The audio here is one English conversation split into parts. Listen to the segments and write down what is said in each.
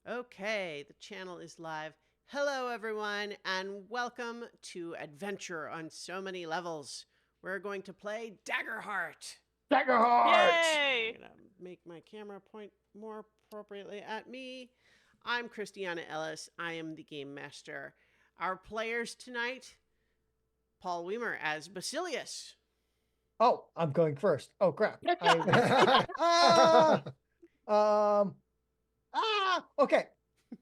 Okay, the channel is live. Hello, everyone, and welcome to Adventure on So Many Levels. We're going to play Daggerheart. Daggerheart! I'm Yay! going to make my camera point more appropriately at me. I'm Christiana Ellis. I am the game master. Our players tonight, Paul Weimer as Basilius. Oh, I'm going first. Oh crap. I um okay.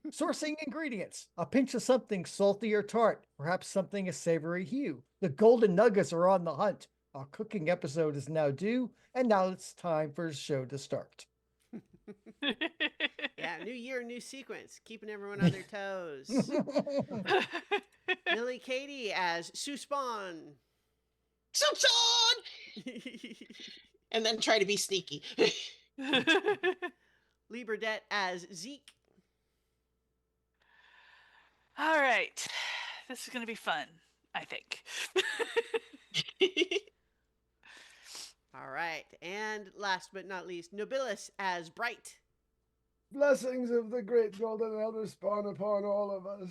Sourcing ingredients. A pinch of something salty or tart, perhaps something a savory hue. The golden nuggets are on the hunt. Our cooking episode is now due, and now it's time for the show to start. Yeah, new year, new sequence, keeping everyone on their toes. Millie Katie as Sue Spawn. Soup's on! And then try to be sneaky. Lee Burdett as Zeke. All right. This is going to be fun, I think. All right. And last but not least, Nobilis as Bright. Blessings of the great golden elder spawn upon all of us.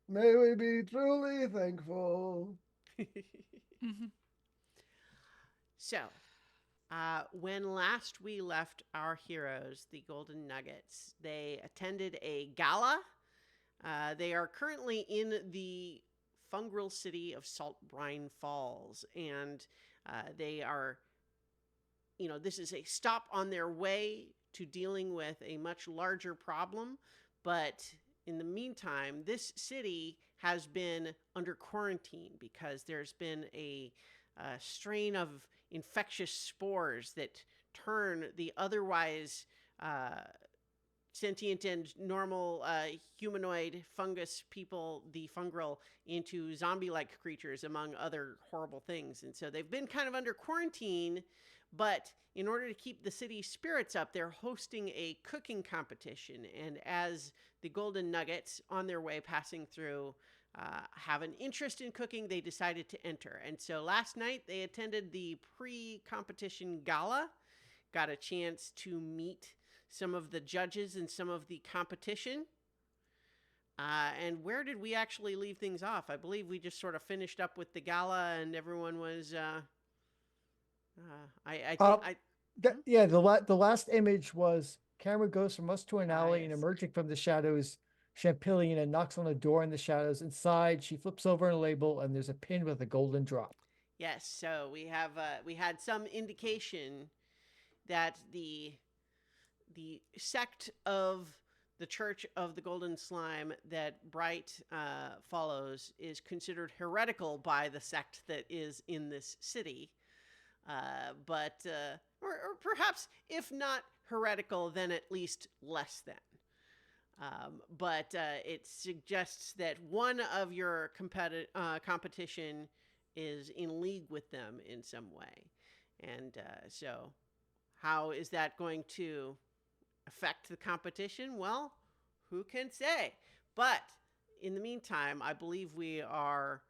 May we be truly thankful. So, when last we left our heroes, the Golden Nuggets, they attended a gala. They are currently in the fungal city of Salt Brine Falls, and they are, this is a stop on their way to dealing with a much larger problem. But in the meantime, this city has been under quarantine because there's been a strain of infectious spores that turn the otherwise sentient and normal humanoid fungus people, the fungrel, into zombie-like creatures, among other horrible things. And so they've been kind of under quarantine, but in order to keep the city's spirits up, they're hosting a cooking competition. And as the Golden Nuggets, on their way passing through, have an interest in cooking, they decided to enter. And so last night they attended the pre-competition gala, got a chance to meet some of the judges and some of the competition. And where did we actually leave things off? I believe we just sort of finished up with the gala, and everyone was. I think Uh, I. yeah, the last image was camera goes from us to an alley and Yes. emerging from the shadows, Champillion and knocks on a door in the shadows. Inside, she flips over a label and there's a pin with a golden drop. Yes. So we had some indication that the sect of the Church of the Golden Slime that Bright follows is considered heretical by the sect that is in this city. Or perhaps, if not heretical, then at least less than. But it suggests that one of your competition is in league with them in some way. And so, how is that going to affect the competition? Well, who can say? But in the meantime, I believe we are.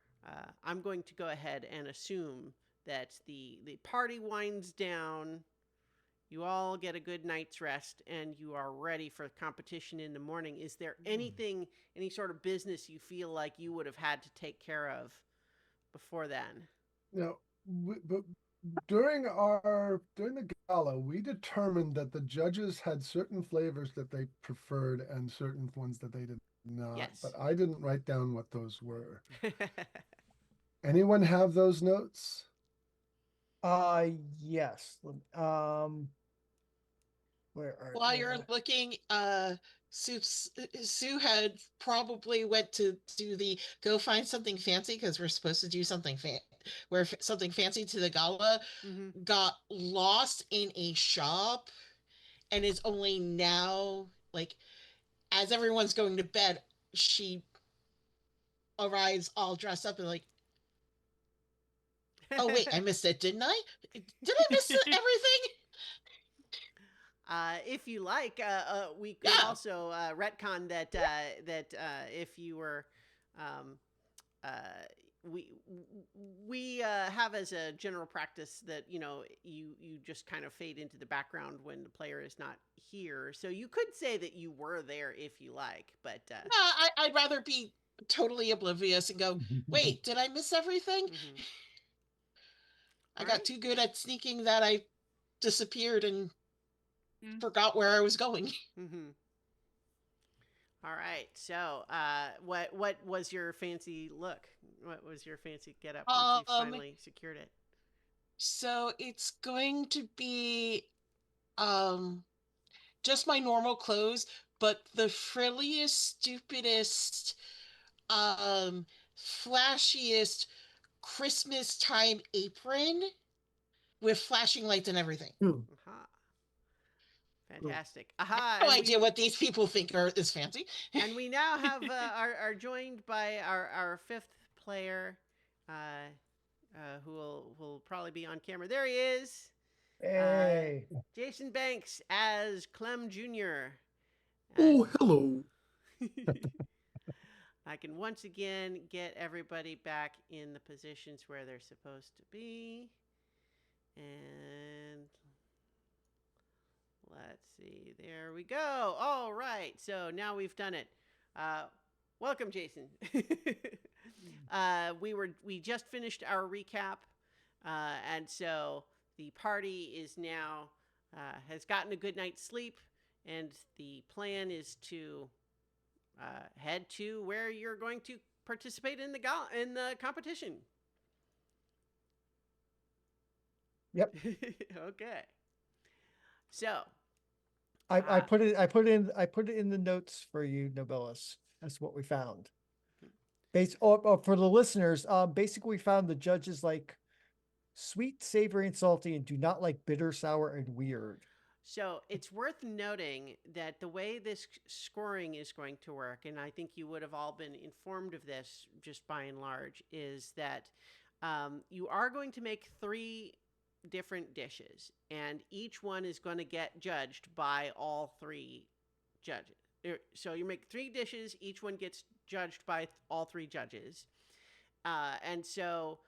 I'm going to go ahead and assume that the party winds down. You all get a good night's rest, and you are ready for competition in the morning. Is there anything, any sort of business you feel like you would have had to take care of before then? Now, but during the gala, we determined that the judges had certain flavors that they preferred and certain ones that they did not. Yes. But I didn't write down what those were. Anyone have those notes? Yes. While you're looking, Sue had probably went to do the go find something fancy because we're supposed to do something fancy to the gala. Hmm. Got lost in a shop and is only now like as everyone's going to bed, she arrives all dressed up and like, oh wait, I missed it, didn't I? Did I miss everything? If you like, we could Yeah. also retcon that if you were, um, uh, we have as a general practice that you just kind of fade into the background when the player is not here. So you could say that you were there if you like, but No, I'd rather be totally oblivious and go, wait, did I miss everything? mhm. I All got right. too good at sneaking that I disappeared and Mm. forgot where I was going. Mm-hmm. All right. So, what was your fancy look? What was your fancy get up once you Um, finally secured it? so it's going to be um just my normal clothes, but the frilliest, stupidest, um, flashiest Christmas time apron with flashing lights and everything. Ooh, Aha. cool. Fantastic. Aha. No idea what these people think is fancy. And we now have are joined by our fifth player, who will probably be on camera. There he is, Hey. Jason Banks as Clem Jr. Oh, And hello. I can once again get everybody back in the positions where they're supposed to be. And let's see. There we go. All right. So now we've done it. Welcome, Jason. We just finished our recap, and so the party is now has gotten a good night's sleep, and the plan is to head to where you're going to participate in the competition. Yep. Okay. So I put it in the notes for you, Nobilis. That's what we found. For the listeners, basically we found the judges like sweet, savory, and salty, and do not like bitter, sour, and weird. So it's worth noting that the way this scoring is going to work, and I think you would have all been informed of this just by and large, is that you are going to make 3 different dishes, and each one is going to get judged by all 3 judges. So you make 3 dishes, each one gets judged by all 3 judges. And so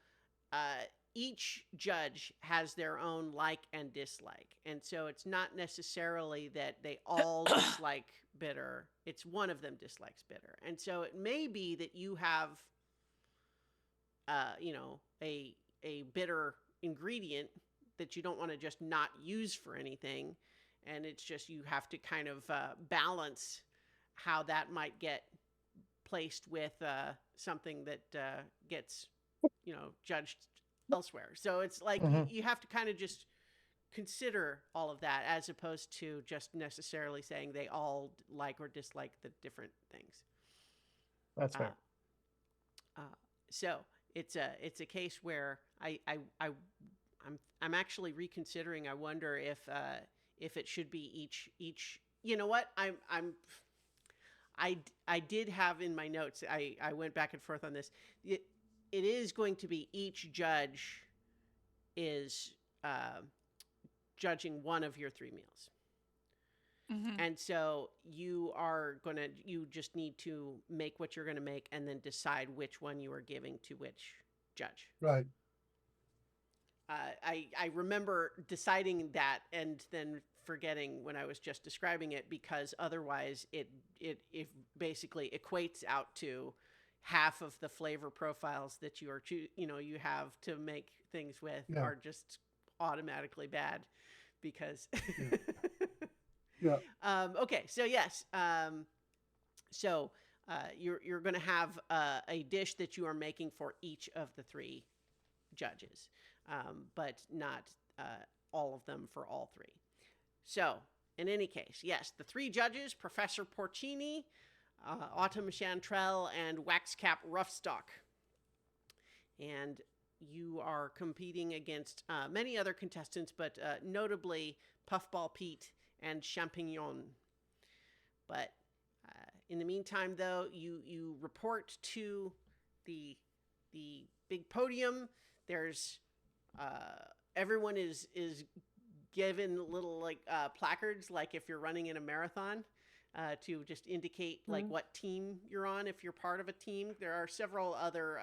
each judge has their own like and dislike. And so it's not necessarily that they all dislike bitter. It's one of them dislikes bitter. And so it may be that you have, a bitter ingredient that you don't want to just not use for anything. And it's just you have to kind of balance how that might get placed with something that gets, judged elsewhere. So it's like you have to kind of just consider all of that as opposed to just necessarily saying they all like or dislike the different things. That's fair. So it's a case where I'm actually reconsidering. I wonder if it should be each. You know what? I did have in my notes. I went back and forth on this. It is going to be each judge is judging one of your 3 meals. Mm-hmm. And so you just need to make what you're going to make and then decide which one you are giving to which judge. Right. I remember deciding that and then forgetting when I was just describing it, because otherwise it basically equates out to half of the flavor profiles that you have to make things with are just automatically bad because Yeah. Okay, so yes, you're going to have a dish that you are making for each of the 3 judges, but not all of them for all 3. So in any case, yes, the 3 judges: Professor Porcini, Autumn Chantrell, and Waxcap Roughstock. And you are competing against many other contestants, but notably Puffball Pete and Champignon. But in the meantime, though, you report to the big podium. There's everyone is given little placards, like if you're running in a marathon, to just indicate like what team you're on if you're part of a team. There are several other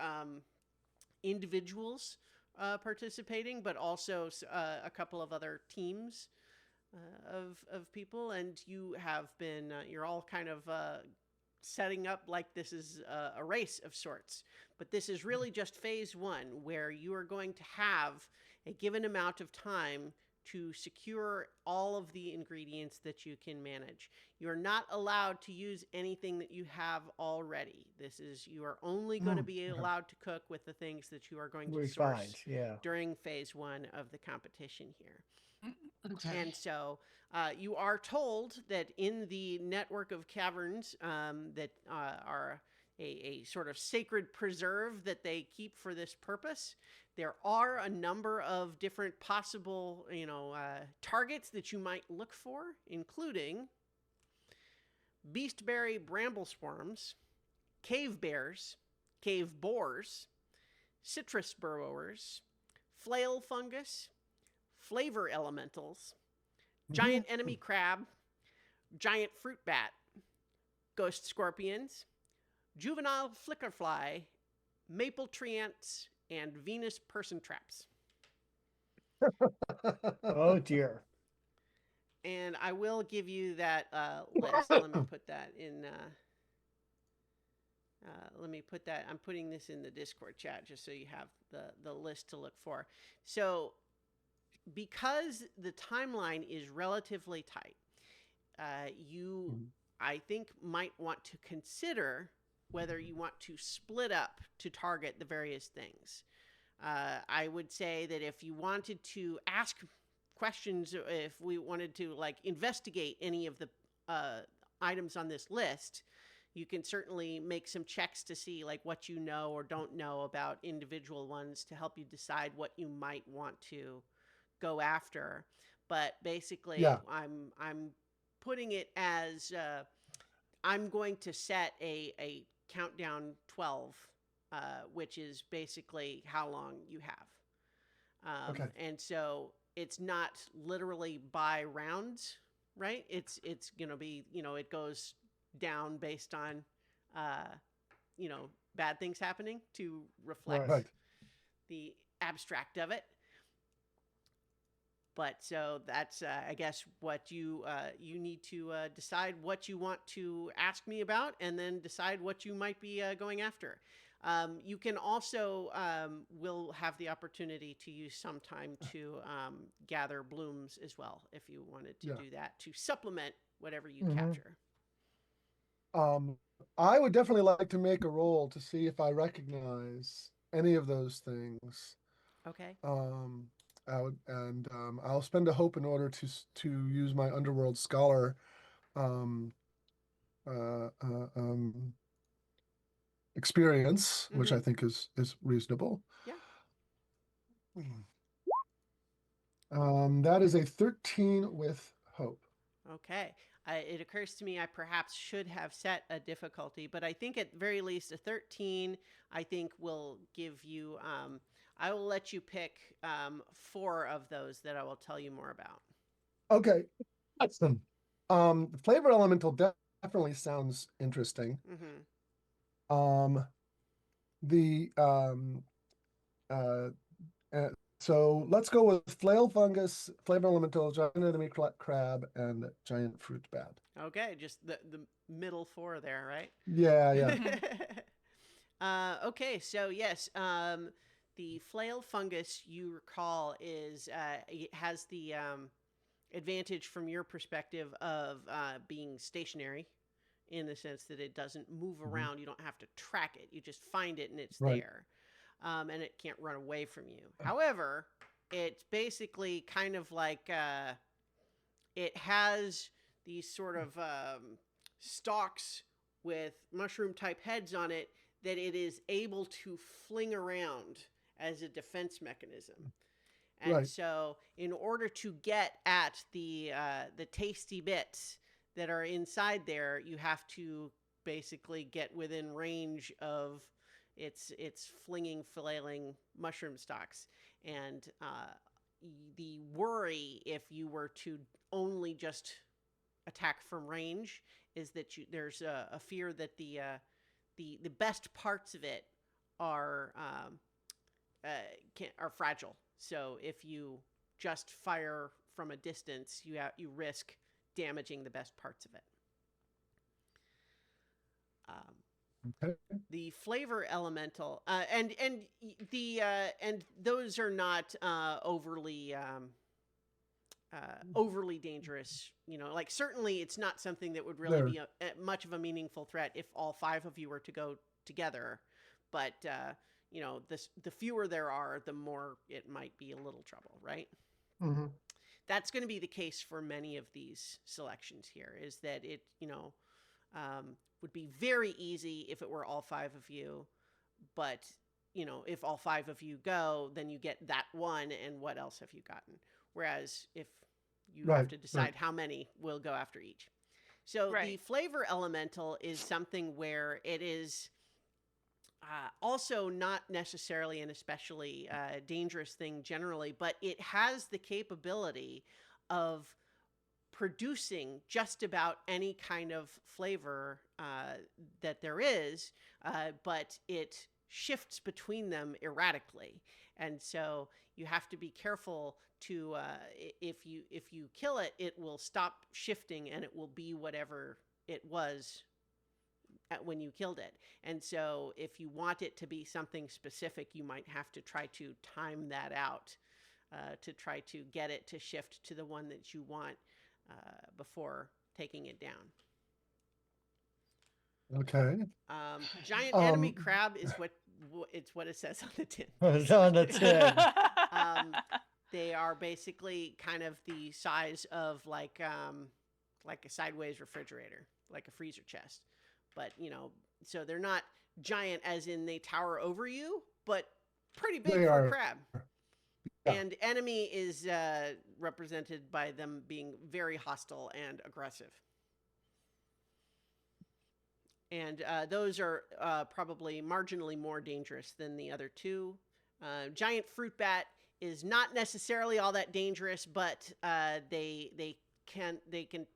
individuals participating, but also a couple of other teams of people, and you have been you're all kind of setting up like this is a race of sorts. But this is really just phase one, where you are going to have a given amount of time to secure all of the ingredients that you can manage. You're not allowed to use anything that you have already. You are only going to be allowed to cook with the things that you are going to We source find, yeah. during phase one of the competition here. Okay. And so you are told that in the network of caverns that are a sort of sacred preserve that they keep for this purpose, there are a number of different possible, targets that you might look for, including beastberry bramble swarms, cave bears, cave boars, citrus burrowers, flail fungus, flavor elementals, giant enemy crab, giant fruit bat, ghost scorpions, juvenile flickerfly, maple tree ants, and Venus person traps. Oh dear. And I will give you that list. Let me put that in. I'm putting this in the Discord chat just so you have the list to look for. So, because the timeline is relatively tight, you, I think, might want to consider whether you want to split up to target the various things. I would say that if you wanted to ask questions, if we wanted to investigate any of the items on this list, you can certainly make some checks to see what you know or don't know about individual ones to help you decide what you might want to go after. But basically, I'm putting it as I'm going to set a countdown 12, which is basically how long you have. Okay. And so it's not literally by rounds, right? It's going to be, it goes down based on, bad things happening to reflect Right. the abstract of it. But so that's, I guess, what you need to decide what you want to ask me about, and then decide what you might be going after. You can also will have the opportunity to use some time to gather blooms as well, if you wanted to do that to supplement whatever you capture. I would definitely like to make a roll to see if I recognize any of those things. Okay. I'll spend a hope in order to use my underworld scholar experience, which I think is reasonable. Yeah. That is a 13 with hope. Okay. It occurs to me I perhaps should have set a difficulty, but I think at the very least a 13, I think will give you, I will let you pick 4 of those that I will tell you more about. Okay. Excellent. The flavor elemental definitely sounds interesting. So let's go with flail fungus, flavor elemental, giant enemy crab, and giant fruit bat. Okay, just the middle 4 there, right? Yeah. Okay, so yes, the flail fungus, you recall, is it has the advantage from your perspective of being stationary, in the sense that it doesn't move around. You don't have to track it. You just find it and it's there. And it can't run away from you. However, it's basically kind of like it has these sort of stalks with mushroom-type heads on it that it is able to fling around as a defense mechanism. And so in order to get at the tasty bits that are inside there, you have to basically get within range of its flinging, flailing mushroom stalks. And the worry, if you were to only just attack from range, is that there's a fear that the best parts of it are are fragile. So if you just fire from a distance, you risk damaging the best parts of it. Okay. The flavor elemental, and those are not overly dangerous. Like certainly it's not something that would really There. be much of a meaningful threat if all 5 of you were to go together. But the fewer there are, the more it might be a little trouble, right? Mm-hmm. That's going to be the case for many of these selections here. Is that it? Would be very easy if it were all 5 of you, but if all 5 of you go, then you get that one, and what else have you gotten? Whereas if you have to decide how many will go after each. So the flavor elemental is something where it is also not necessarily an especially dangerous thing generally, but it has the capability of producing just about any kind of flavor that there is, but it shifts between them erratically, and so you have to be careful to if you kill it, it will stop shifting and it will be whatever it was when you killed it. And so if you want it to be something specific, you might have to try to time that out to try to get it to shift to the one that you want before taking it down. Okay. Giant enemy crab is what it says on the tin. It's on the tin. They are basically kind of the size of like a sideways refrigerator, like a freezer chest. But so they're not giant as in they tower over you, but pretty big for a crab. Yeah. And enemy is represented by them being very hostile and aggressive. And those are probably marginally more dangerous than the other two. Giant fruit bat is not necessarily all that dangerous, but they can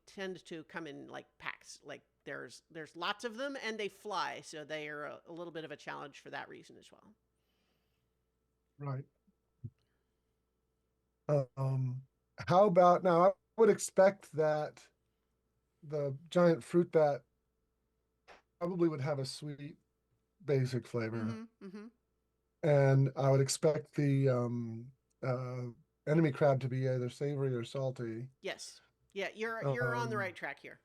tend to come in like packs. Like there's lots of them, and they fly, so they are a little bit of a challenge for that reason as well. Right. How about now? I would expect that the giant fruit bat probably would have a sweet basic flavor. Mm-hmm, mm-hmm. And I would expect the enemy crab to be either savory or salty. Yes. Yeah, you're on the right track here.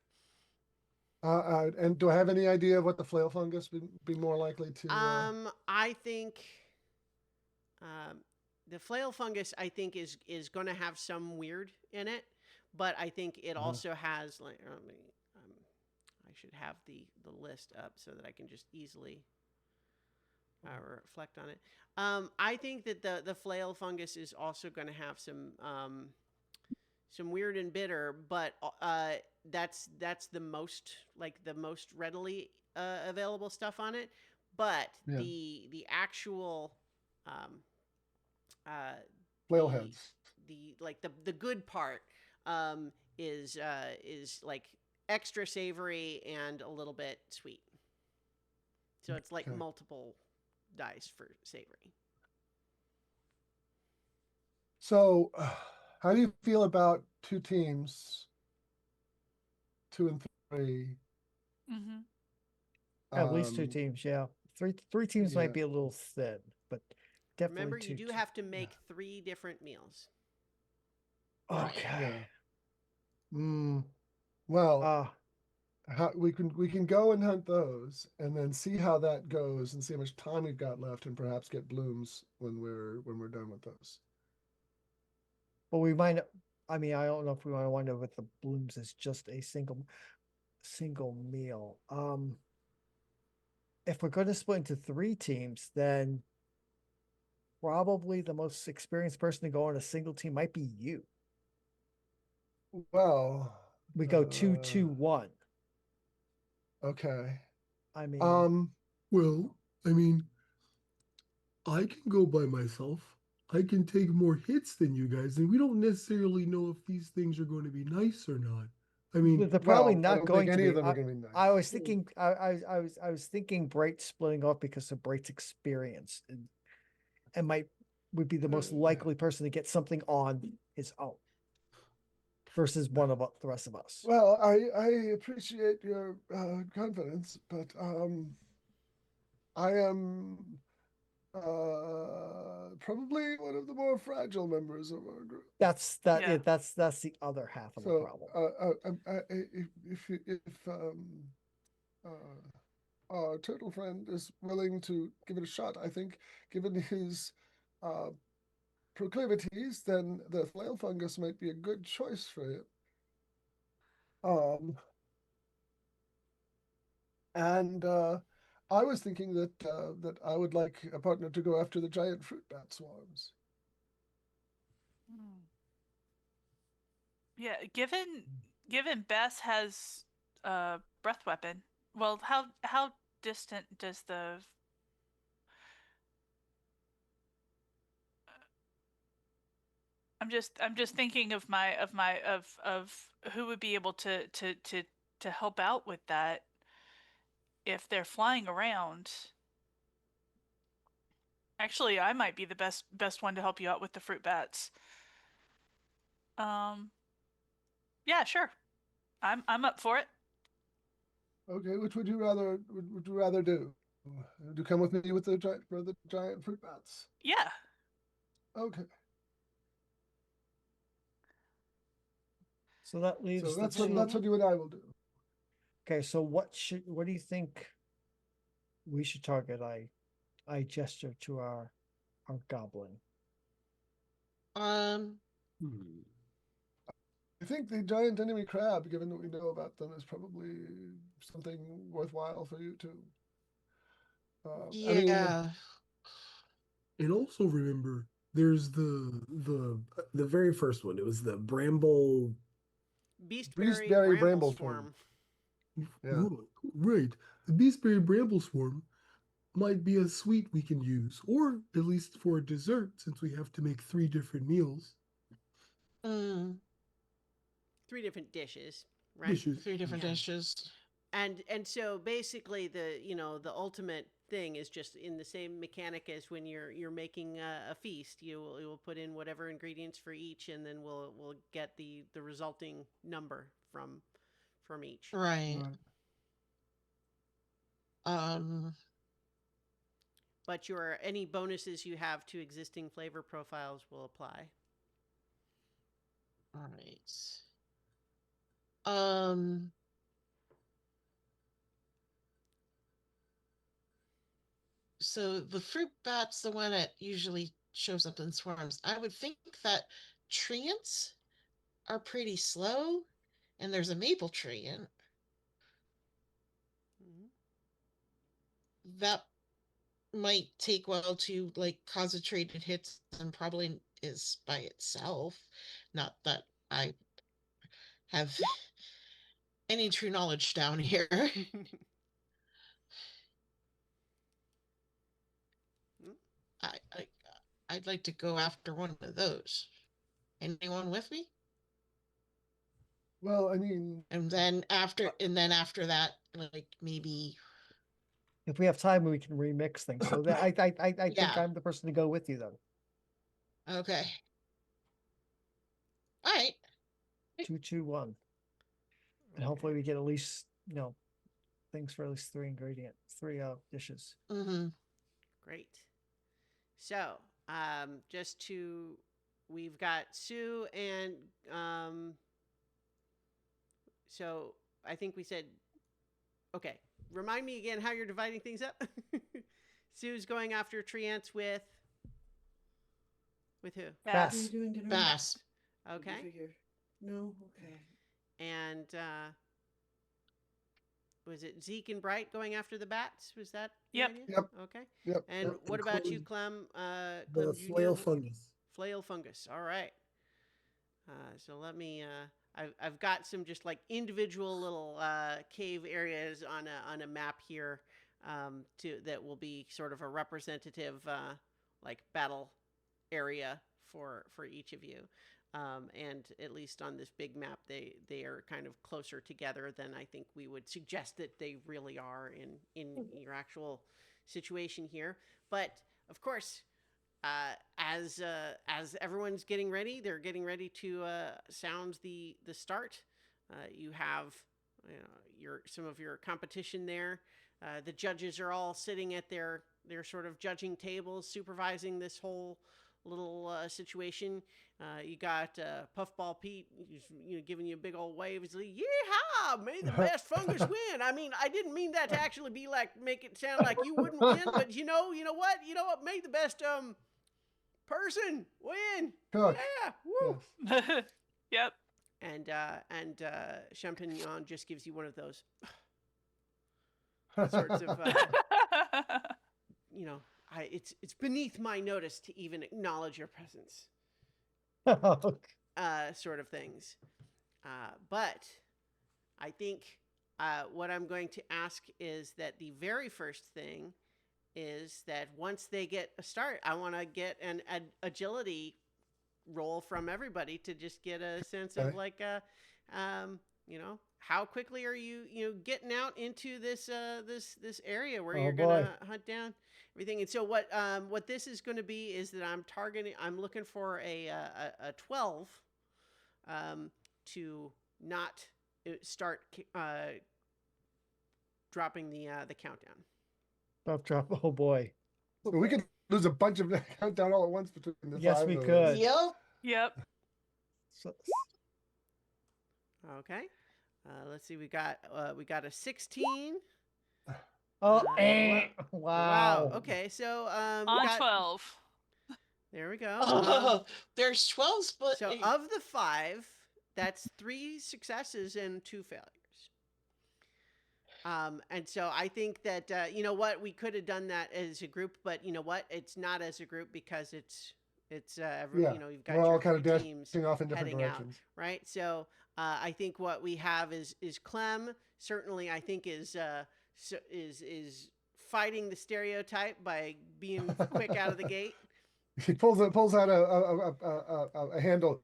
And do I have any idea of what the flail fungus would be more likely to? I think the flail fungus, I think, is going to have some weird in it, but I think it also has like. I should have the list up so that I can just easily reflect on it. I think that the flail fungus is also going to have some weird and bitter, but that's the most readily available stuff on it. But the actual flail heads, the good part is like extra savory and a little bit sweet. So it's like multiple dice for savory. So how do you feel about 2 teams, 2 and 3? Mm-hmm. At least 2 teams, yeah. Three teams might be a little thin, but definitely. Remember, you do have to make 3 different meals. Okay. Well, how we can go and hunt those, and then see how that goes, and see how much time we've got left, and perhaps get blooms when we're done with those. Well, we might. I mean, I don't know if we want to wind up with the blooms as just a single meal. If we're going to split into 3 teams, then probably the most experienced person to go on a single team might be you. Well, we go 2-2-1. Okay. I mean, well, I mean, I can go by myself. I can take more hits than you guys, and we don't necessarily know if these things are going to be nice or not. I mean, they're probably not going to any be. of them are going to be nice. I was thinking, I was thinking Bright splitting off because of Bright's experience, and would be the most Mm. likely person to get something on his own versus one of the rest of us. Well, I appreciate your confidence, but I am probably one of the more fragile members of our group. That's Yeah. that's the other half of the So, problem. if our turtle friend is willing to give it a shot, I think, given his uh, proclivities, then the flail fungus might be a good choice for him. Um, and I was thinking that I would like a partner to go after the giant fruit bat swarms. Hmm. Yeah, given Bess has a breath weapon. Well, how distant does the I'm just thinking of who would be able to help out with that if they're flying around. Actually, I might be the best one to help you out with the fruit bats. Um, yeah, sure. I'm up for it. Okay, which would you rather do? Do you come with me with the giant fruit bats? Yeah. Okay, So that leaves so the that's two. what you and I will do. Okay, so what do you think we should target? I gesture to our goblin. Um, Hmm. I think the giant enemy crab, given what we know about them, is probably something worthwhile for you too. I mean, yeah. And also remember, there's the very first one. It was the bramble. Beastberry Beastberry bramble bramble swarm. yeah. Right. The beastberry bramble swarm might be a sweet we can use, or at least for a dessert, since we have to make 3 different meals Mm, 3 different dishes, right? dishes. 3 different Yeah. dishes. And so basically the ultimate thing is just in the same mechanic as when you're making a feast. You will put in whatever ingredients for each, and then we'll get the resulting number from each. Right. Right. Um, But your any bonuses you have to existing flavor profiles will apply. all right. Um, so the fruit bat's the one that usually shows up in swarms. I would think that treants are pretty slow, and there's a maple treant Mhm. that might take well to like concentrated hits and probably is by itself. Not that I have any true knowledge down here. I I'd like to go after one of those. Anyone with me? Well, I mean, And then after that, like maybe If we have time, we can remix things. So that I think yeah. I'm the person to go with you then. Okay. All right. 2, 2, 1, and hopefully we get at least things for at least three dishes. Mm-hmm. Great. So, just to, we've got Sue and, so I think we said, okay, remind me again how you're dividing things up. Sue's going after Treants with who? What are you Bass. doing dinner? Bass. Did you Okay. figure? No? Okay. And, was it Zeke and Bright going after the bats? Was that the Yep. idea? Yep. Okay. yep. And Yep, what about you, include Clem? the Clem flail Jr.? fungus. Flail fungus. All right. So let me. I've got some just like individual little cave areas on a map here, to that will be sort of a representative like battle area for each of you. And at least on this big map, they are kind of closer together than I think we would suggest that they really are in your actual situation here. But of course, As everyone's getting ready, they're getting ready to sound the start. You have some of your competition there. The judges are all sitting at their sort of judging tables, supervising this whole little situation. You got Puffball Pete, giving you a big old wave. He's like, "Yeehaw! May the best fungus win." I mean, I didn't mean that to actually be like make it sound like you wouldn't win, but you know what? May the best person win. Cook. Yeah, woo. Yes. Yep. And Champignon just gives you one of those sorts of it's beneath my notice to even acknowledge your presence. Sort of things. But I think what I'm going to ask is that the very first thing is that once they get a start, I want to get an agility roll from everybody to just get a sense of like, how quickly are you getting out into this area where you're gonna hunt down everything. And so what this is going to be is that I'm looking for a 12 to not start dropping the countdown. Drop. Oh boy. We could lose a bunch of countdown all at once between the Yes, five we of could. us. Yep. Yep. So, Okay. Let's see. We got a 16. oh, Wow. wow. Okay. So On 12. There we go. Oh, there's 12s, but So of the 5, that's 3 successes and 2 failures. And so I think that we could have done that as a group, but you know what? It's not as a group because it's you've got we're all your kind of 3 teams dancing off in different heading out, directions. right? So I think what we have is Clem certainly I think is fighting the stereotype by being quick out of the gate. He pulls out a handle.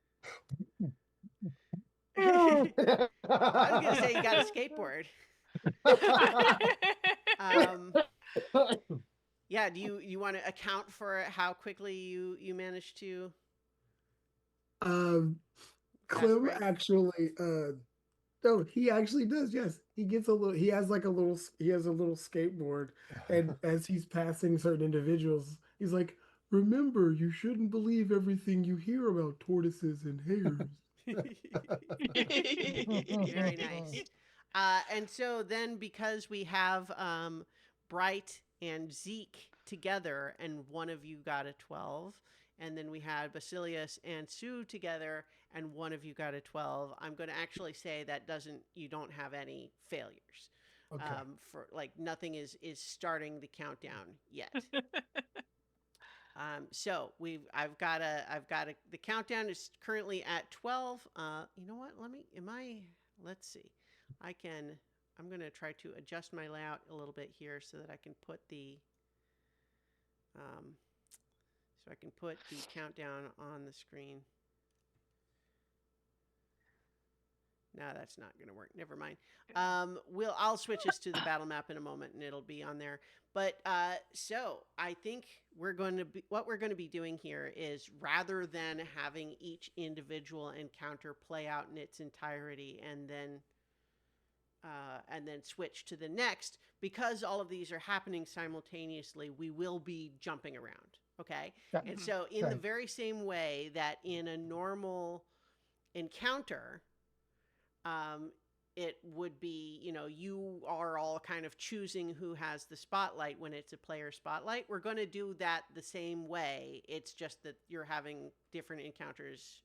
I was gonna say you got a skateboard. Yeah. Do you want to account for how quickly you managed to? Clem actually, no, he actually does. Yes, he gets a little. He has a little skateboard, and as he's passing certain individuals, he's like, "Remember, you shouldn't believe everything you hear about tortoises and hares." Very nice. And so then because we have Bright and Zeke together, and one of you got a 12, and then we had Basilius and Sue together, and one of you got a 12, I'm going to actually say that you don't have any failures. Okay. For like nothing is starting the countdown yet. So I've got the countdown is currently at 12. You know what? Let's see. I'm going to try to adjust my layout a little bit here so that I can put the countdown on the screen. No, that's not going to work. Never mind. I'll switch this to the battle map in a moment, and it'll be on there. But so I think what we're going to be doing here is rather than having each individual encounter play out in its entirety and then switch to the next, because all of these are happening simultaneously, we will be jumping around. Okay. Okay. And so in the very same way that in a normal encounter, it would be, you are all kind of choosing who has the spotlight when it's a player spotlight. We're going to do that the same way. It's just that you're having different encounters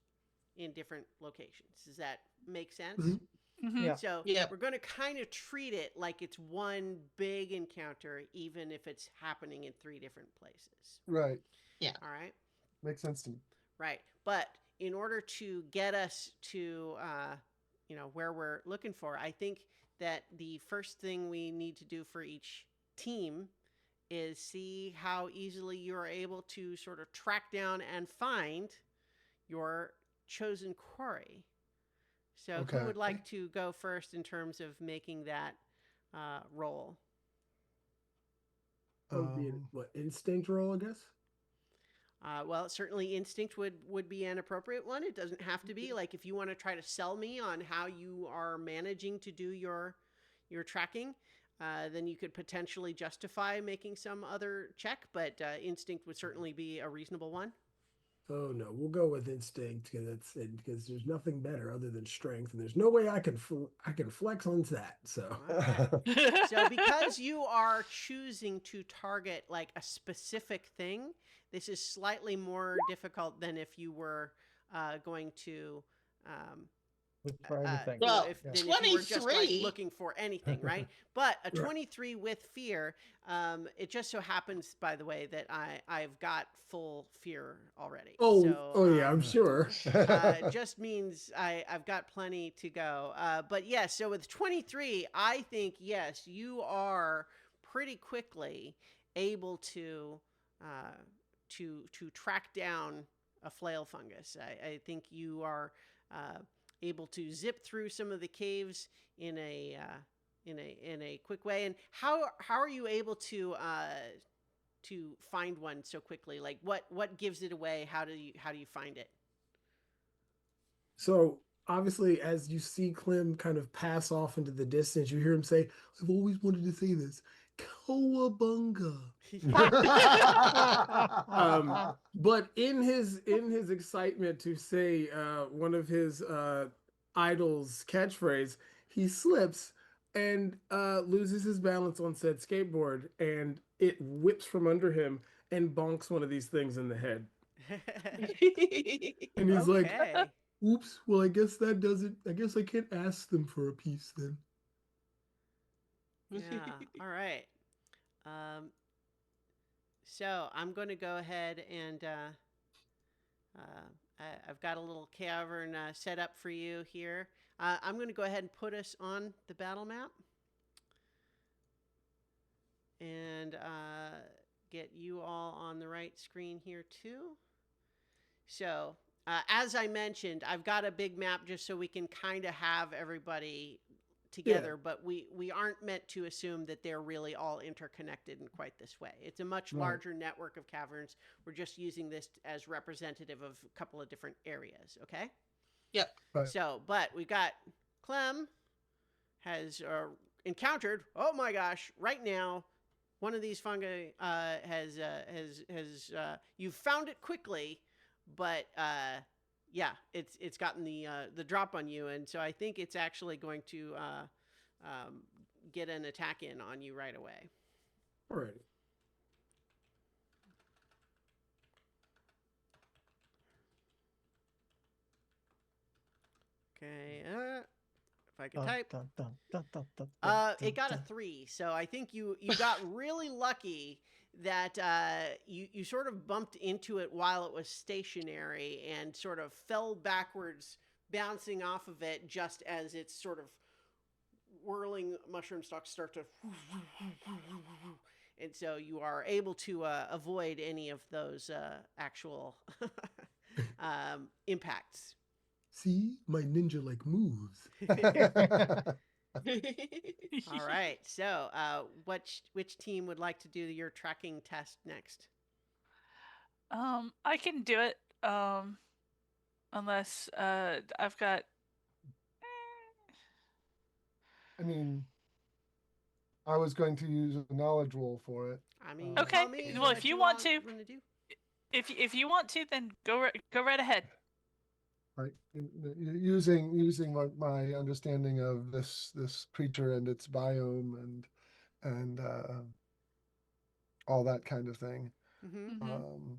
in different locations. Does that make sense? Mm-hmm. Yeah. So Yep. we're going to kind of treat it like it's one big encounter, even if it's happening in 3 different places. Right. Yeah. All right. Makes sense to me. Right. But in order to get us to, where we're looking for, I think that the first thing we need to do for each team is see how easily you're able to sort of track down and find your chosen quarry. So who would like to go first in terms of making that roll? That would be what, instinct roll, I guess? Well, certainly instinct would be an appropriate one. It doesn't have to be. Like if you want to try to sell me on how you are managing to do your tracking, then you could potentially justify making some other check. But instinct would certainly be a reasonable one. Oh no, we'll go with instinct because there's nothing better other than strength, and there's no way I can flex on that. So All right. So because you are choosing to target like a specific thing, this is slightly more difficult than if you were going to Look for anything. Well, if you were just like 23. looking for anything, right? But a Right. 23 with fear, it just so happens, by the way, that I've got full fear already. So, yeah, I'm sure. it just means I've got plenty to go. But yes, so with 23, I think yes, you are pretty quickly able to track down a flail fungus. I think you are able to zip through some of the caves in a quick way. And how are you able to find one so quickly? Like what gives it away? How do you find it? So obviously, as you see Clem kind of pass off into the distance, you hear him say, "I've always wanted to say this, Cowabunga." But in his excitement to say one of his idols' catchphrase, he slips and loses his balance on said skateboard, and it whips from under him and bonks one of these things in the head. And he's like, Okay. "Oops, well, I guess that does it. I guess I can't ask them for a piece then." Yeah. All right. So I'm going to go ahead and I've got a little cavern set up for you here. I'm going to go ahead and put us on the battle map and get you all on the right screen here too. So as I mentioned, I've got a big map just so we can kind of have everybody together, but we aren't meant to assume that they're really all interconnected in quite this way. It's a much larger network of caverns. We're just using this as representative of a couple of different areas, okay? Yep. Right. So, but we got Clem has encountered, oh my gosh, right now, one of these fungi has you've found it quickly, but yeah, it's gotten the drop on you, and so I think it's actually going to get an attack in on you right away. All right. Okay, if I can type. It got a 3, so I think you got really lucky that you sort of bumped into it while it was stationary and sort of fell backwards, bouncing off of it just as its sort of whirling mushroom stalks start to, and so you are able to avoid any of those actual impacts. See, my ninja-like moves. All right. So, which team would like to do your tracking test next? I can do it. Unless I've got. I mean, I was going to use a knowledge roll for it. I mean, Okay. tell me Well, what if you want to, do. if you want to, then go right ahead. Right, using my understanding of this creature and its biome and all that kind of thing. Mm-hmm.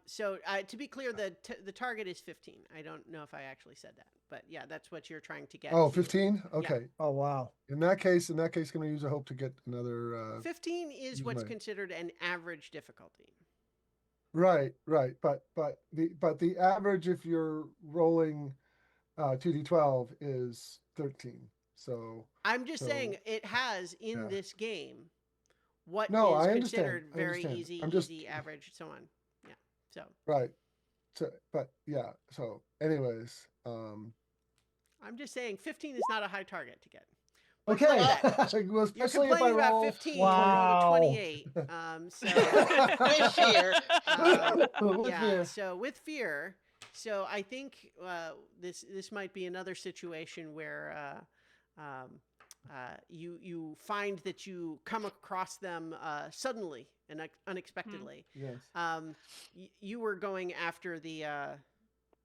So to be clear, the target is 15. I don't know if I actually said that, but yeah, that's what you're trying to get. Oh, 15? Okay. Yeah. Oh, wow. In that case, going to use a hope to get another. 15 is what's considered an average difficulty. Right. But the average, if you're rolling 2d12, is 13. So I'm just saying it has in this game what is I considered understand. very easy, average, so on. Yeah. So. Right. So, but yeah. So, anyways, I'm just saying 15 is not a high target to get. But Okay. look at that. Well, You're especially if I complaining about roll 15, Wow. you rolled a 28. So With fear. with yeah, fear. so with fear. So I think this might be another situation where you find that you come across them suddenly and unexpectedly. Yes. You were going after the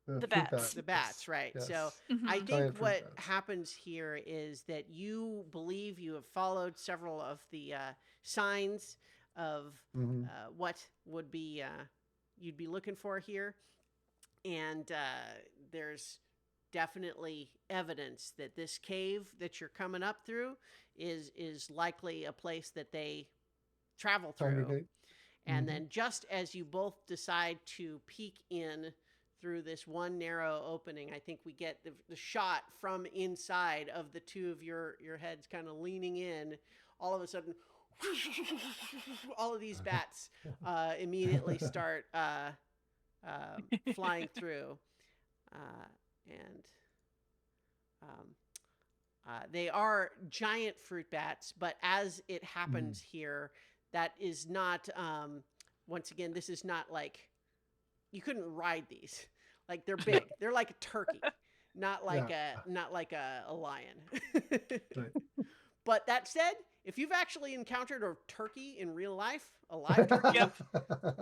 The fruit bats. the bats, right? Yes. So Mhm. I think Giant fruit what bats. happens here is that you believe you have followed several of the signs of Mhm. what would be you'd be looking for here, and there's definitely evidence that this cave that you're coming up through is likely a place that they travel through. Congregate. And Mhm. then just as you both decide to peek in through this one narrow opening, I think we get the shot from inside of the two of your heads kind of leaning in. All of a sudden, all of these bats immediately start flying through. And they are giant fruit bats, but as it happens here, that is not, once again, this is not like, you couldn't ride these. Like they're big. They're like a turkey, not like a lion. Right. But that said, if you've actually encountered a turkey in real life, a live turkey, Yep.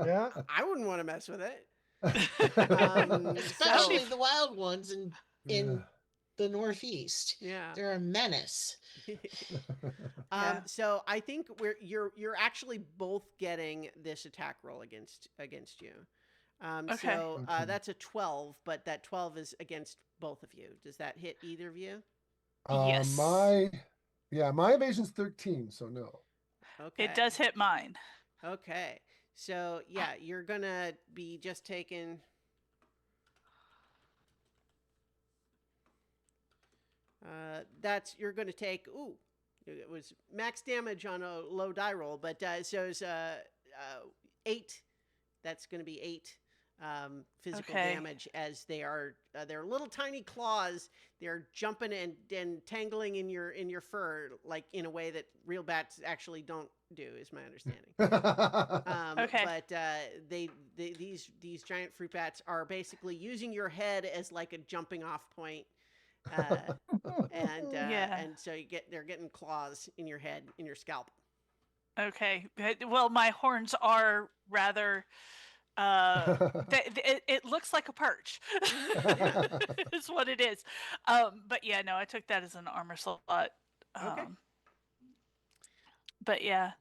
Yeah. I wouldn't want to mess with it. Especially So the wild ones in Yeah. the Northeast. yeah. They're a menace. Yeah. So I think you're actually both getting this attack roll against you. Okay. So Okay. that's a 12, but that 12 is against both of you. Does that hit either of you? Yes. My evasion's 13, so no. Okay. It does hit mine. Okay. So yeah, you're gonna be just taking. You're gonna take. Ooh, it was max damage on a low die roll, but so it's 8. That's gonna be 8 physical Okay. damage as they are they're little tiny claws. They're jumping and tangling in your fur like in a way that real bats actually don't do, is my understanding. Okay. But these giant fruit bats are basically using your head as like a jumping off point. Yeah. And so they're getting claws in your head, in your scalp. Okay. Well, my horns are rather. It looks like a perch. Is what it is. But yeah, no, I took that as an armor slot. Okay. But yeah.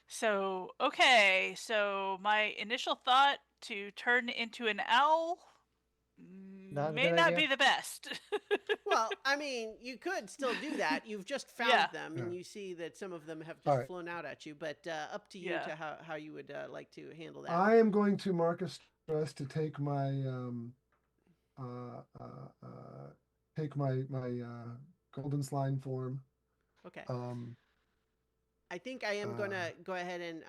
So okay. So my initial thought to turn into an owl Not a may good not idea. be the best. Well, I mean, you could still do that. You've just found Yeah. them, and Yeah. you see that some of them have just Alright. flown out at you. But up to you Yeah. to how you would like to handle that. I am going to mark a stress to take my golden slime form. Okay. Um, I think I am gonna go ahead and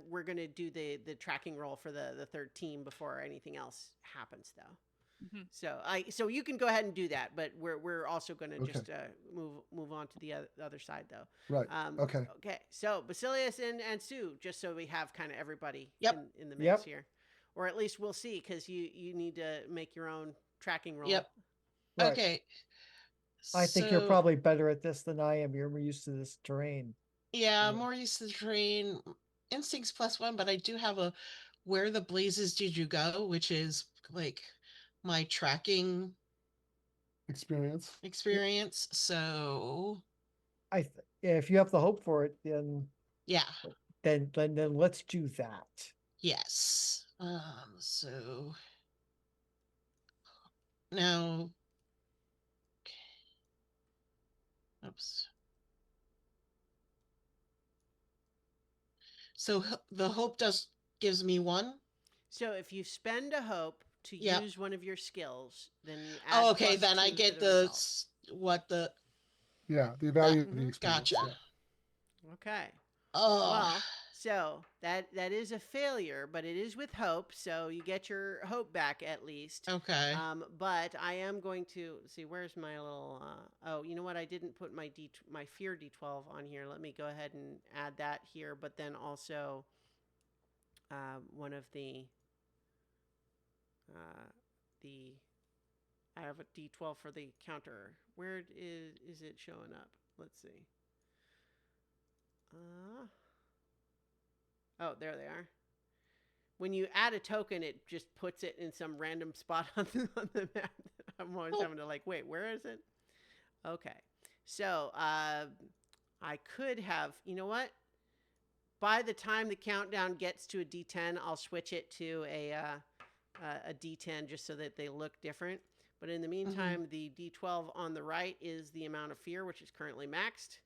we're gonna do the tracking roll for the third team before anything else happens, though. Mhm. So you can go ahead and do that, but we're also gonna Okay. just move on to the other side, though. right. Okay. Okay. So Basilius and Sue, just so we have kind of everybody Yep. in the mix Yep. here, or at least we'll see, because you need to make your own tracking roll. Yep. Right. Okay. I think you're So, probably better at this than I am. You're more used to this terrain. yeah, Yeah. more used to the terrain. Instincts +1, but I do have a where the blazes did you go, which is like my tracking Experience. experience. So If you have the hope for it, then yeah, then let's do that. yes. So now, oops. So the hope gives me 1. So if you spend a hope to Yep. use one of your skills, then you add. Oh, okay. Then I +2 to get the the result. what the Yeah, the value of Mhm. the experience. gotcha. Yeah. Okay. Oh, Well, So that is a failure, but it is with hope. So you get your hope back at least. Okay. But I am going to see where's my little. Oh, you know what? I didn't put my fear D12 on here. Let me go ahead and add that here. But then also one of the I have a D12 for the counter. Where is it showing up? Let's see. Oh, there they are. When you add a token, it just puts it in some random spot on the map. I'm always having to wait, where is it? Okay. So I could have, you know what? By the time the countdown gets to a D10, I'll switch it to a D10 just so that they look different. But in the meantime, the D12 on the right is the amount of fear, which is currently maxed.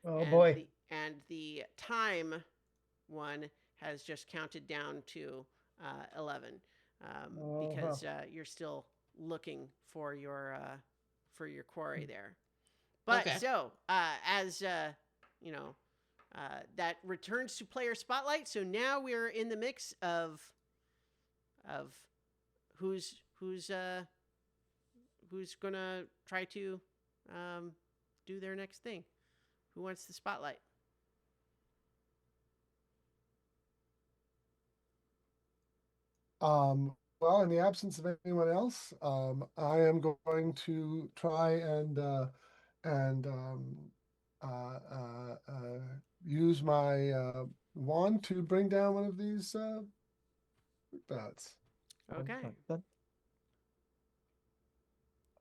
Oh boy. And the time one has just counted down to 11 because you're still looking for your quarry there. But so as you know, that returns to player spotlight. So now we're in the mix of who's gonna try to do their next thing. Who wants the spotlight? Well, in the absence of anyone else, I am going to try and use my wand to bring down one of these bats. Okay.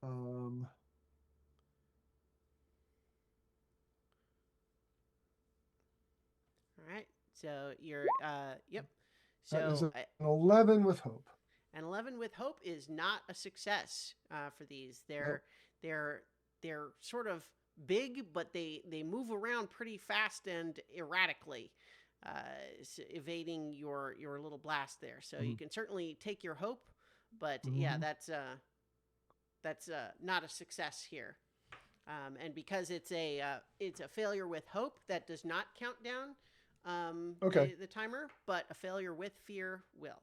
All right. So you're yep. That is So an 11 with hope. An 11 with hope is not a success for these. They're sort of big, but they move around pretty fast and erratically, evading your little blast there. So you can certainly take your hope, but yeah, that's not a success here. And because it's a failure with hope, that does not count down the timer, but a failure with fear will.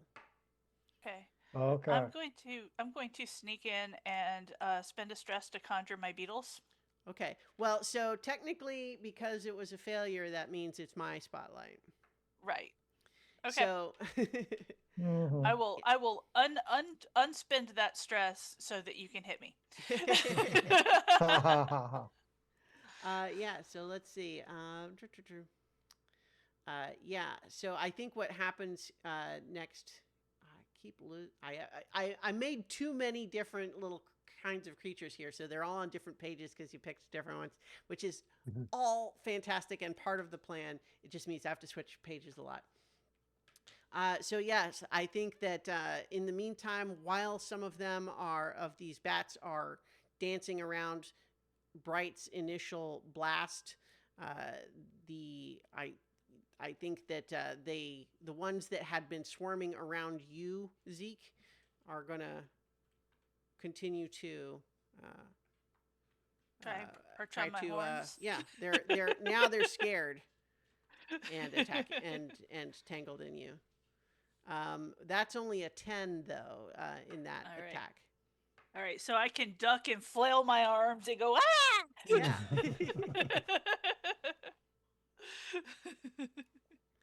Okay. Okay. I'm going to sneak in and spend a stress to conjure my beetles. Okay. Well, so technically, because it was a failure, that means it's my spotlight. Right. Okay. So I will unspend that stress so that you can hit me. Yeah. So let's see. Yeah. So I think what happens next. I made too many different little kinds of creatures here, so they're all on different pages because you picked different ones, which is all fantastic and part of the plan. It just means I have to switch pages a lot. So yes, I think that in the meantime, while some of these bats are dancing around Bright's initial blast, I think that the ones that had been swarming around you, Zeke, are gonna continue to try to horns. yeah, they're scared and attack and tangled in you. That's only a 10 though in that attack. All right, so I can duck and flail my arms and go ah. Yeah.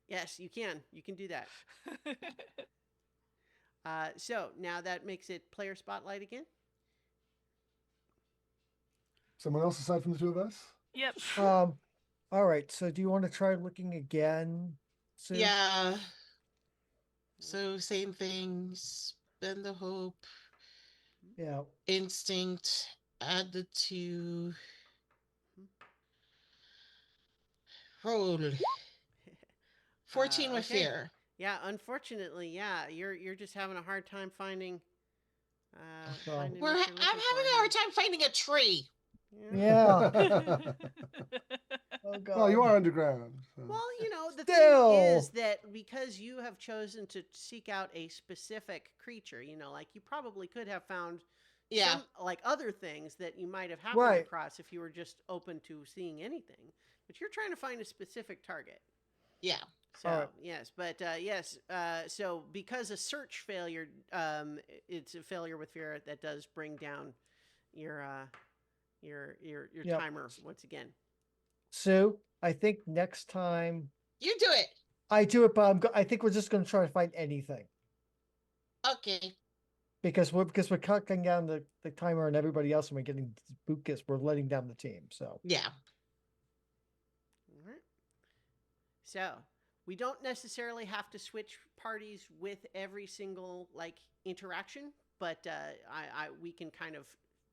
Yes, you can. You can do that. So now that makes it player spotlight again. Someone else aside from the two of us? Yep. All right. So do you want to try looking again, Sue? Yeah. So same thing. Spend the hope. Yeah. Instinct. Add the 2. Roll. 14 with fear. Yeah, unfortunately, yeah, you're just having a hard time finding. I'm having a hard time finding a tree. Yeah. Oh God. Well, you are underground. So. Well, the thing is that because you have chosen to seek out a specific creature, like you probably could have found some other things that you might have happened across if you were just open to seeing anything. But you're trying to find a specific target. Yeah. So All right. yes, but yes. So because a search failure, it's a failure with fear that does bring down your your Yep. timer once again. Sue, I think next time You do it. I do it, but I think we're just going to try to find anything Okay. because we're cutting down the timer and everybody else, and we're getting spooked. We're letting down the team. So Yeah. All right. So we don't necessarily have to switch parties with every single like interaction, but we can kind of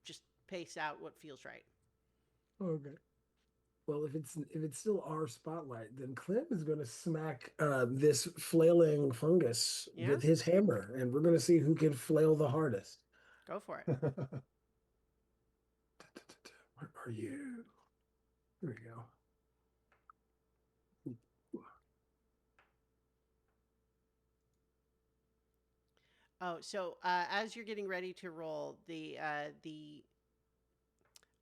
just pace out what feels right. Okay. Well, if it's still our spotlight, then Clem is going to smack this flailing fungus Yeah? with his hammer, and we're going to see who can flail the hardest. Go for it. Where are you? Here we go. Oh, so as you're getting ready to roll, the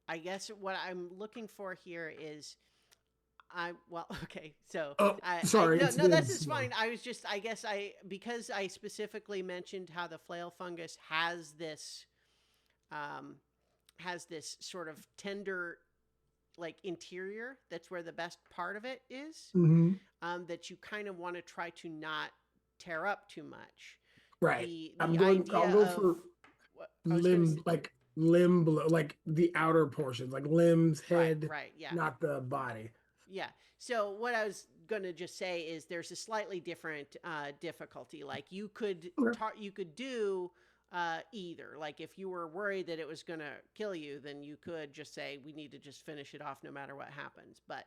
I guess what I'm looking for here is okay. So Oh, I sorry, no it's no that's Vince. just fine. I was just I guess because I specifically mentioned how the flail fungus has this sort of tender like interior. That's where the best part of it is. Mhm. That you kind of want to try to not tear up too much. Right. The I'll idea go of for what I was going to say, limb below, like the outer portions, like limbs, head, right, yeah. not the body. Yeah. So what I was going to just say is there's a slightly different difficulty. Like you could Okay. you could do either. Like if you were worried that it was going to kill you, then you could just say we need to just finish it off no matter what happens. But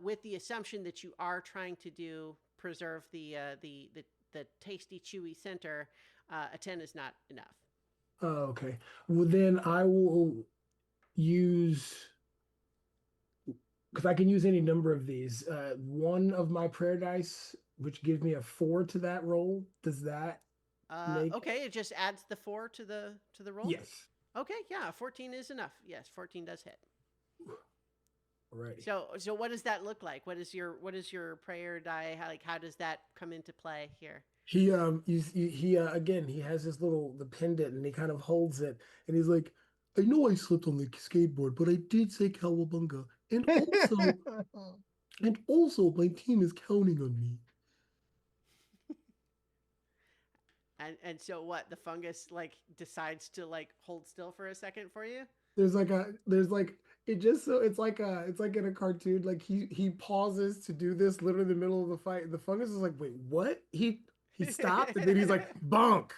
with the assumption that you are trying to preserve the tasty chewy center, a 10 is not enough. Oh, okay. Well, then I will use, because I can use any number of these. One of my prayer dice, which gives me a 4 to that roll. Does that make? Okay, it just adds the 4 to the roll. Yes. Okay, yeah, 14 is enough. Yes, 14 does hit. Alrighty. So what does that look like? What is your prayer die? How does that come into play here? He again, he has this the pendant, and he kind of holds it, and he's like, I know I slipped on the skateboard, but I did say cowabunga, and also my team is counting on me. And so what? The fungus like decides to like hold still for a second for you? There's like it just so it's like in a cartoon, like he pauses to do this literally in the middle of the fight, and the fungus is like, wait, what? He stopped, and then he's like, bonk.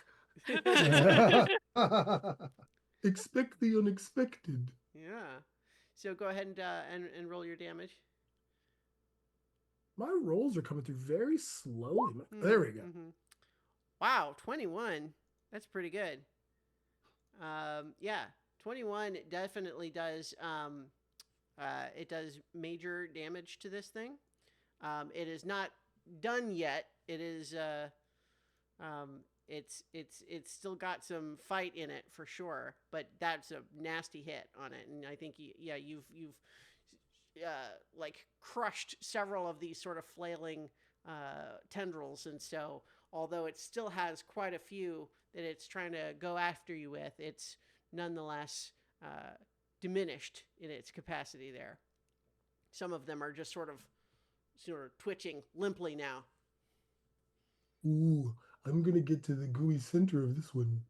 Expect the unexpected. Yeah. So go ahead and roll your damage. My rolls are coming through very slowly. There we go. Mm-hmm. Wow, 21. That's pretty good. Yeah, 21 definitely does. It does major damage to this thing. It is not done yet. It is. It's still got some fight in it for sure, but that's a nasty hit on it, and I think you've like crushed several of these sort of flailing tendrils, and so although it still has quite a few that it's trying to go after you with, it's nonetheless diminished in its capacity there. Some of them are just sort of twitching limply now. Ooh, I'm gonna get to the gooey center of this one.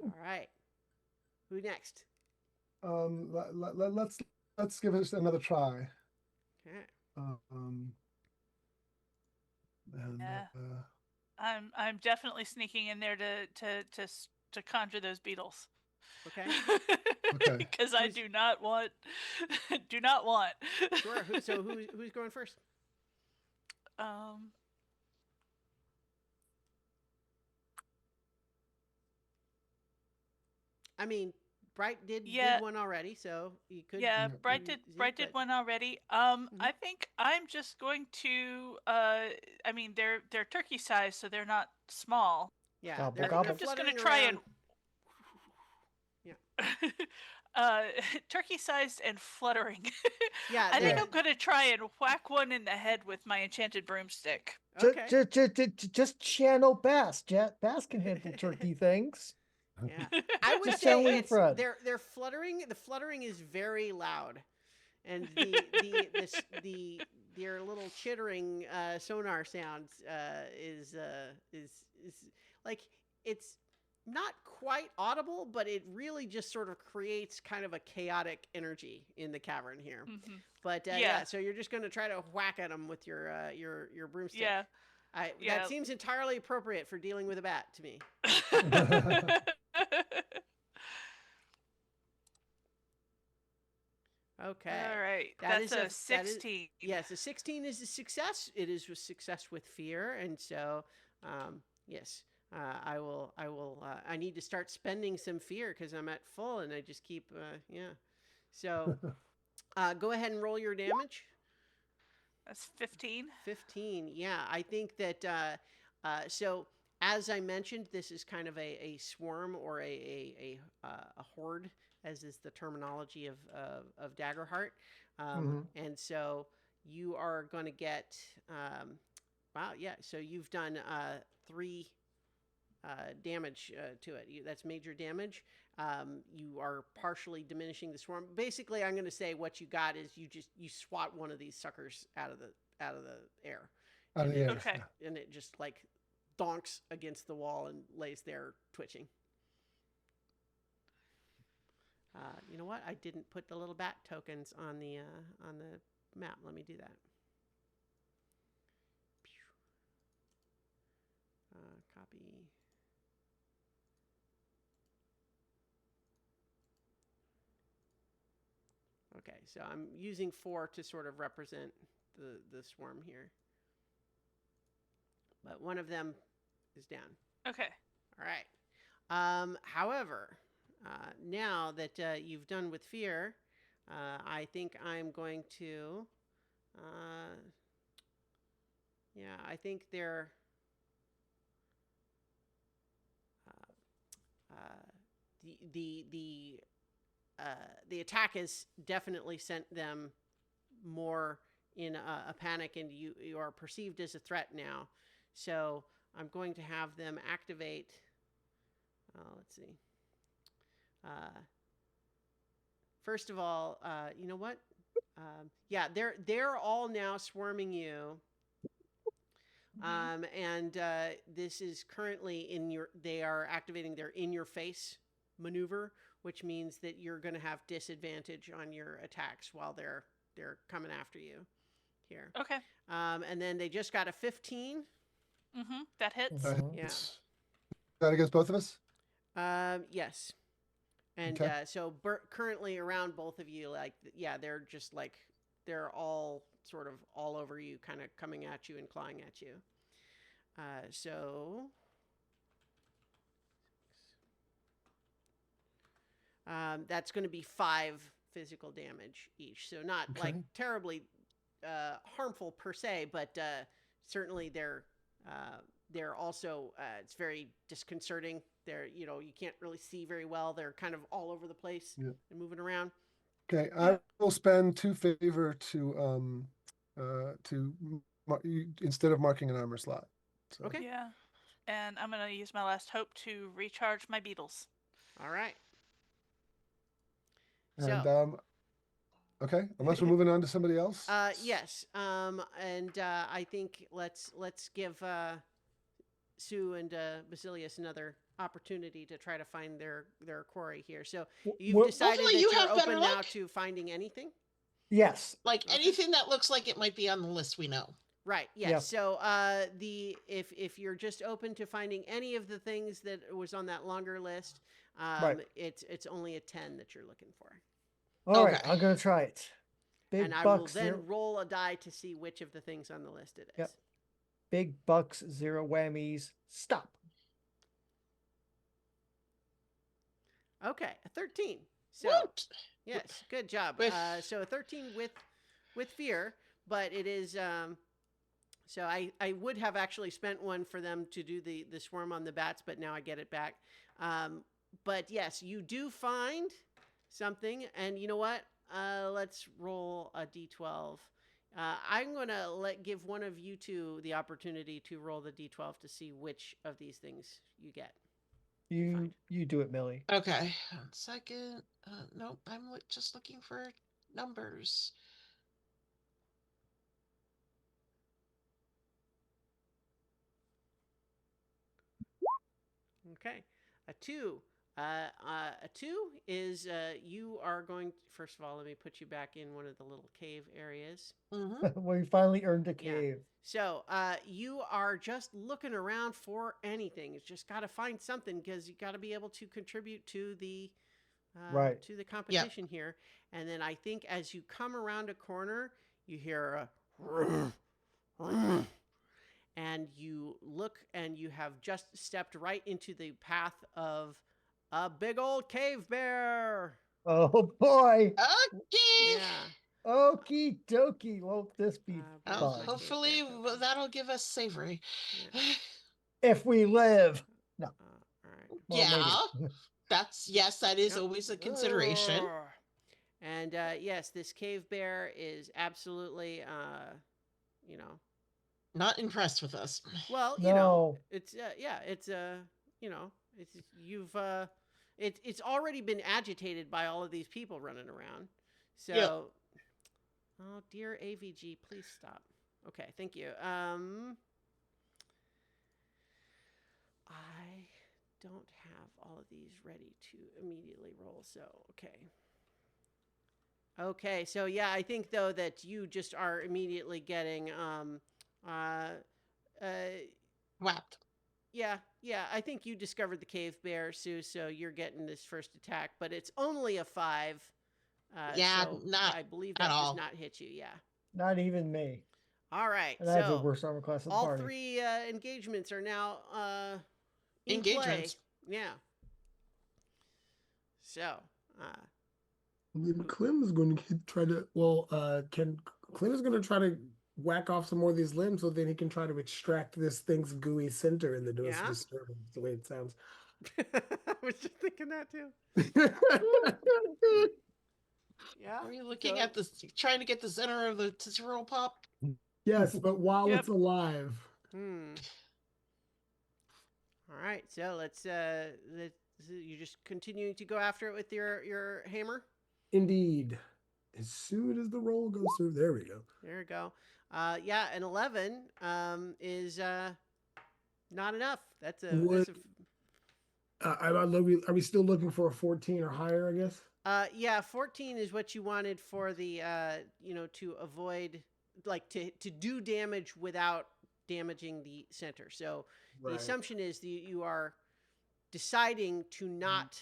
All right. Who next? Let's give it another try. Okay. And Yeah. I'm definitely sneaking in there to conjure those beetles. Okay. Okay. Because I do not want do not want. Sure. Who's going first? I mean, Bright did one already, so you could. Yeah, Bright did one already. I think I'm just going to. I mean, they're turkey sized, so they're not small. Yeah, Gobble, they're gobble. I'm just going to fluttering try around. and. Yeah. turkey-sized and fluttering. Yeah, I think they're I'm gonna try and whack one in the head with my enchanted broomstick. okay. Just channel Bass. Bass can handle turkey things. Yeah, I would Just say channel your it's friend. they're fluttering. The fluttering is very loud, and the their little chittering sonar sounds is like it's not quite audible, but it really just sort of creates kind of a chaotic energy in the cavern here. Mhm. But Yeah. so you're just going to try to whack at them with your broomstick. Yeah. That Yeah. seems entirely appropriate for dealing with a bat to me. Okay. All right. That That's is a 16. Yes, a 16 is a success. It is a success with fear, and so yes, I will. I need to start spending some fear because I'm at full, and I just keep. Yeah. So go ahead and roll your damage. That's 15. 15. Yeah, I think that. So as I mentioned, this is kind of a swarm or a horde, as is the terminology of Daggerheart. And so you are going to get. Wow, yeah. So you've done 3 damage to it. That's major damage. You are partially diminishing the swarm. Basically, I'm going to say what you got is you swat one of these suckers out of the air, Out of the air. Okay. and it just like donks against the wall and lays there twitching. You know what? I didn't put the little bat tokens on the map. Let me do that. Copy. Okay, so I'm using 4 to sort of represent the swarm here. But one of them is down. Okay. All right. However, now that you've done with fear, I think I'm going to. Yeah, I think they're. The attack has definitely sent them more in a panic, and you are perceived as a threat now. So I'm going to have them activate. Let's see. First of all, you know what? Yeah, they're all now swarming you. And this is currently in your. They are activating their in your face maneuver, which means that you're going to have disadvantage on your attacks while they're coming after you here. Okay. And then they just got a 15. That hits. That Yeah. hits. That against both of us? Yes. And Okay. so currently around both of you, like, yeah, they're just like, they're all sort of all over you, kind of coming at you and clawing at you. So that's going to be 5 physical damage each. So not like terribly harmful per se, but certainly they're also it's very disconcerting. They're, you can't really see very well. They're kind of all over the place and moving around. Okay, I will spend 2 favor to instead of marking an armor slot. So. Okay. Yeah. And I'm going to use my last hope to recharge my beetles. All right. And So, okay, unless we're moving on to somebody else. yes. And I think let's give Sue and Basilius another opportunity to try to find their quarry here. So you've decided Hopefully that you you're have better open now luck. to finding anything? Yes. Like anything that looks like it might be on the list, we know. Right. Yes. Yeah. So if you're just open to finding any of the things that was on that longer list, Right. it's only a 10 that you're looking for. All right, Okay. I'm gonna try it. Big And I will bucks, then roll a die to see which of the things on the list it is. Yep. Big bucks, 0 whammies. Stop. Okay, a 13. So Woot! yes, good job. With- So a 13 with fear, but it is so I would have actually spent one for them to do the swarm on the bats, but now I get it back. But yes, you do find something. And you know what? Let's roll a d12. I'm gonna give one of you two the opportunity to roll the d12 to see which of these things you get. You do it, Millie. Okay, 1 second. Nope, I'm just looking for numbers. Okay, a two. A two is you are going. First of all, let me put you back in one of the little cave areas. Mm-hmm. We finally earned a Yeah. cave. So you are just looking around for anything. You just got to find something because you got to be able to contribute to the Right. to the competition here. And then I think as you come around a corner, you hear a and you look and you have just stepped right into the path of a big old cave bear. Oh boy. Okay. Yeah. Okie dokie. Won't this be Big Oh, old fun? cave hopefully bear token. that'll give us savory. Yeah. If we live. No. All right. Well, Yeah, maybe. that is Yep. always a consideration. And yes, this cave bear is absolutely, you know, Not impressed with us. well, No. it's yeah, it's you know, it's you've it's already been agitated by all of these people running around. Yep. So, oh dear AVG, please stop. Okay, thank you. I don't have all of these ready to immediately roll. So, okay. Okay, so yeah, I think though that you just are immediately getting uh uh Whapped. yeah, I think you discovered the cave bear, Sue, so you're getting this first attack, but it's only a 5. Yeah, So not I believe at that does all. not hit you, yeah. Not even me. All right. And I have the So worst armor class of the all party. 3 engagements are now in Engagements. play. Yeah. So, And then Clem is going to try to. Well, can Clem is going to try to whack off some more of these limbs so then he can try to extract this thing's gooey center in the most Yeah? disturbing the way it sounds. I was just thinking that too. Yeah. Are you looking So- at this, trying to get the center of the Tootsie Roll Pop? Yes, but while Yep. it's alive. All right. So let's you're just continuing to go after it with your hammer. Indeed. As soon as the roll goes through, there we go. There you go. Yeah, an 11 is not enough. That's a Are we still looking for a 14 or higher, I guess? yeah, 14 is what you wanted for the to avoid like to do damage without damaging the center. So the Right. assumption is that you are deciding to not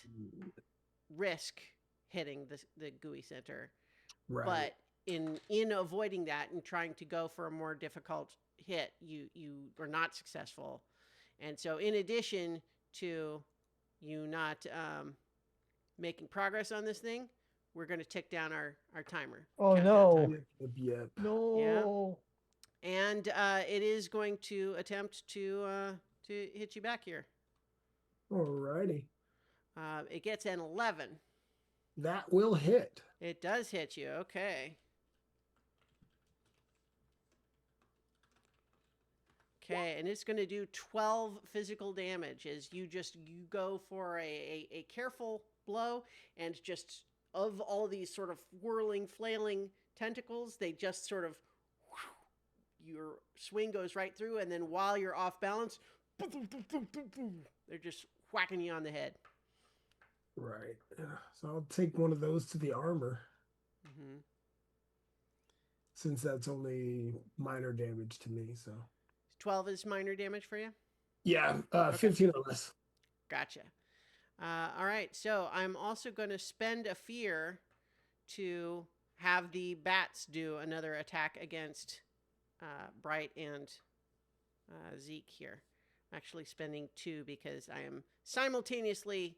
risk hitting the gooey center, Right. but in avoiding that and trying to go for a more difficult hit, you are not successful. And so in addition to you not making progress on this thing, we're going to tick down our timer. Oh countdown no. timer. Yep. No. And it is going to attempt to hit you back here. Alrighty. It gets an 11. That will hit. It does hit you. Okay. Okay, and it's going to do 12 physical damage as you go for a careful blow, and just of all these sort of whirling, flailing tentacles, they just sort of, your swing goes right through, and then while you're off balance, they're just whacking you on the head. Right. So I'll take one of those to the armor. Mm-hmm. Since that's only minor damage to me, so 12 is minor damage for you? yeah, 15 or less. Gotcha. All right, so I'm also going to spend a fear to have the bats do another attack against Bright and Zeke here. I'm actually spending 2 because I am simultaneously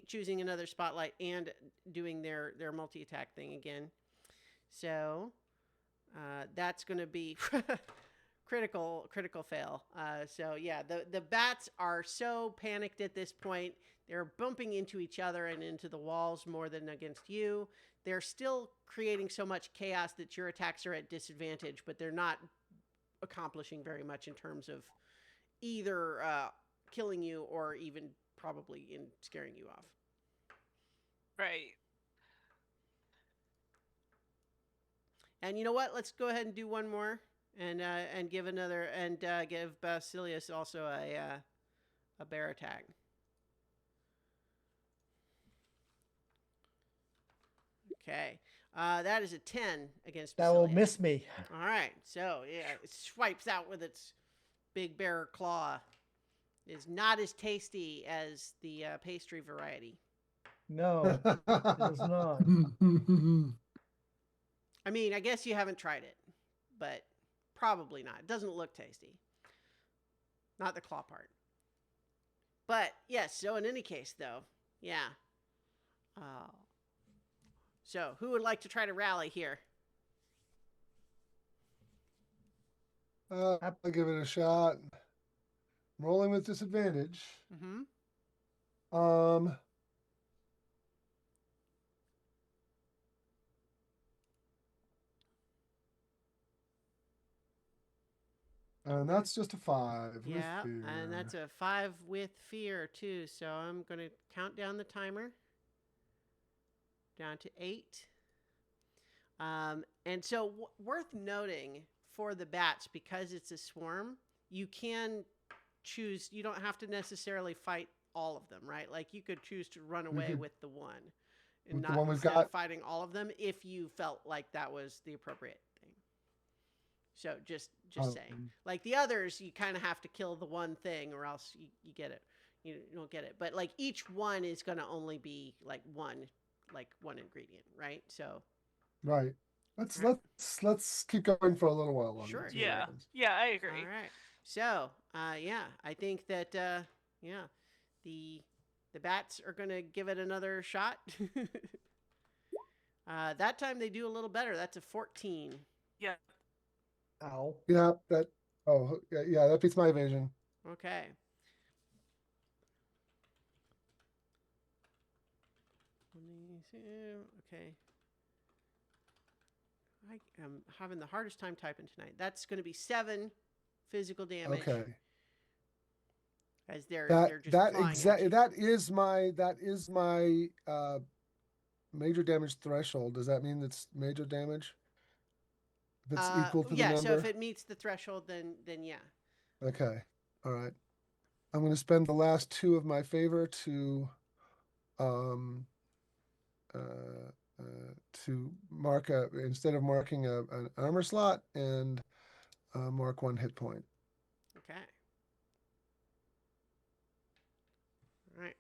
choosing another spotlight and doing their multi-attack thing again. So that's going to be critical fail. So yeah, the bats are so panicked at this point They're bumping into each other and into the walls more than against you. They're still creating so much chaos that your attacks are at disadvantage, but they're not accomplishing very much in terms of either killing you or even probably in scaring you off. Right. And you know what? Let's go ahead and do one more, and give another, and give Basilius also a bear attack. Okay, that is a 10 against That Basilius. will miss me. All right, so yeah, it swipes out with its big bear claw. Is not as tasty as the pastry variety. No, it is not. I mean, I guess you haven't tried it, but probably not. It doesn't look tasty. Not the claw part. But yes, so in any case, though, yeah. So who would like to try to rally here? I'll give it a shot. I'm rolling with disadvantage. Mm-hmm. And that's just a 5 Yeah, with fear. and that's a 5 with fear, too. So I'm going to count down the timer. Down to 8. And so worth noting for the bats, because it's a swarm, you can choose, you don't have to necessarily fight all of them, right? Like you could choose to run away with the one and With the not one we've instead got? of fighting all of them if you felt like that was the appropriate thing. So just saying, like the others, you kind of have to kill the one thing or else you get it. You don't get it. But like each one is going to only be like one ingredient, right? So Right. Right. Let's keep going for a little while on Sure, this. See what Yeah. happens. Yeah, I agree. all right. So, yeah, I think that yeah, the bats are going to give it another shot. That time they do a little better. That's a 14. Yeah. Ow. Yeah, that. Oh, yeah, that beats my evasion. Okay. Okay. I am having the hardest time typing tonight. That's going to be 7 physical damage. Okay. As they're just that flying at exactly you. that is my major damage threshold. Does that mean it's major damage? If it's equal to the Yeah, number? so if it meets the threshold, then yeah. Okay. All right. I'm going to spend the last 2 of my favor to mark instead of marking an armor slot and mark 1 hit point. Okay. All right.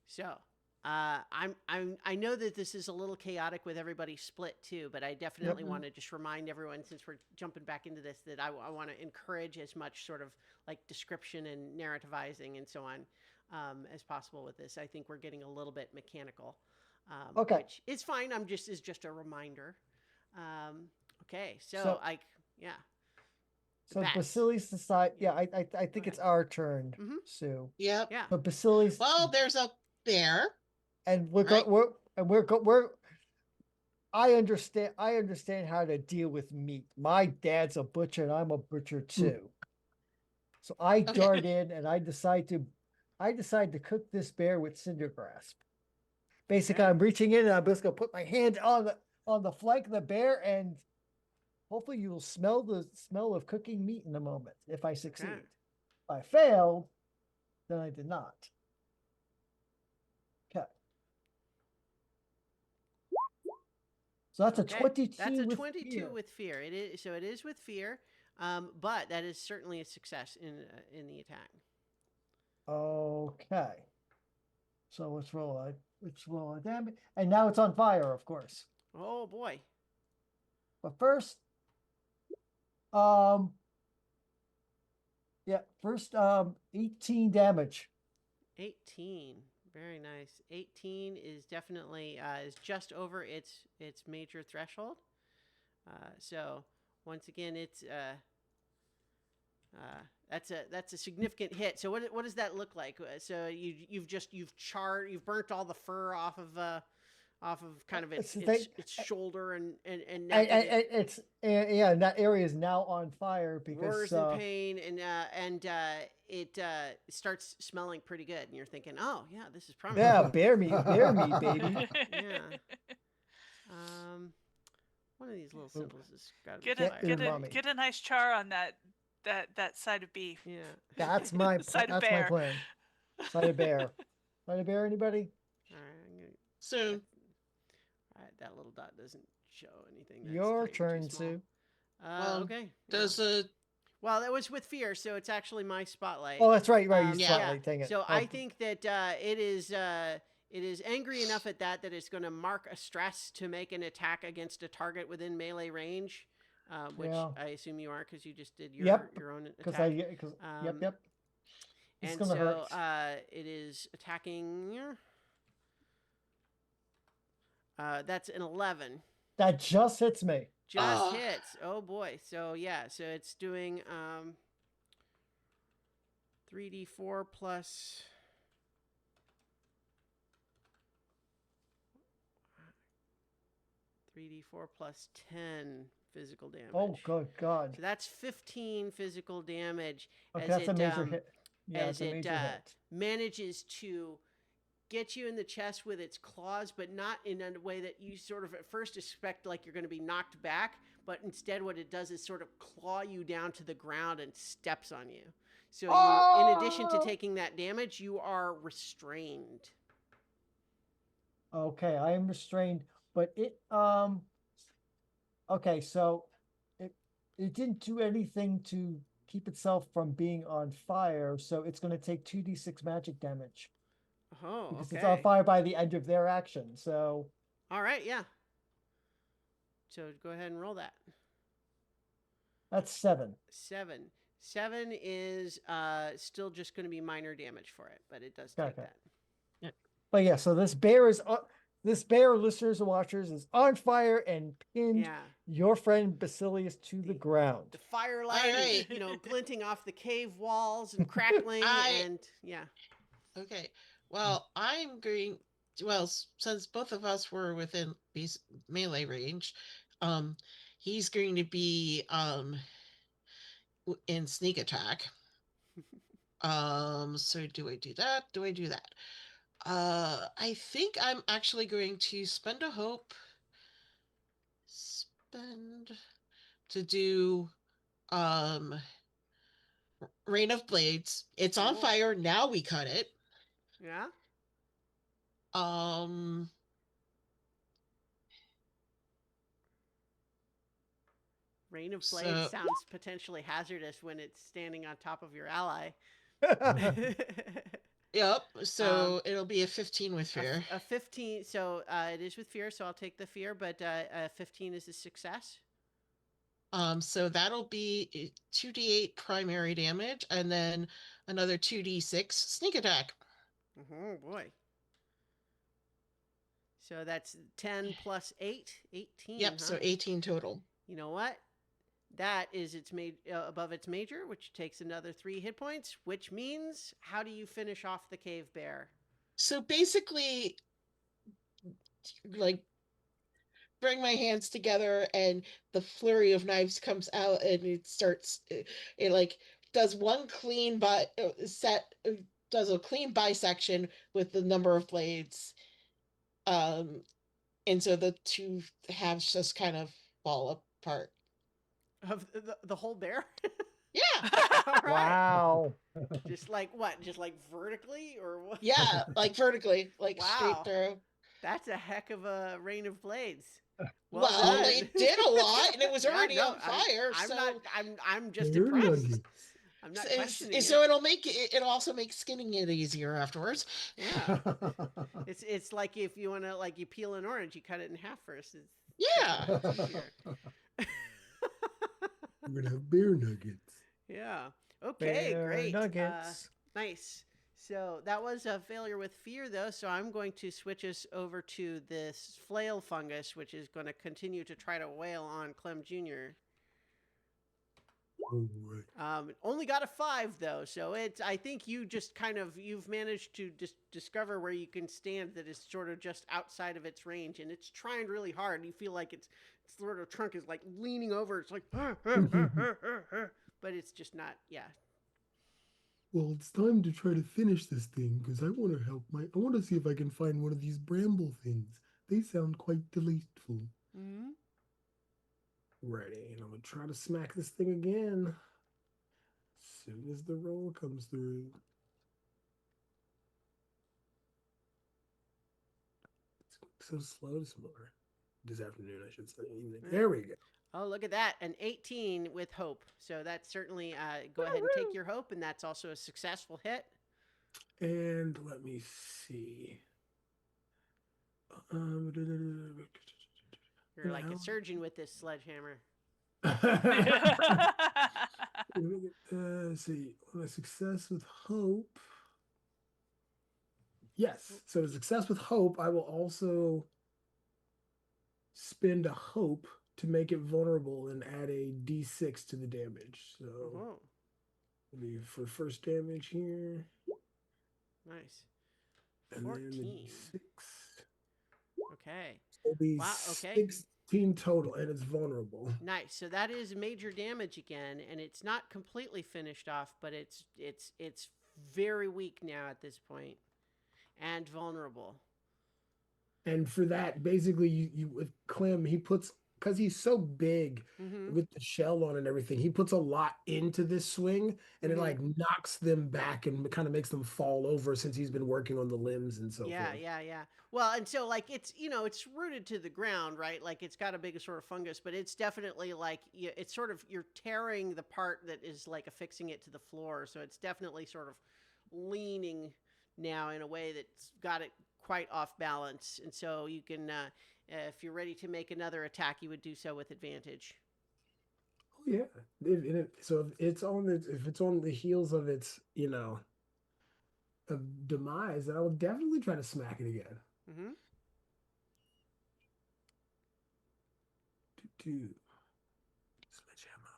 So, I know that this is a little chaotic with everybody split too, but I definitely want to just remind everyone, since we're jumping back into this, that I want to encourage as much sort of like description and narrativizing and so on as possible with this. I think we're getting a little bit mechanical, Okay. which is fine. Is just a reminder. Okay, so yeah. So bats. Basilius decide. Yeah, I think it's our turn, Mhm. Sue. Yep. Yeah. But Basilius, Well, there's a bear. and we're right. we're. I understand how to deal with meat. My dad's a butcher, and I'm a butcher too. So I Okay. dart in, and I decide to cook this bear with cinder grasp. Basically, Okay. I'm reaching in, and I'm just gonna put my hand on the flank of the bear, and hopefully you'll smell the smell of cooking meat in a moment if I succeed. Okay. If I failed, then I did not. Okay. So that's a 22 That's a with 22 fear. with fear. It is with fear, but that is certainly a success in the attack. Okay. So let's roll a damage. And now it's on fire, of course. Oh boy. But first, yeah, first 18 damage. 18. Very nice. 18 is definitely is just over its major threshold. So once again, That's a significant hit. So what does that look like? So you've burnt all the fur off of kind of its shoulder and now it's yeah, and that area is now on fire because roars in pain and it starts smelling pretty good, and you're thinking, oh yeah, this is promising. yeah, bear meat, baby. Yeah. One of these little symbols has got to be Get fire. mommy. a nice char on that side of beef. Yeah. That's my Side of that's my bear. plan. Side of bear. Side of bear. Anybody? All right. I'm gonna. So All right. That little dot doesn't show anything. That's Your tiny, too turn, small. Sue. well, Okay. does yeah. Well, that was with fear, so it's actually my spotlight. Oh, that's right. You yeah. spotlight. Dang it. So Oh, I think that it is angry enough at that it's going to mark a stress to make an attack against a target within melee range, which Yeah. I assume you are because you just did your own attack. because yep. It's And gonna so hurt. it is attacking. That's an 11. That just hits me. Just hits. Oh boy. So yeah. So it's doing 3d4 plus. 3d4 plus 10 physical damage. Oh, good God. So that's 15 physical damage. Okay, as that's it, a major hit. Yeah, as it's a it major hit. manages to get you in the chest with its claws, but not in a way that you sort of at first expect like you're going to be knocked back, but instead what it does is sort of claw you down to the ground and steps on you. So you, in addition to taking that damage, you are restrained. Okay, I am restrained, but okay, so it didn't do anything to keep itself from being on fire, so it's going to take 2d6 magic damage Oh, because okay. it's on fire by the end of their action. So All right, yeah. So go ahead and roll that. that's 7. 7. 7 is still just going to be minor damage for it, but it does take Okay. that. But yeah, so this bear, listeners and watchers, is on fire and pinned Yeah. your friend Basilius to the ground. The firelight is, Alright. glinting off the cave walls and crackling and yeah. Okay. Well, I'm going. Well, since both of us were within melee range, he's going to be in sneak attack. So do I do that? Do I do that? I think I'm actually going to spend a hope. To do Rain of Blades. It's on Cool. fire. Now we cut it. Yeah. Rain of Blades sounds potentially hazardous when it's standing on top of your ally. Yep. So it'll be a 15 with fear. A 15. So it is with fear. So I'll take the fear, but 15 is a success. So that'll be 2d8 primary damage, and then another 2d6 sneak attack. Oh boy. So that's 10 plus 8, 18. Yep. So 18 total. You know what? That is above its major, which takes another 3 hit points, which means how do you finish off the cave bear? So basically, like, bring my hands together and the flurry of knives comes out and it starts, it like does one clean does a clean bisection with the number of blades. And so the two halves just kind of fall apart. Of the whole bear? Yeah. All right. Wow. Just like what? Just like vertically or what? Yeah, like vertically, like straight Wow. through. That's a heck of a rain of blades. Well, done. it did a lot, and it was Yeah, already no, on fire. I'm just Bear impressed. nuggets. I'm not questioning So it. it'll make it'll also make skinning it easier afterwards. Yeah. It's like if you want to, like, you peel an orange, you cut it in half first. Yeah. It's easier. We're gonna have bear nuggets. Yeah. Okay, Bear great. nuggets. Nice. So that was a failure with fear, though. So I'm going to switch us over to this flail fungus, which is going to continue to try to wail on Clem Jr. All right. Only got a 5 though, so it's. I think you just you've managed to discover where you can stand that is sort of just outside of its range, and it's trying really hard. You feel like its sort of trunk is like leaning over. It's like, but it's just not. Yeah. Well, it's time to try to finish this thing because I want to help I want to see if I can find one of these bramble things. They sound quite delightful. Mm-hmm. Ready, and I'm gonna try to smack this thing again. As soon as the roll comes through. It's so slow this morning. This afternoon, I should say. Evening. There we go. Oh, look at that. An 18 with hope. So that's certainly, go ahead and take your hope, and that's also a successful hit. And let me see. You're like a surgeon with this sledgehammer. Let's see. On a success with hope. Yes. So a success with hope, I will also spend a hope to make it vulnerable and add a d6 to the damage. So for first damage here. Nice. And 14. then the d6. Okay. So it'll be Wow, okay. 16 total, and it's vulnerable. Nice. So that is major damage again, and it's not completely finished off, but it's very weak now at this point, and vulnerable. And for that, basically, you with Clem, he puts, because he's so big with the shell on and everything, he puts a lot into this swing, and it like knocks them back and kind of makes them fall over since he's been working on the limbs and so forth. Yeah. Well, and so like it's it's rooted to the ground, right? Like it's got a big sort of fungus, but it's definitely like it's sort of you're tearing the part that is like affixing it to the floor, so it's definitely sort of leaning now in a way that's got it quite off balance, and so you can if you're ready to make another attack, you would do so with advantage. Oh yeah. So if it's on the heels of its of demise, then I will definitely try to smack it again. Do sledgehammer.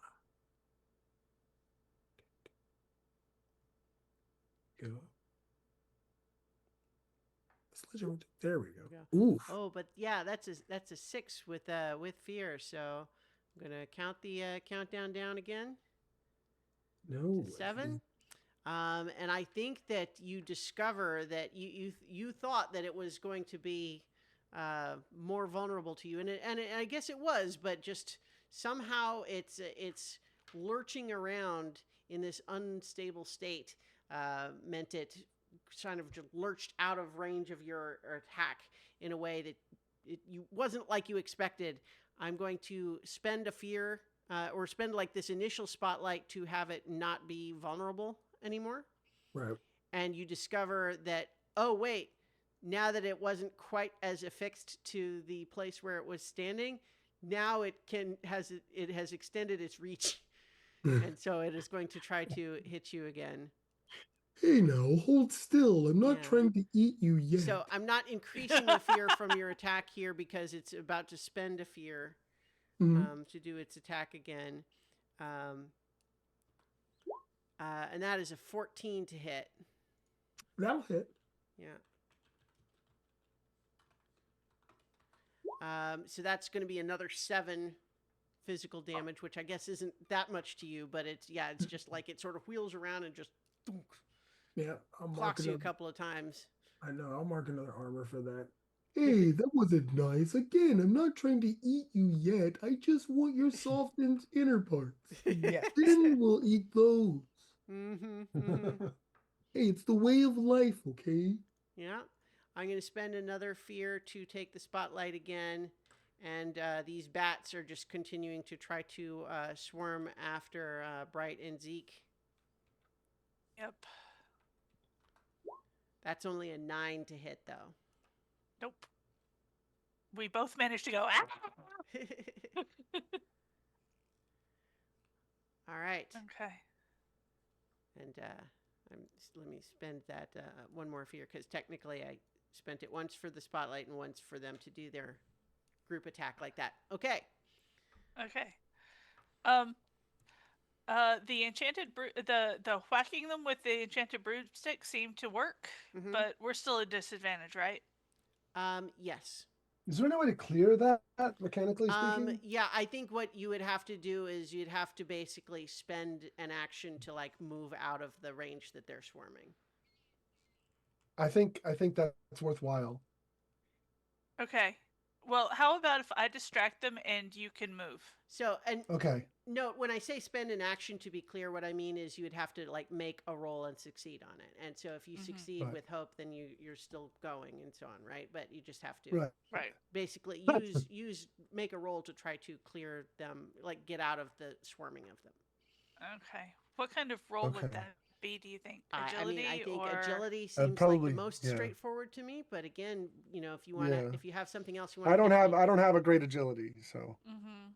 Go. Sledgehammer. There we go. Oof. Oh, but yeah, that's a 6 with fear. So I'm gonna count the countdown down again. No. 7. And I think that you discover that you thought that it was going to be more vulnerable to you, and I guess it was, but just somehow it's lurching around in this unstable state meant it kind of just lurched out of range of your attack in a way that you wasn't like you expected. I'm going to spend a fear or spend like this initial spotlight to have it not be vulnerable anymore. Right. And you discover that, oh, wait, now that it wasn't quite as affixed to the place where it was standing, now it has extended its reach. And so it is going to try to hit you again. Hey now, hold still. I'm not trying to eat you yet. So I'm not increasing the fear from your attack here because it's about to spend a fear to do its attack again. And that is a 14 to hit. That'll hit. Yeah. So that's going to be another 7 physical damage, which I guess isn't that much to you, but it's just like it sort of wheels around and just clocks you a couple of times. I know. I'll mark another armor for that. Hey, that wasn't nice. Again, I'm not trying to eat you yet. I just want your soft and inner parts. Yeah. Then we'll eat those. Mm-hmm. Hey, it's the way of life, okay? Yeah. I'm going to spend another fear to take the spotlight again. And these bats are just continuing to try to swarm after Bright and Zeke. Yep. That's only a 9 to hit, though. Nope. We both managed to go. Ah! All right. Okay. And let me spend that one more fear, because technically I spent it once for the spotlight and once for them to do their group attack like that. Okay. Okay. The enchanted the whacking them with the enchanted broomstick seemed to work, Mhm. but we're still at disadvantage, right? Yes. Is there any way to clear that, mechanically speaking? Yeah, I think what you would have to do is you'd have to basically spend an action to like move out of the range that they're swarming. I think that's worthwhile. Okay. Well, how about if I distract them and you can move? So, and Okay. no, when I say spend an action, to be clear, what I mean is you would have to like make a roll and succeed on it. And so if you succeed Right. with hope, then you're still going and so on, right? But you just have to Right. Right. basically use make a roll to try to clear them, like get out of the swarming of them. Okay. What kind of roll would Okay. that be, do you think? I mean, I Agility think or agility seems like the Probably, most yeah. straightforward to me. But again, you know, if you want to, Yeah. if you have something else you want I to, don't have a great agility, so Mhm.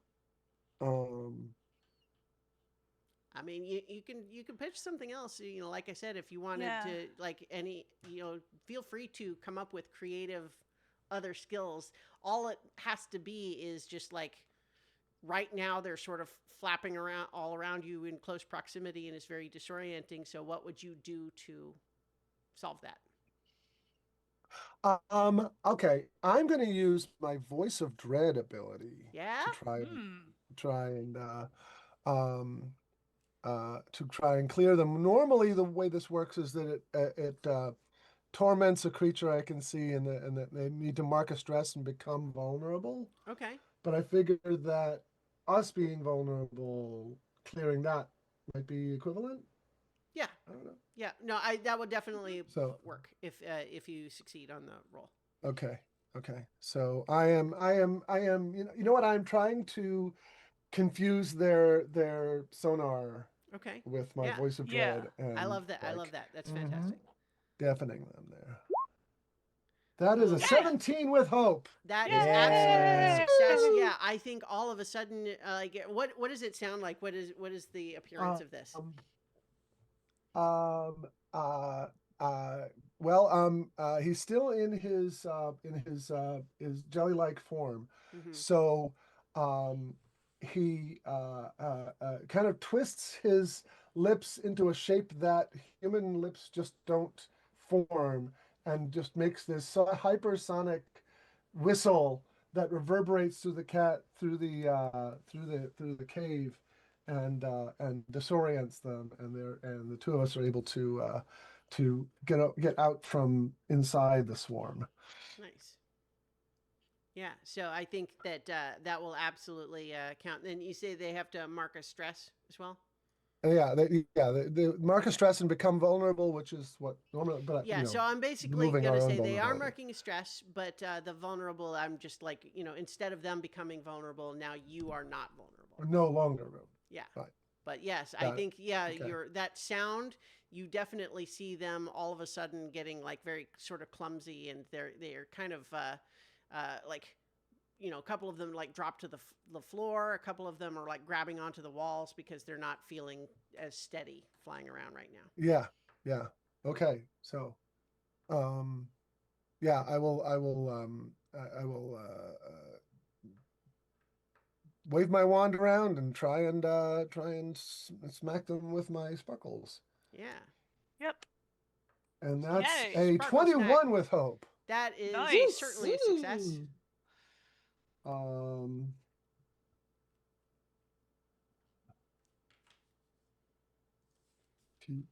I mean, you can pitch something else. You know, like I said, if you wanted Yeah. to, like any, you know, feel free to come up with creative other skills. All it has to be is just like right now they're sort of flapping around all around you in close proximity and it's very disorienting. So, what would you do to solve that? okay. I'm gonna use my voice of dread ability Yeah. to try and to try and clear them. Normally the way this works is that it torments a creature I can see and that they need to mark a stress and become vulnerable. Okay. But I figured that us being vulnerable, clearing that might be equivalent. Yeah. I don't know. Yeah. No, I that would definitely So work if you succeed on the roll. okay. Okay. So you know what, I'm trying to confuse their sonar Okay. with my Yeah. voice of Yeah. dread I and love that. I love like that. That's Mhm. fantastic. deafening them there. That is a Ooh. 17 with hope. That is absolutely a Yeah. success. Yay! Yeah, I think all of a sudden, like, what does it sound like? What is the appearance of this? Um, um, uh, uh, well, he's still in his jelly-like form. Mm-hmm. So, he kind of twists his lips into a shape that human lips just don't form, and just makes this hypersonic whistle that reverberates through the through the cave, and disorients them, and the two of us are able to get out from inside the swarm. Nice. Yeah. So I think that that will absolutely count. Then you say they have to mark a stress as well. The Marcus stress and become vulnerable, which is what normally, but Yeah, so I'm basically removing going our to own say they are vulnerability. marking a stress, but the vulnerable, I'm just like, you know, instead of them becoming vulnerable, now you are not vulnerable. We're no longer room. Yeah. Right. But yes, I Got it. think, yeah, Okay. that sound, you definitely see them all of a sudden getting like very sort of clumsy and they're kind of like, you know, a couple of them like drop to the floor. A couple of them are like grabbing onto the walls because they're not feeling as steady flying around right now. Yeah. Okay. So, yeah, I will wave my wand around and try and smack them with my sparkles. Yeah. Yep. And that's Yay. a Sparkle smack. 21 with hope. That is Nice. certainly a success. Um,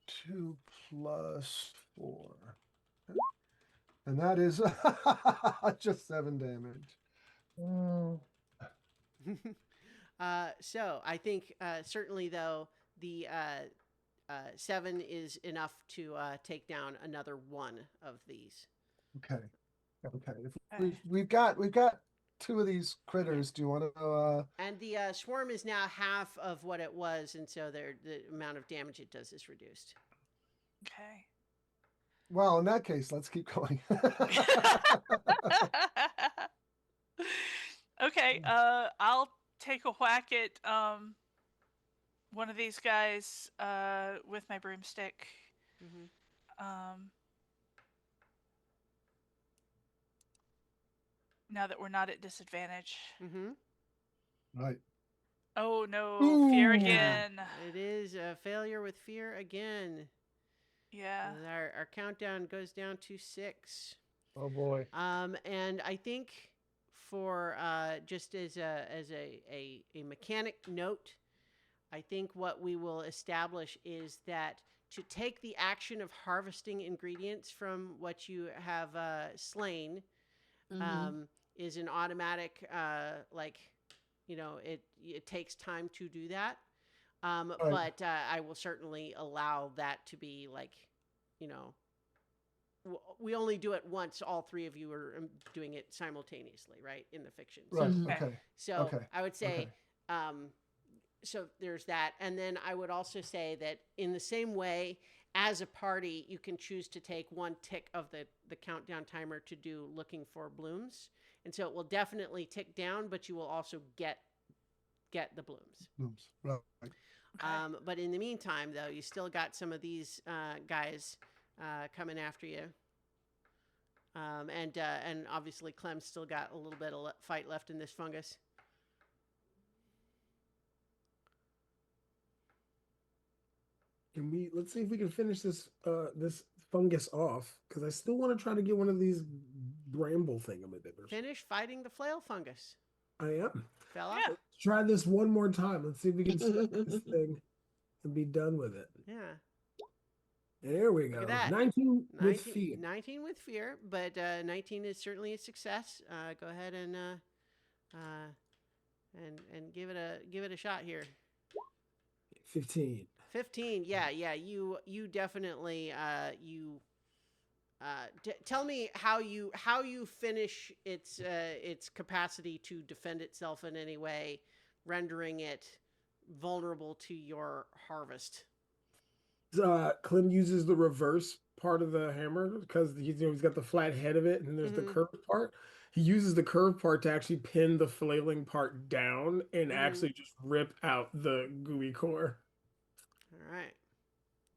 Two plus 4. And that is just 7 damage. Mm. So I think certainly though the 7 is enough to take down another one of these. Okay. Okay. Okay. We've got 2 of these critters. Do you want to And the swarm is now half of what it was, and so the amount of damage it does is reduced. Okay. well, in that case, let's keep going. Okay, I'll take a whack at one of these guys with my broomstick. Mm-hmm. Now that we're not at disadvantage. Mm-hmm. Right. Oh no, fear Ooh. Yeah, again. it is a failure with fear again. Yeah. Our countdown goes down to 6. Oh boy. And I think for just as a mechanic note, I think what we will establish is that to take the action of harvesting ingredients from what you have slain is an automatic, it takes time to do that. Right. But I will certainly allow that to be like, you know, we only do it once. All three of you are doing it simultaneously, right? In the fiction. Right. Mhm. Okay. Okay. So Okay. I would say, Okay. so there's that. And then I would also say that in the same way, as a party, you can choose to take one tick of the countdown timer to do looking for blooms. And so it will definitely tick down, but you will also get the blooms. Blooms. Right. Okay. But in the meantime, though, you still got some of these guys coming after you. And obviously Clem's still got a little bit of fight left in this fungus. Let's see if we can finish this fungus off, because I still want to try to get one of these bramble thingamabibbers. Finish fighting the flail fungus, I am. fella. Yeah. Let's try this one more time. Let's see if we can stop this thing and be done with it. Yeah. And there we Look go. at that. 19 with fear. 19 with fear, but 19 is certainly a success. Go ahead and give it a shot here. 15. 15. Yeah. You definitely tell me how you finish its capacity to defend itself in any way, rendering it vulnerable to your harvest. Clem uses the reverse part of the hammer because he's got the flat head of it, and there's the curved part. He uses the curved part to actually pin the flailing part down and actually just rip out the gooey core. All right.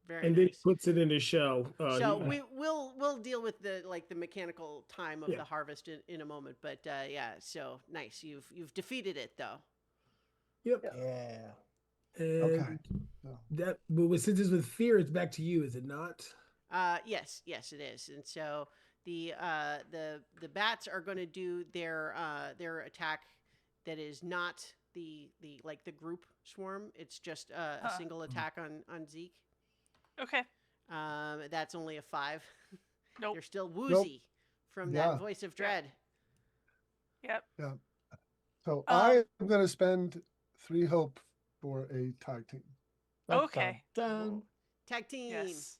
Very And then he nice. puts it in his shell. So we'll deal with the mechanical time of Yeah. the harvest in a moment, but yeah. So nice. You've defeated it though. Yep. Yeah. And Okay. but since it's with fear, it's back to you, is it not? Yes, it is. And so the bats are going to do their attack that is not the group swarm. It's just a single attack on Zeke. Okay. That's only a 5. Nope. They're still woozy from that Yeah. voice of dread. Yep. Yeah. So I am going to spend 3 hope for a tag team. Okay. Dun. Tag team. Yes.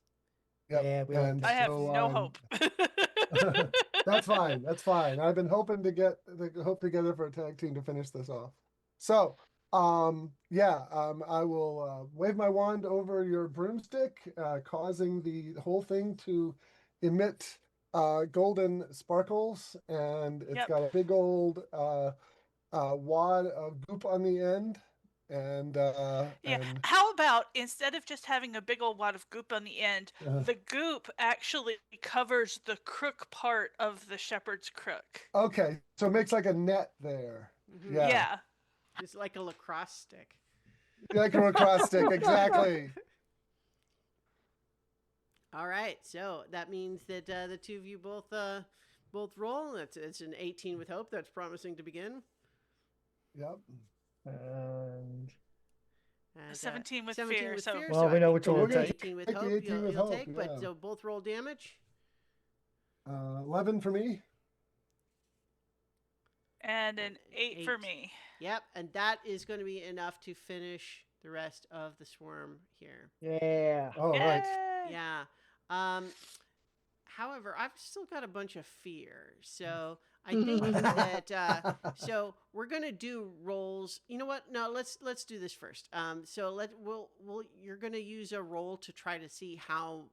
Yep. Yeah, we like And that. I have so, no hope. That's fine. That's fine. I've been hoping to get together for a tag team to finish this off. So, I will wave my wand over your broomstick, causing the whole thing to emit golden sparkles, and it's Yep. got a big old wad of goop on the end. And Yeah. and How about instead of just having a big old wad of goop on the end, Uh-huh. the goop actually covers the crook part of the shepherd's crook? okay, so it makes like a net there. Mhm. Yeah. Just like a lacrosse stick. Like a lacrosse stick, exactly. All right, so that means that the two of you both roll. It's an 18 with hope. That's promising to begin. Yep. And 17 with 17 fear. with So fear. Well, so we I know think which the one we'll we'll take. 18 with Take the hope 18 you'll with hope, take, but yeah. so both roll damage. 11 for me. and an 8 for 8. me. Yep, and that is going to be enough to finish the rest of the swarm here. yeah. Oh, right. Yay! Yeah. However, I've still got a bunch of fear, so I think that so we're gonna do rolls. You know what? No, let's do this first. So you're gonna use a roll to try to see how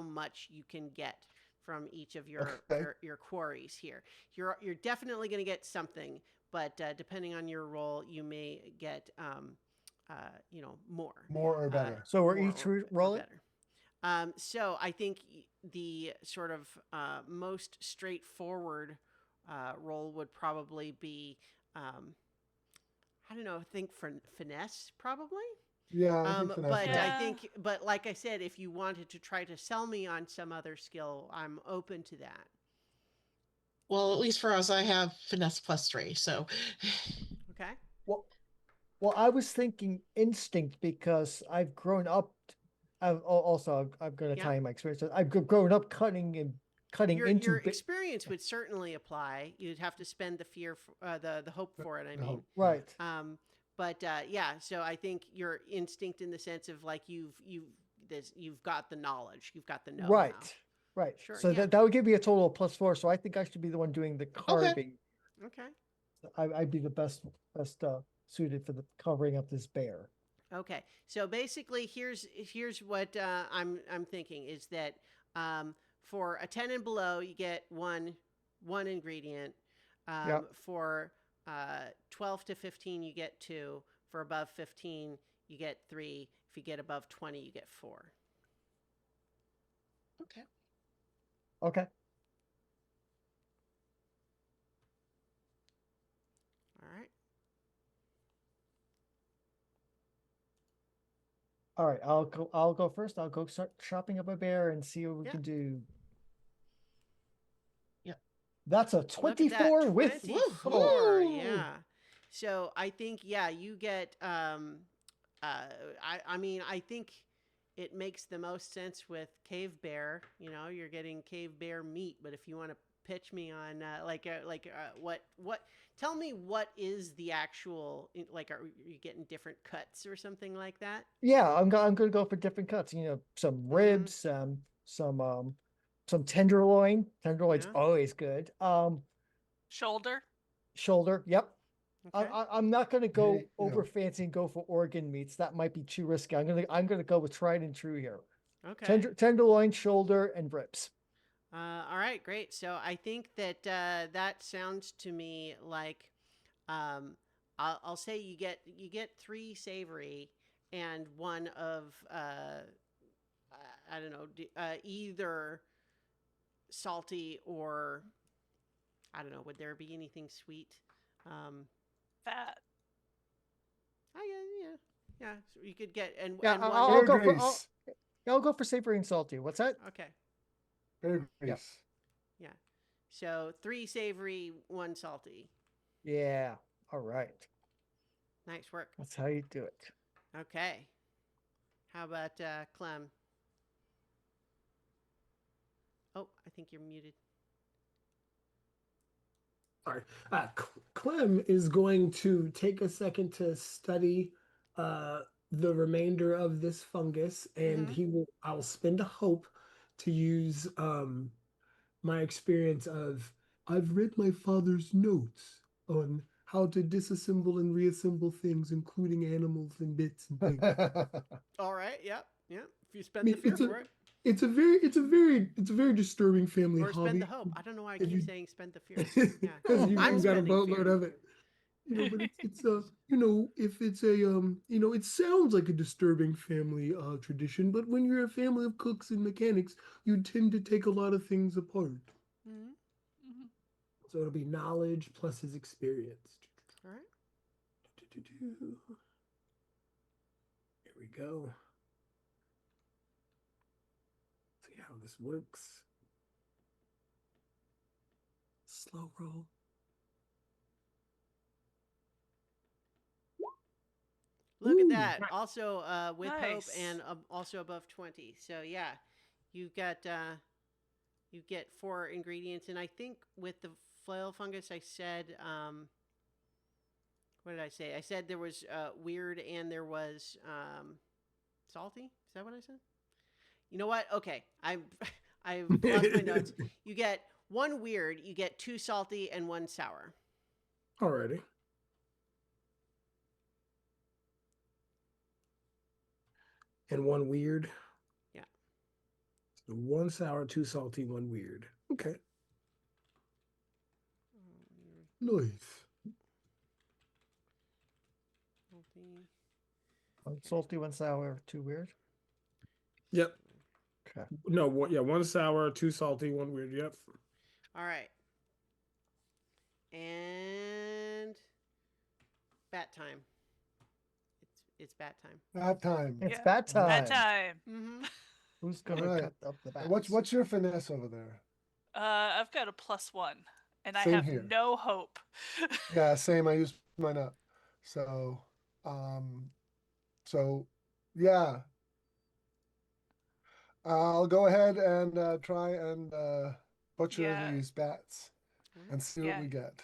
much you can get from each of your Okay. your quarries here. You're definitely gonna get something, but depending on your roll, you may get more. More or better. So we're More each or rolling? better. So I think the sort of most straightforward roll would probably be I don't know, think for finesse probably. Yeah, I think finesse. But I Yeah. think, but like I said, if you wanted to try to sell me on some other skill, I'm open to that. Well, at least for us, I have finesse +3, so Okay. Well, well, I was thinking instinct because I've grown up. I'm going to Yeah. tell you my experience. I've grown up cutting Your into experience would certainly apply. You'd have to spend the fear, the hope for it. I The mean, hope. right. but yeah. So I think your instinct, in the sense of like you've got the knowledge, you've got the know-how. Right. Right. Sure, So yeah. that would give me a total of +4. So I think I should be the one doing the carving. Okay. I'd be the best suited for the covering up this bear. Okay. So basically, here's what I'm thinking is that for a 10 and below, you get one ingredient. Yep. For 12 to 15, you get 2. For above 15, you get 3. If you get above 20, you get 4. okay. Okay. All right. All right. I'll go first. I'll go start chopping up a bear and see what we Yeah. can do. Yeah. That's a Look at 24 that, with 24. Woo! Yeah. So I think, yeah, you get I mean, I think it makes the most sense with cave bear. You know, you're getting cave bear meat, but if you want to pitch me on what tell me what is the actual, like, are you getting different cuts or something like that? Yeah, I'm going to go for different cuts. Some ribs, some tenderloin. Tenderloin's Yeah. always good. Shoulder. Shoulder. Yep. Okay. I'm not going to go Hey, over fancy and go for organ meats. That might be too risky. I'm gonna go with tried and true here. Okay. Tenderloin, shoulder, and ribs. All right, great. So I think that that sounds to me like I'll say you get 3 savory and one of I don't know, either salty or I don't know. Would there be anything sweet? Um, Fat. oh yeah. Yeah. So you could get Yeah, and one. I'll Bear go for grease. I'll go for savory and salty. What's that? Okay. Bear grease. Yeah. So 3 savory, 1 salty. Yeah. All right. Nice work. That's how you do it. Okay. How about Clem? Oh, I think you're muted. Sorry. Clem is going to take a second to study the remainder of this fungus, and Mhm. I'll spend a hope to use my experience of I've read my father's notes on how to disassemble and reassemble things, including animals and bits and things. All right. Yep. Yep. If you I spend the mean, fear for it, it's a very disturbing family or spend the hobby. hope. I don't know why I If keep you saying spend the fear. Yeah. because I'm you've got a spending boatload fear. of it. But it's if it's a it sounds like a disturbing family tradition, but when you're a family of cooks and mechanics, you tend to take a lot of things apart. Mhm. Mhm. So it'll be knowledge plus his experience. All right. Here we go. See how this works. Slow roll. Look at Ooh. that. Also with hope Nice. and also above 20. So yeah, you got you get 4 ingredients, and I think with the flail fungus, I said what did I say? I said there was weird and there was salty. Is that what I said? You know what? Okay, I've lost my notes. You get 1 weird, you get 2 salty, and 1 sour. Alrighty. And 1 weird. Yeah. So 1 sour, 2 salty, 1 weird. Okay. Nice. Salty. One salty, one sour, 2 weird. Yep. Okay. No, 1 sour, 2 salty, 1 weird. Yep. All right. And Bats. bat time. It's bat time. That time. It's Yeah. bat time. That time. Mm-hmm. Who's All gonna right. cut up the bats? What's your finesse over there? I've got a +1, and I Same have here. no hope. Yeah, same. I used mine up. So, um, so yeah, I'll go ahead and try and butcher Yeah. these bats and see what Yeah. we get.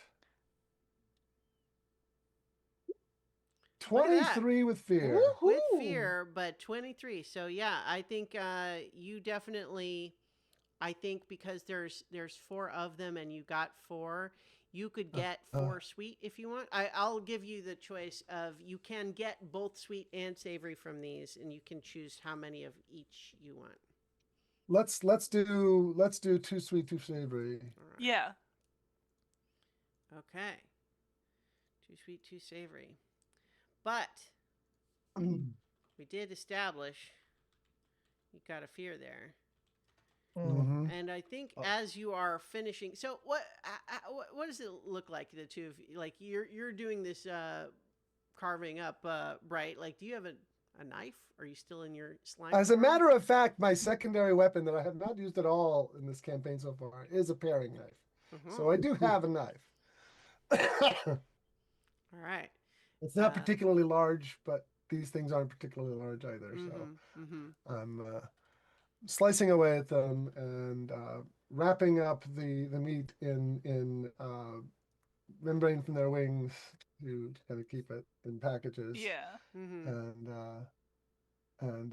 Look at that. 23 with fear. With Woohoo! fear, but 23. So yeah, I think you definitely. I think because there's 4 of them and you got 4, you could get 4 sweet if you want. I'll give you the choice of you can get both sweet and savory from these, and you can choose how many of each you want. Let's do 2 sweet, 2 savory. All right. Yeah. Okay. 2 sweet, 2 savory. But we did establish you got a fear there. Mhm. And I think as you are finishing, so what does it look like, the two of you? Like you're doing this carving up, right? Like, do you have a knife? Are you still in your slime? As a form? matter of fact, my secondary weapon that I have not used at all in this campaign so far is a paring knife. So I do have a knife. All right. It's not particularly large, but these things aren't particularly large either. So I'm slicing away at them and wrapping up the meat in membrane from their wings to kind of keep it in packages. Yeah. And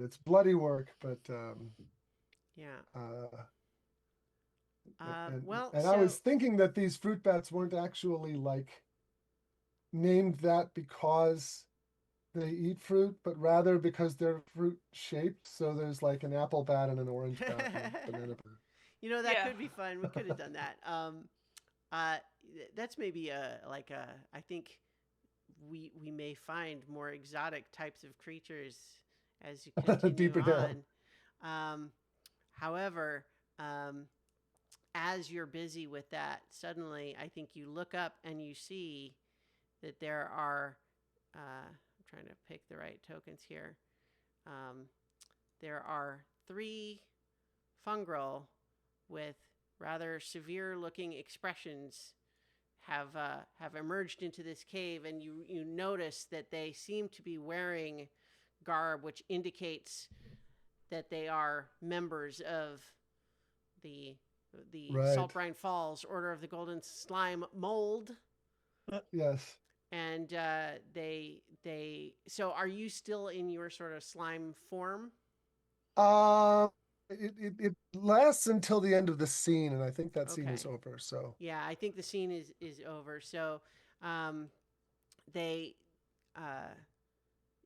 it's bloody work, but Yeah. and I was thinking that these fruit bats weren't actually like named that because they eat fruit, but rather because they're fruit shaped. So there's like an apple bat and an orange bat and a banana bat. You know, that Yeah. could be fun. We could have done that. That's maybe I think we may find more exotic types of creatures as you continue Deeper on. down. However, as you're busy with that, suddenly I think you look up and you see that there are. I'm trying to pick the right tokens here. There are 3 fungrel with rather severe-looking expressions have emerged into this cave, and you notice that they seem to be wearing garb, which indicates that they are members of the Right. Saltbrine Falls Order of the Golden Slime Mold. Yes. And so are you still in your sort of slime form? It lasts until the end of the scene, and I think that scene is Okay. over. So Yeah, I think the scene is over. So, they,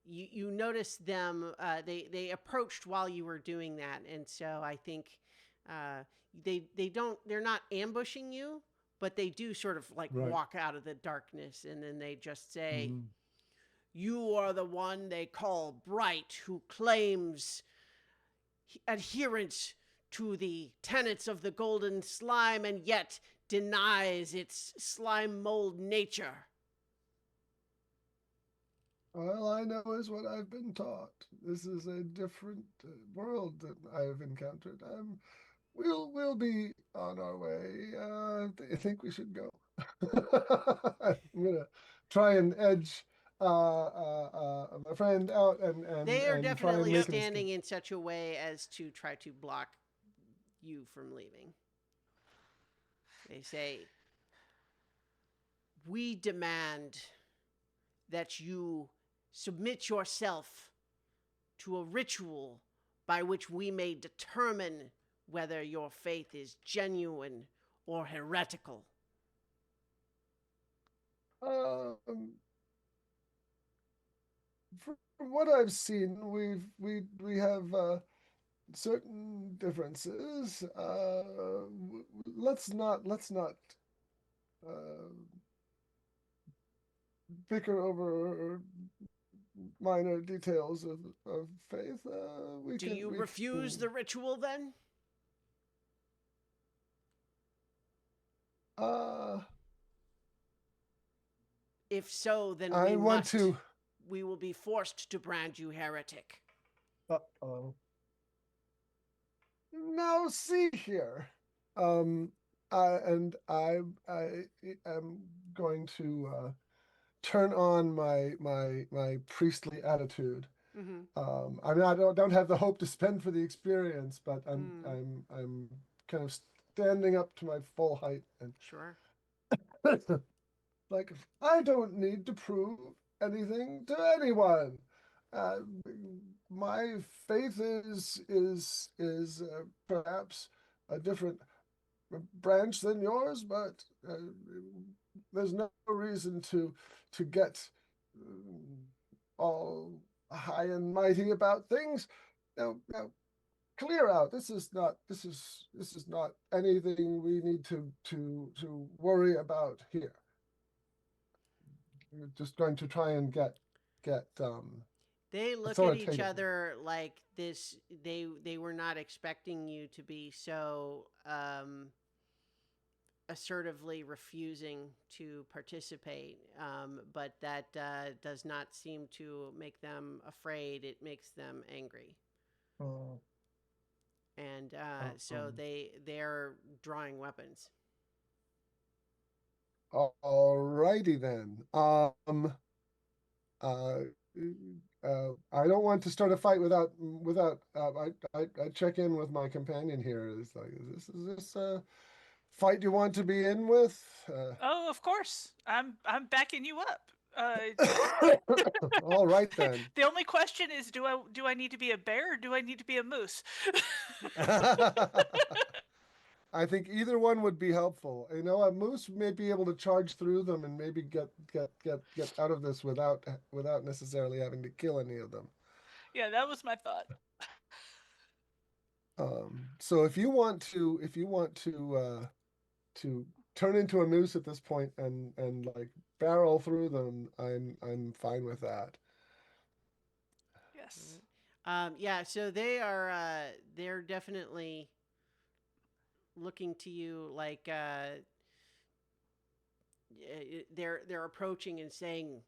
you notice them. They approached while you were doing that, and so I think they're not ambushing you, but they do sort of like Right. walk out of the darkness, and then they just say, "You are the one they call Bright, who claims adherence to the tenets of the golden slime and yet denies its slime mold nature." All I know is what I've been taught. This is a different world that I've encountered. We'll be on our way. I think we should go. I'm gonna try and edge my friend out and They are and try and definitely make an standing escape. in such a way as to try to block you from leaving. They say, "We demand that you submit yourself to a ritual by which we may determine whether your faith is genuine or heretical." From what I've seen, we have certain differences. Let's not uh, bicker over minor details of faith. Do you refuse the ritual then? If so, then I want to. we will be forced to brand you heretic. Uh-oh. Now see here. And I am going to turn on my priestly attitude. Mm-hmm. I mean, I don't have the hope to spend for the experience, but Mm. I'm kind of standing up to my full height and Sure. like I don't need to prove anything to anyone. Uh, my faith is perhaps a different branch than yours, but there's no reason to get all high and mighty about things. Now, clear out. This is not anything we need to worry about here. We're just going to try and get They look at each authoritative. other like this. They were not expecting you to be so assertively refusing to participate, but that does not seem to make them afraid. It makes them angry, Oh. and so they're drawing weapons. All righty then. Uh, I don't want to start a fight without. I check in with my companion here. It's like, is this a fight you want to be in with? Oh, of course. I'm backing you up. All right then. The only question is, do I need to be a bear or do I need to be a moose? I think either one would be helpful. You know, a moose may be able to charge through them and maybe get out of this without necessarily having to kill any of them. Yeah, that was my thought. So if you want to turn into a moose at this point and like barrel through them, I'm fine with that. Yes. Yeah, so they're definitely looking to you like they're approaching and saying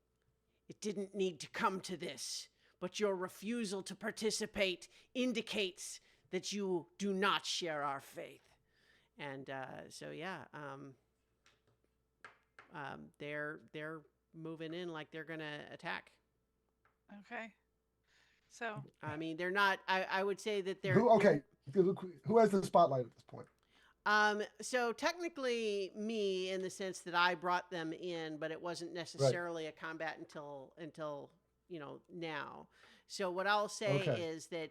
it didn't need to come to this, but your refusal to participate indicates that you do not share our faith. And so yeah, they're moving in like they're gonna attack. Okay. So I mean, they're not. I would say that Who has the spotlight at this point? So technically me in the sense that I brought them in, but it wasn't necessarily a combat until now. So what I'll say Okay. is that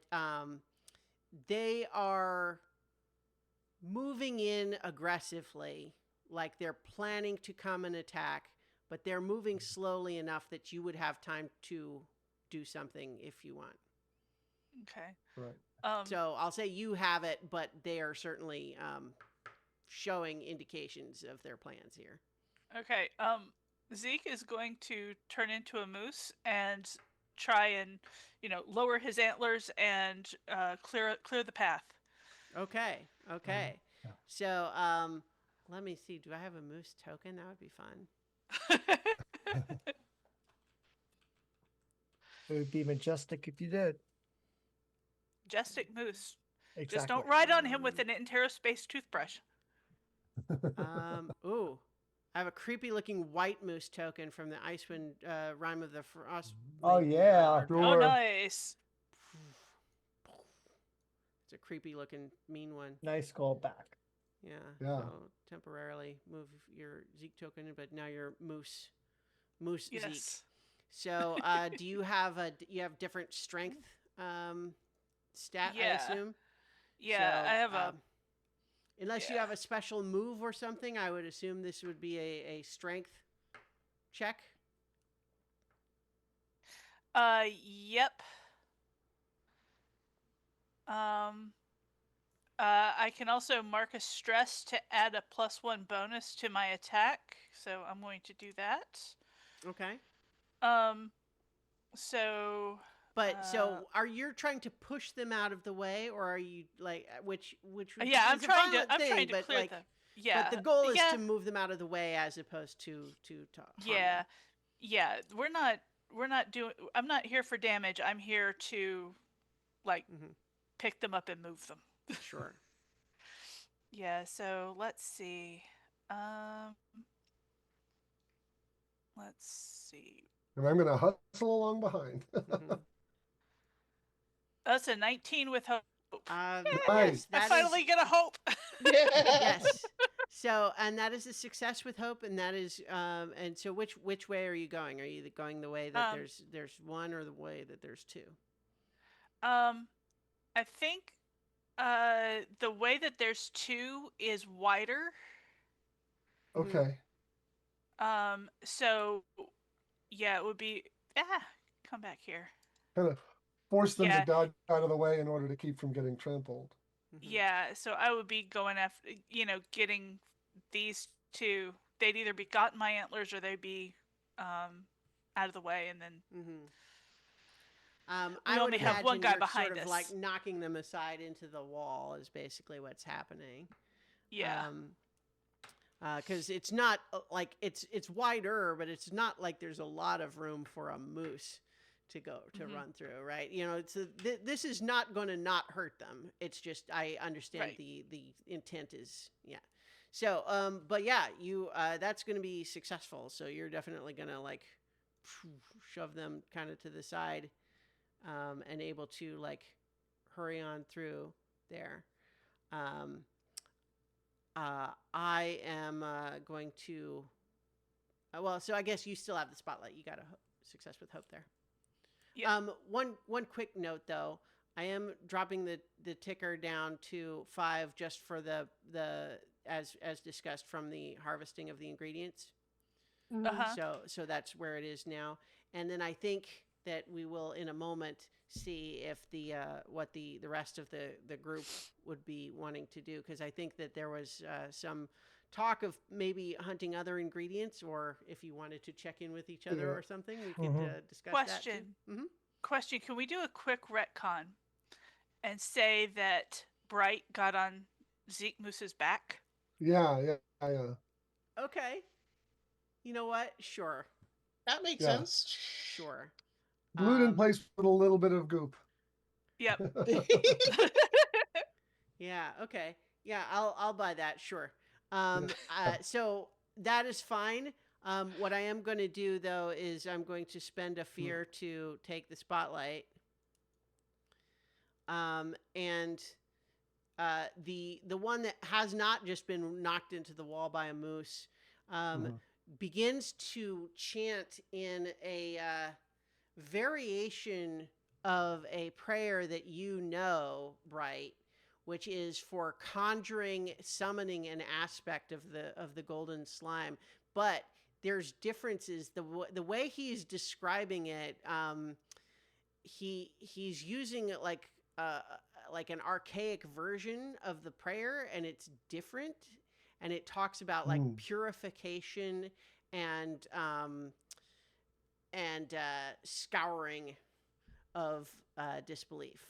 they are moving in aggressively, like they're planning to come and attack, but they're moving slowly enough that you would have time to do something if you want. okay. Right. So I'll say you have it, but they are certainly showing indications of their plans here. Okay. Zeke is going to turn into a moose and try and, lower his antlers and clear the path. Okay. Okay. Yeah. So let me see. Do I have a moose token? That would be fun. It would be majestic if you did. Majestic moose. Exactly. Just don't ride on him with an interrospace toothbrush. Ooh. I have a creepy looking white moose token from the Icewind Rime of the Frost. Oh, yeah. Oh, Sure. nice. It's a creepy looking mean one. Nice callback. Yeah. Yeah. So temporarily move your Zeke token, but now you're Moose Yes. Zeke. So do you have different strength stat? Yeah. I assume. Yeah, So, I have a. Unless you yeah. have a special move or something, I would assume this would be a strength check. Yep. I can also mark a stress to add a +1 bonus to my attack, so I'm going to do that. Okay. So. But so are you trying to push them out of the way, or are you like which Yeah, I'm is a trying violent to thing, clear like, them. Yeah. But the goal is yeah. to move them out of the way as opposed to talk. Yeah. Yeah, we're not doing. I'm not here for damage. I'm here to like Hmm. pick them up and move them. Sure. Yeah. So let's see. Um, let's see. And I'm going to hustle along behind. Hmm. That's a 19 with hope. Nice. Yes, I that is finally get a hope. yes. So, and that is a success with hope, and that is, and so which way are you going? Are you going the way that um, there's one, or the way that there's two? um, I think the way that there's two is wider. Hmm. Okay. So yeah, it would be come back here. Kind of force them to Yeah, dodge out of the way in order to keep from getting trampled. Hmm. yeah. So I would be going after, getting these two. They'd either be got in my antlers or they'd be um out of the way, and then Hmm. we I would only have one imagine guy you're sort behind of like us. knocking them aside into the wall is basically what's happening. Yeah. Um, because it's not like it's wider, but it's not like there's a lot of room for a moose to go to Hmm. run through, right? This is not going to not hurt them. It's just I understand Right. the intent is yeah. So but yeah, you that's going to be successful. So you're definitely going to like shove them kind of to the side, and able to like hurry on through there. Um, I am going to. Well, so I guess you still have the spotlight. You got a success with hope there. Yep. One quick note though. I am dropping the ticker down to 5 just for the as discussed from the harvesting of the ingredients. Uh-huh. So that's where it is now. And then I think that we will in a moment see if the what the rest of the group would be wanting to do, because I think that there was some talk of maybe hunting other ingredients, or if you wanted to check in with each other Yeah. or something, we could Mhm. discuss that too. Question. Question. Can we do a quick retcon and say that Bright got on Zeke Moose's back? Yeah. Okay. You know what? Sure. That makes Yeah. sense. Sure. Glued in place with a little bit of goop. Yep. Yeah, okay. Yeah, I'll buy that, sure. So that is fine. What I am going to do though is I'm going to spend a fear to take the spotlight. And the one that has not just been knocked into the wall by a moose, Mhm. begins to chant in a variation of a prayer that you know, Bright, which is for conjuring, summoning an aspect of the golden slime. But there's differences. The way he's describing it, he's using it like an archaic version of the prayer, and it's different. And it talks about like purification and scouring of disbelief.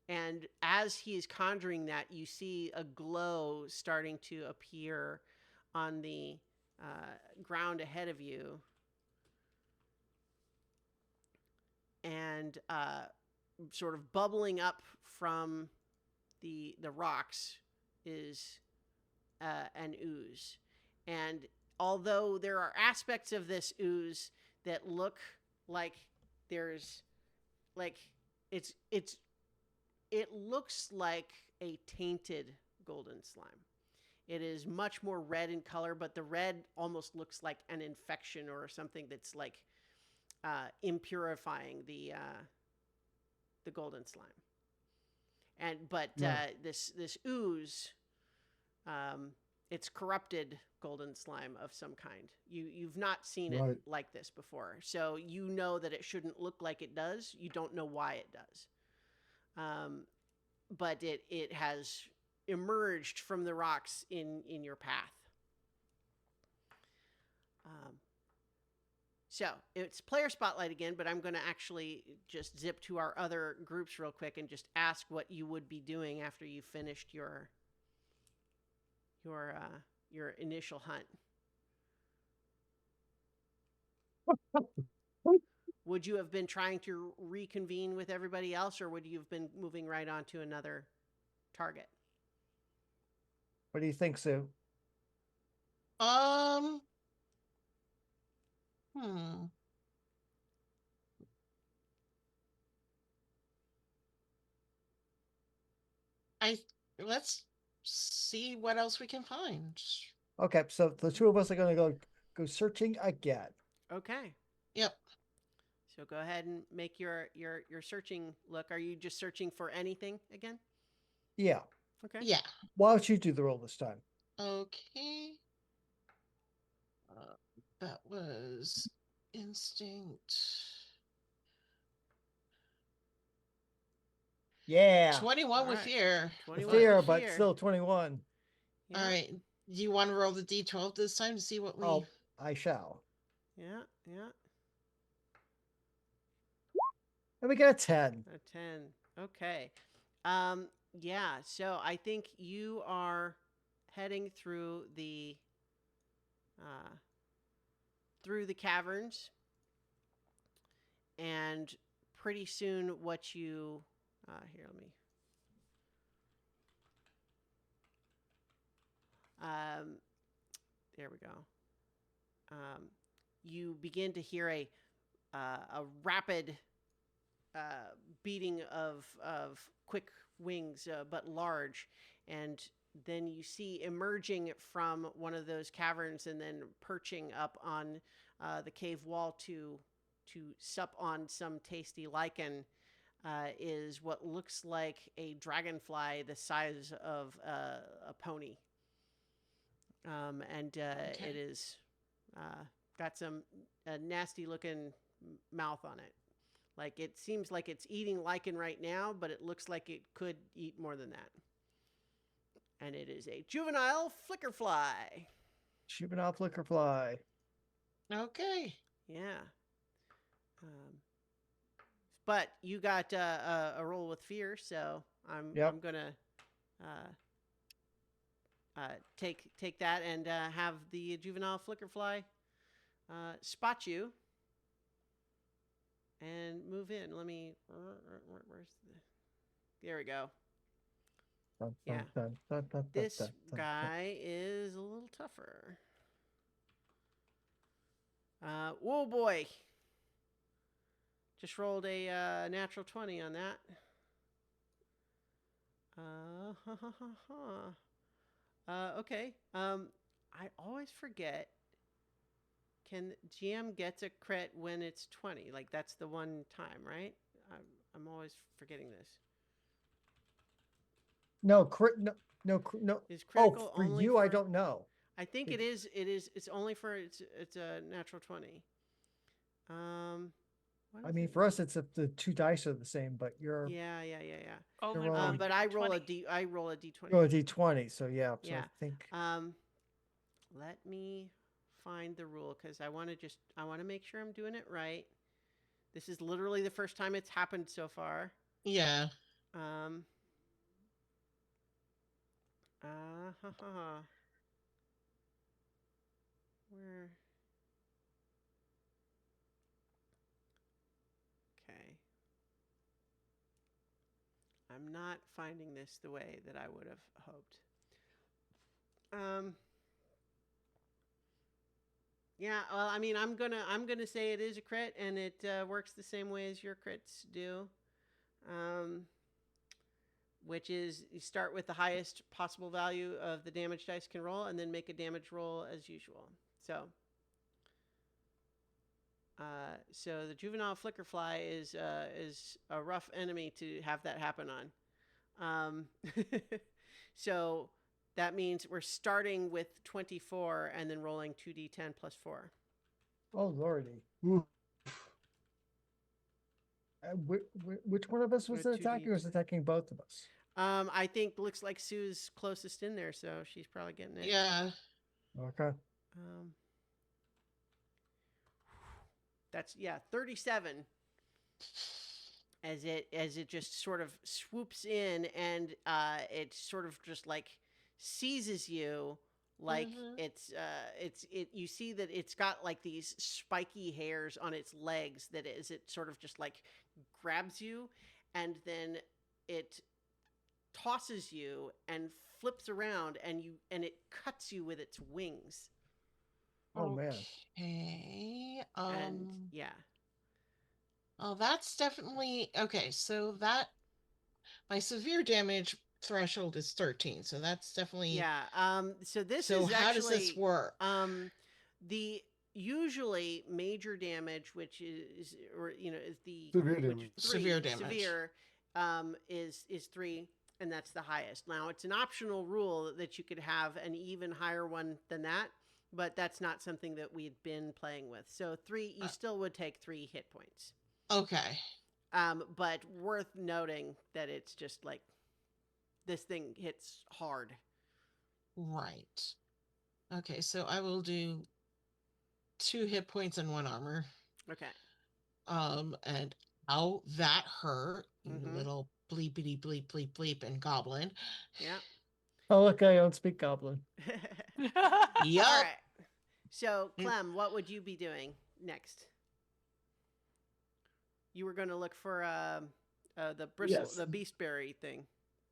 And as he is conjuring that, you see a glow starting to appear on the ground ahead of you. And sort of bubbling up from the rocks is an ooze. And although there are aspects of this ooze that look like there's like it looks like a tainted golden slime. It is much more red in color, but the red almost looks like an infection or something that's like impurifying the golden slime. And but this ooze, it's corrupted golden slime of some kind. You've not seen it Right. like this before, so you know that it shouldn't look like it does. You don't know why it does, but it has emerged from the rocks in your path. So it's player spotlight again, but I'm going to actually just zip to our other groups real quick and just ask what you would be doing after you finished your initial hunt. Would you have been trying to reconvene with everybody else, or would you have been moving right on to another target? What do you think, Sue? Um. Hmm. I let's see what else we can find. Okay, so the two of us are going to go searching again. Okay. Yep. So go ahead and make your searching look. Are you just searching for anything again? Yeah. Okay. Yeah. Why don't you do the roll this time? Okay. That was instinct. Yeah. 21 All with right. fear. 21 Fear, with but fear. still 21. Yeah. All right. Do you want to roll the d12 this time to see what we? Oh, I shall. Yeah. Yeah. And we get a 10. A 10. Okay. Yeah, so I think you are heading uh through the caverns, and pretty soon what you here, let me um there we go. Um you begin to hear a rapid beating of quick wings, but large, and then you see emerging from one of those caverns and then perching up on the cave wall to sup on some tasty lichen, is what looks like a dragonfly the size of a pony, and Okay. it is got some nasty looking mouth on it. Like, it seems like it's eating lichen right now, but it looks like it could eat more than that. And it is a juvenile flickerfly. Juvenile flicker fly. Okay. Yeah. Um, but you got a roll with fear, so I'm Yep. gonna uh, take that and have the juvenile flickerfly spot you and move in. Let me. Where's the? There we go. Dun, Yeah. dun, dun, dun, dun, This dun, dun, dun. guy is a little tougher. Whoa, boy. Just rolled a natural 20 on that. Ha, ha, ha, ha. Okay. I always forget. Can GM gets a crit when it's 20? Like, that's the one time, right? I'm always forgetting this. No, no. Is Oh, critical for only you, for? I don't know. I think it is. It is. It's only for. It's a natural 20. What I is mean, it? for us, it's if the two dice are the same, but you're Yeah. Only rolling- for But I roll a D20. I roll a d20. go a d20. So yeah. So Yeah. I think Let me find the rule, because I want to make sure I'm doing it right. This is literally the first time it's happened so far. Yeah. Um. Ha, ha, ha. Where? Okay. I'm not finding this the way that I would have hoped. Yeah, well, I mean, I'm gonna say it is a crit, and it works the same way as your crits do, um, which is you start with the highest possible value of the damage dice can roll, and then make a damage roll as usual. So the juvenile flickerfly is a rough enemy to have that happen on. So that means we're starting with 24 and then rolling 2d10 plus 4. oh lordy. Ooh. Which one of us was Or it attacking? Or was it attacking both of us? I think looks like Sue's closest in there, so she's probably getting it. Yeah. Okay. That's 37. As it just sort of swoops in, and it sort of just like seizes you Like you see that it's got like these spiky hairs on its legs that is it sort of just like grabs you, and then it tosses you and flips around, and it cuts you with its wings. Oh man. Okay. And yeah. Oh, that's definitely okay. So that my severe damage threshold is 13. So that's definitely Yeah. So this So is how does this actually work? The usually major damage, which is, or is the Severe which damage. Severe damage. severe, is 3, and that's the highest. Now it's an optional rule that you could have an even higher one than that, but that's not something that we've been playing with. So 3, you still would take 3 hit points. Okay. But worth noting that it's just like this thing hits hard. Right. Okay, so I will do 2 hit points and 1 armor. Okay. And ow, that hurt. You Mhm. little bleepity bleep bleep bleep and goblin. Yeah. Oh, look, I don't speak goblin. Yup. All right. So, Clem, what would you be doing next? You were going to look for the bristle, Yes. the beastberry thing.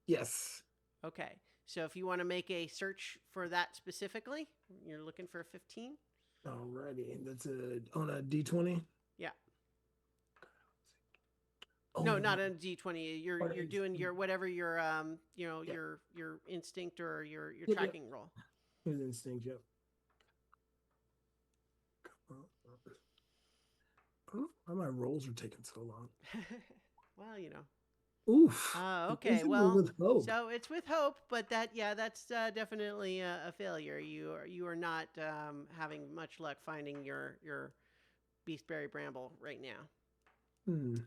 Yes. Okay. So, if you want to make a search for that specifically, you're looking for a 15. Alrighty. That's on a D20. Yeah. Oh, No, not a D20. You're Or is- doing your whatever your Yeah. your instinct or your Yeah, yeah. tracking roll. His instinct, yep. I don't know why my rolls are taking so long. Well, Oof. Okay. Isn't it Well, with hope? so it's with hope, but that's definitely a failure. You are not having much luck finding your beastberry bramble right now. Hmm.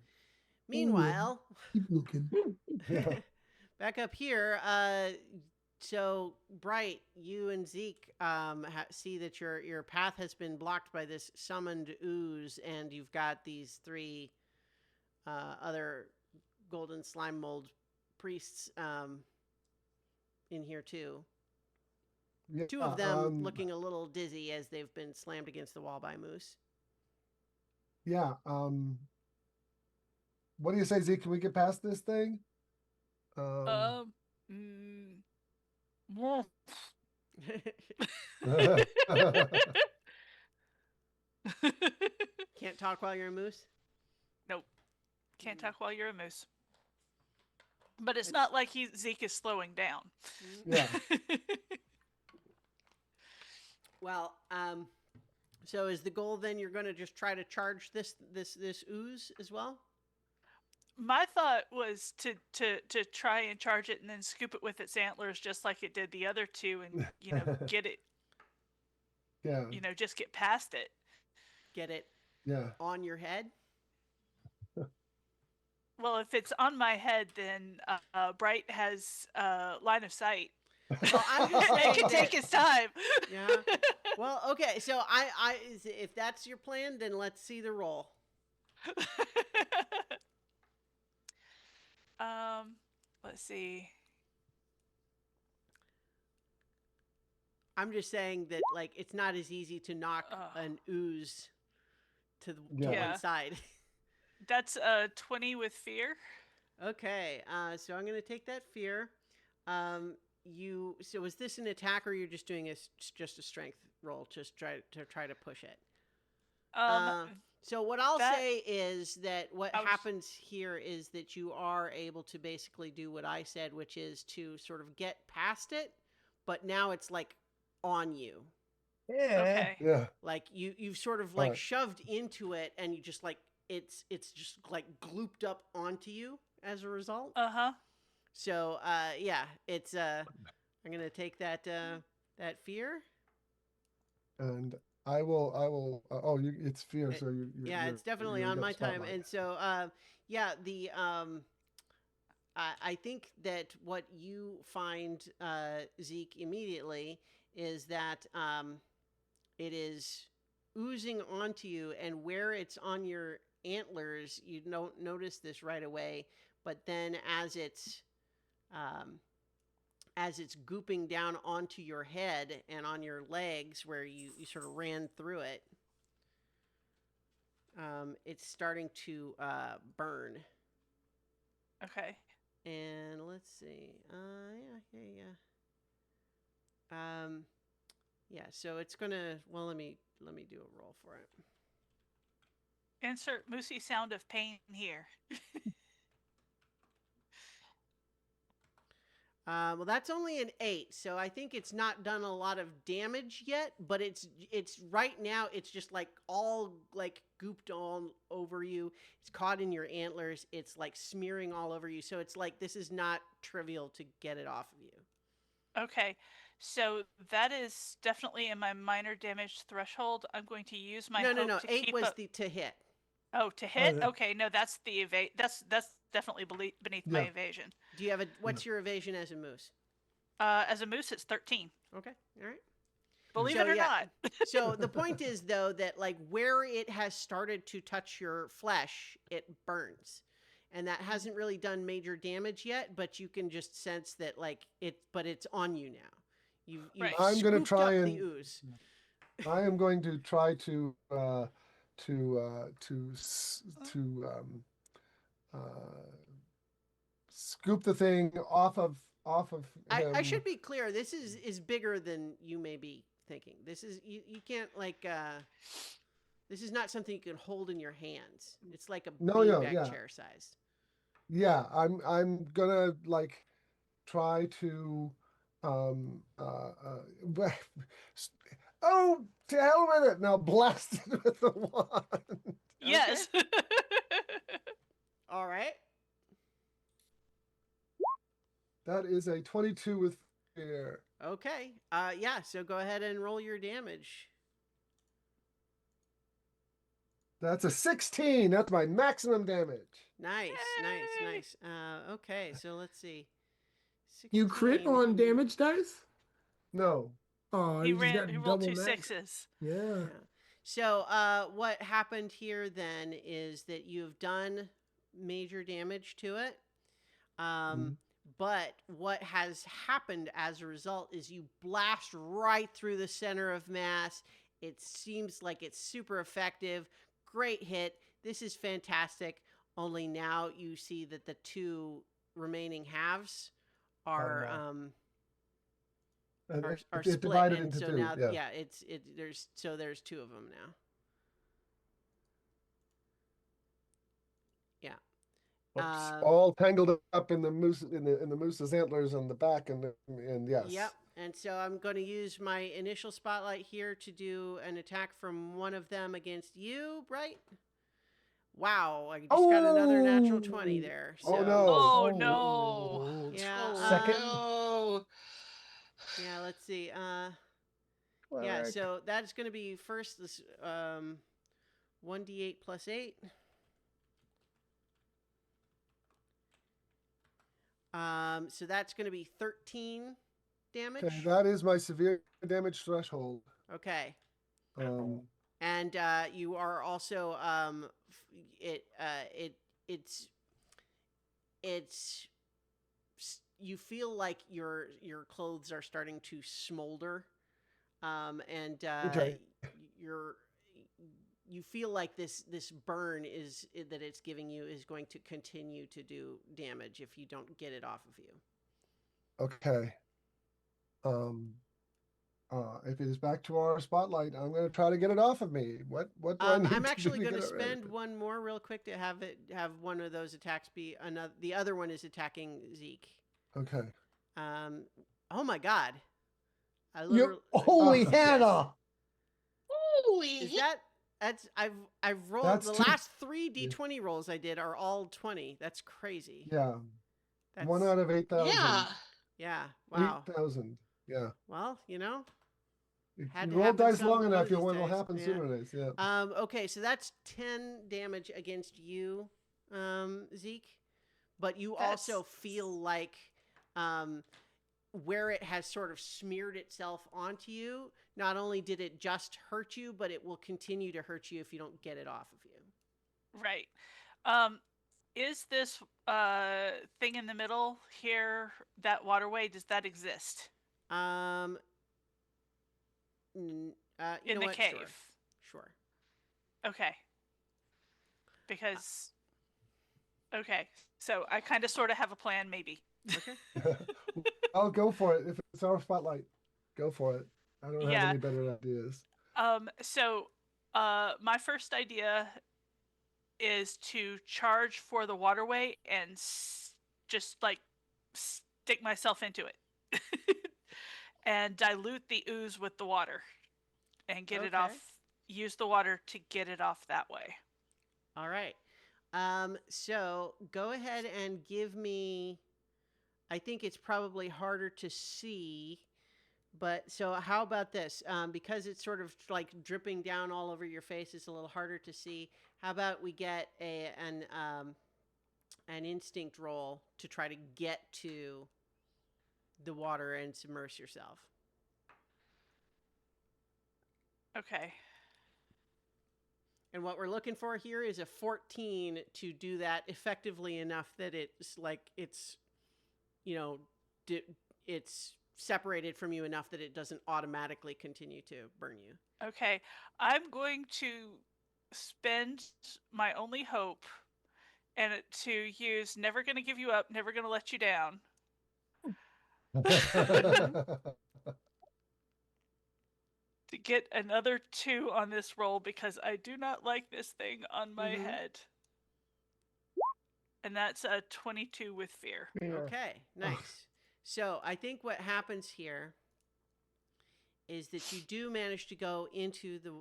Meanwhile, Keep looking. Yeah. back up here, so Bright, you and Zeke see that your path has been blocked by this summoned ooze, and you've got these 3 other golden slime mold priests in here too. Yeah, 2 of them looking a little dizzy as they've been slammed against the wall by moose. Yeah. What do you say, Zeke? Can we get past this thing? Well, Can't talk while you're a moose? Nope. Can't talk while you're a moose. But it's not like Zeke is slowing down. Yeah. Well, so is the goal then you're going to just try to charge this ooze as well? My thought was to try and charge it and then scoop it with its antlers just like it did the other 2 and get it Yeah. just get past it. Get it Yeah. on your head? Well, if it's on my head, then Bright has line of sight. Well, I'm just It saying can take that, his time. yeah. Well, okay. So if that's your plan, then let's see the roll. Let's see. I'm just saying that like it's not as easy to knock an ooze to Yeah. one side. That's 20 with fear. Okay. So I'm going to take that fear. So is this an attack, or you're just doing just a strength roll, just try to push it? So what I'll say is that what happens here is that you are able to basically do what I said, which is to sort of get past it, but now it's like on you. Yeah. Okay. Yeah. Like you've sort of like Right. shoved into it, and you just like it's just like glooped up onto you as a result. Uh-huh. So yeah, it's I'm gonna take that fear. And I will. It's fear. So you. Yeah, it's definitely on my time, and so yeah, the I think that what you find, Zeke, immediately is that it is oozing onto you, and where it's on your antlers, you don't notice this right away, but then as it's gooping down onto your head and on your legs where you sort of ran through it, it's starting to burn. Okay. And let's see. Yeah, so it's gonna, well, let me do a roll for it. Insert moosey sound of pain here. Well, that's only an 8, so I think it's not done a lot of damage yet. But it's right now. It's just like all like gooped all over you. It's caught in your antlers. It's like smearing all over you. So it's like this is not trivial to get it off of you. Okay, so that is definitely in my minor damage threshold. I'm going to use my hope No. to 8 keep was up. to hit. Oh, to hit? that- Okay, no, that's the That's definitely beneath my Yeah. evasion. Do you have what's your evasion as a moose? As a moose, it's 13. Okay, all right. Believe So, it or yeah. not. So the point is though that like where it has started to touch your flesh, it burns. And that hasn't really done major damage yet, but you can just sense that like but it's on you now. You've Right. I'm gonna scooped try up and- the ooze. I am going to try to uh, scoop the thing off of him. I should be clear, this is bigger than you may be thinking. This is you can't like this is not something you can hold in your hands. It's like a beanbag yeah. chair size. Yeah, I'm gonna like try to um uh, uh oh, to hell with it, now blast it with the wand. Yes. All right. That is a 22 with fear. Okay. Yeah, so go ahead and roll your damage. That's a 16. That's my maximum damage. Nice. Yay! Okay, so let's see. You crit 16. on damage dice? No. Oh, he you just got rolled double two max. 6s. Yeah. Yeah. So what happened here then is that you've done major damage to it. But what has happened as a result is you blast right through the center of mass. It seems like it's super effective. Great hit. This is fantastic. Only now you see that the two remaining halves are And are it split, divided and into so two. now Yeah. there's two of them now. Yeah. Oops. All tangled up in the moose in the moose's antlers on the back and yes. Yep. And so I'm going to use my initial spotlight here to do an attack from one of them against you, right? Wow, I just got another natural 20 there. So, Oh no. Oh, no. Yeah. Oh, Second. no. Yeah, let's see. Yeah, Cleric. so that's going to be first this 1d8 plus 8. So that's going to be 13 damage. Okay, that is my severe damage threshold. Okay. Um, And you are also it's you feel like your clothes are starting to smolder, and Okay. you feel like this burn that it's giving you is going to continue to do damage if you don't get it off of you. okay. If it is back to our spotlight, I'm going to try to get it off of me. What do I need I'm to actually do going to get it rid of spend it? one more real quick to have one of those attacks be another. The other one is attacking Zeke. Okay. Oh my God! I You literally holy Yes. Hannah! Holy is hit. that's I've rolled That's the two- last 3 d20 rolls I did are all 20. That's crazy. Yeah. That's, 1 out of 8,000. Yeah. Yeah. Wow. 8,000. Yeah. Well, If Had you to roll happen dice some long below enough, these what will days. happen Yeah. sooner or later. Yeah. Okay, so that's 10 damage against you, Zeke. But you also feel like where it has sort of smeared itself onto you, not only did it just hurt you, but it will continue to hurt you if you don't get it off of you. Right. is this thing in the middle here, that waterway, does that exist You in know the what? cave? Sure. Okay. Because okay, so I kind of sort of have a plan, maybe. Okay. I'll go for it. If it's our spotlight, go for it. I don't have Yeah. any better ideas. So my first idea is to charge for the waterway and just like stick myself into it and dilute the ooze with the water and get it Okay. off. Use the water to get it off that way. All right. So go ahead and give me. I think it's probably harder to see, but so how about this? Because it's sort of like dripping down all over your face, it's a little harder to see. How about we get an instinct roll to try to get to the water and submerge yourself? Okay. And what we're looking for here is a 14 to do that effectively enough that it's you know, it's separated from you enough that it doesn't automatically continue to burn you. Okay. I'm going to spend my only hope and to use never gonna give you up, never gonna let you down. To get another 2 on this roll because I do not like this thing on my head. And that's a 22 with fear. Okay, nice. So I think what happens here is that you do manage to go into the